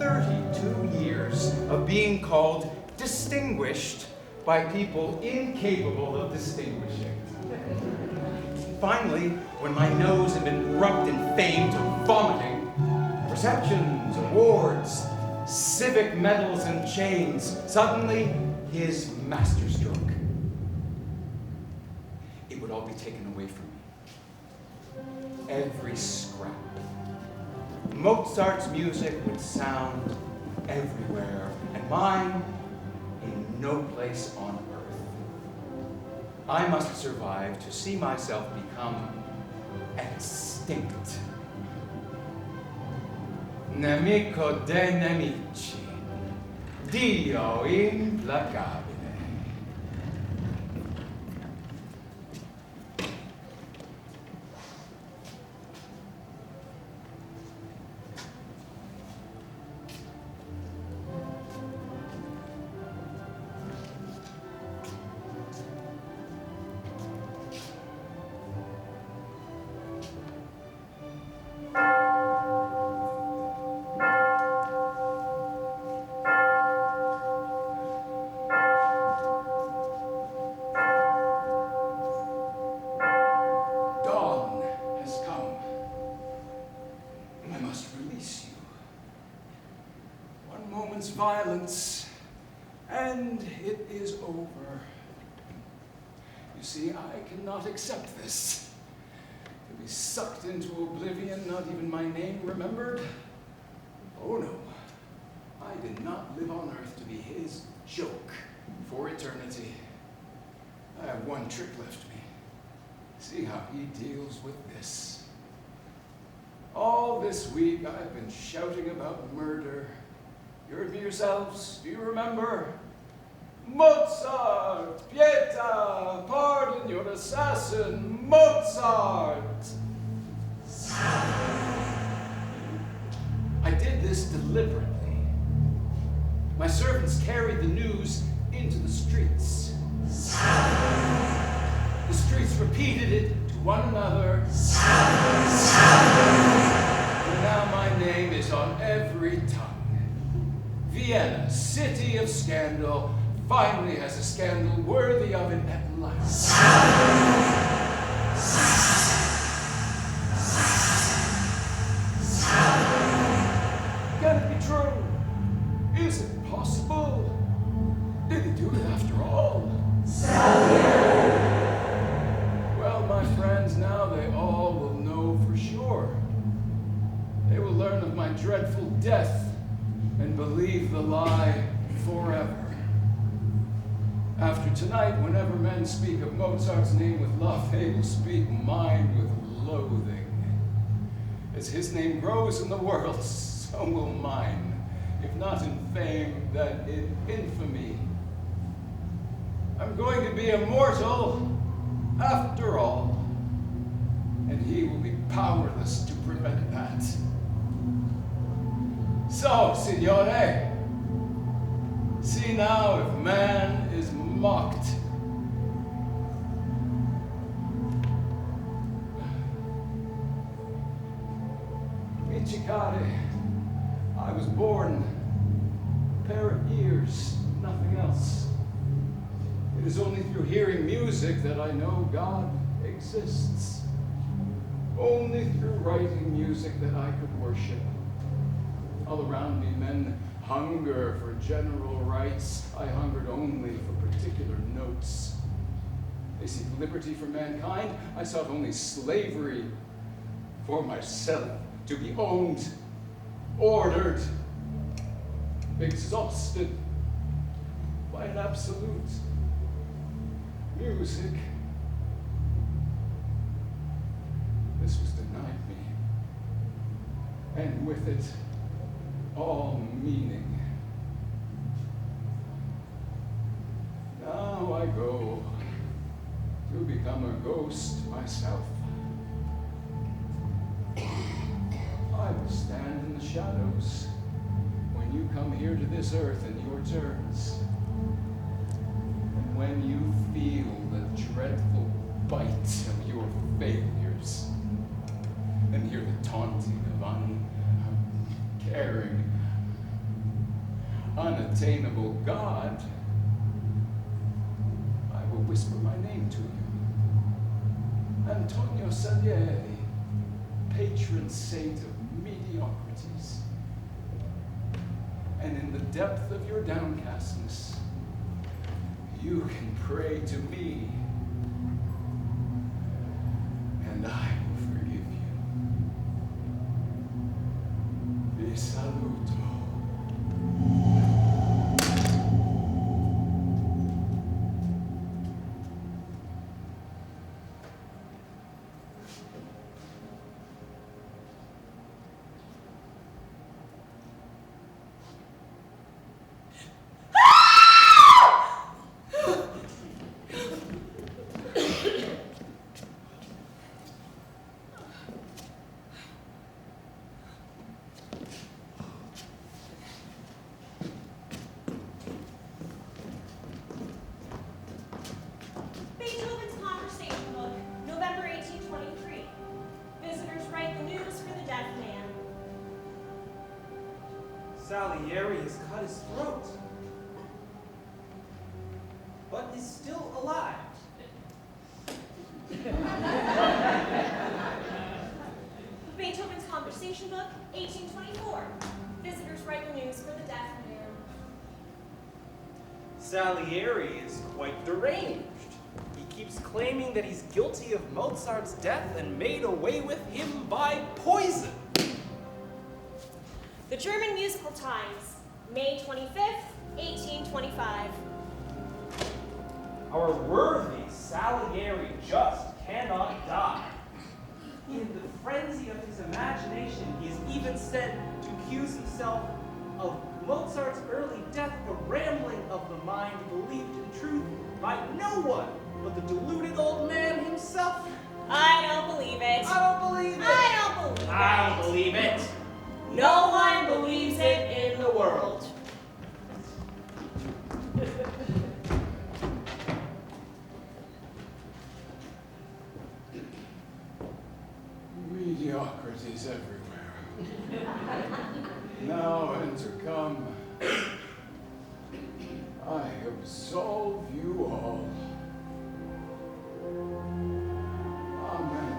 32 years of being called distinguished by people incapable of distinguishing. Finally, when my nose had been rubbed in fame to vomiting, receptions, awards, civic medals and chains, suddenly his masterstroke. It would all be taken away from me. Every scrap. Mozart's music would sound everywhere, and mine in no place on earth. I must survive to see myself become extinct. Nemico dei nemici, Dio implacabile. Violence, and it is over. You see, I cannot accept this. To be sucked into oblivion, not even my name remembered. Oh no, I did not live on earth to be his joke for eternity. I have one trick left me. See how he deals with this. All this week I've been shouting about murder. You heard me yourselves? Do you remember? Mozart! Pieta! Pardon your assassin! Mozart! I did this deliberately. My servants carried the news into the streets. The streets repeated it to one another. And now my name is on every tongue. Vienna, city of scandal, finally has a scandal worthy of it at last. Can it be true? Is it possible? Did he do it after all? Well, my friends, now they all will know for sure. They will learn of my dreadful death and believe the lie forever. After tonight, whenever men speak of Mozart's name with love, they will speak mine with loathing. As his name grows in the world, so will mine, if not in fame, then in infamy. I'm going to be immortal after all, and he will be powerless to prevent that. So, signore, see now if man is mocked. Michikare, I was born a pair of ears, nothing else. It is only through hearing music that I know God exists. Only through writing music that I could worship. All around me, men hunger for general rights. I hungered only for particular notes. They seek liberty for mankind. I sought only slavery for myself, to be owned, ordered, exhausted by an absolute. Music. This was denied me, and with it, all meaning. Now I go to become a ghost myself. I will stand in the shadows when you come here to this earth in your turns. And when you feel the dreadful bite of your failures, and hear the taunting of uncaring, unattainable God, I will whisper my name to you. Antonio Salieri, patron saint of mediocrities. And in the depth of your downcastness, you can pray to me, and I will forgive you. Vi saluto. Salieri has cut his throat, but is still alive. Beethoven's Conversation Book, 1824. Visitors write the news for the deaf man. Salieri is quite deranged. He keeps claiming that he's guilty of Mozart's death and made away with him by poison. The German Musical Times, May 25th, 1825. Our worthy Salieri just cannot die. In the frenzy of his imagination, he is even said to accuse himself of Mozart's early death, a rambling of the mind believed in truth by no one but the deluded old man himself. I don't believe it. I don't believe it. I don't believe it. I don't believe it. No one believes it in the world. Mediocrities everywhere. Now and to come, I absolve you all. Amen.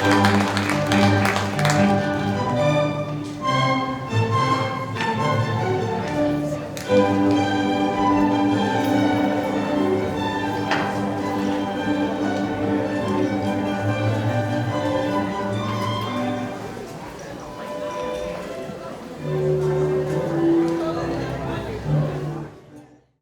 Thank you.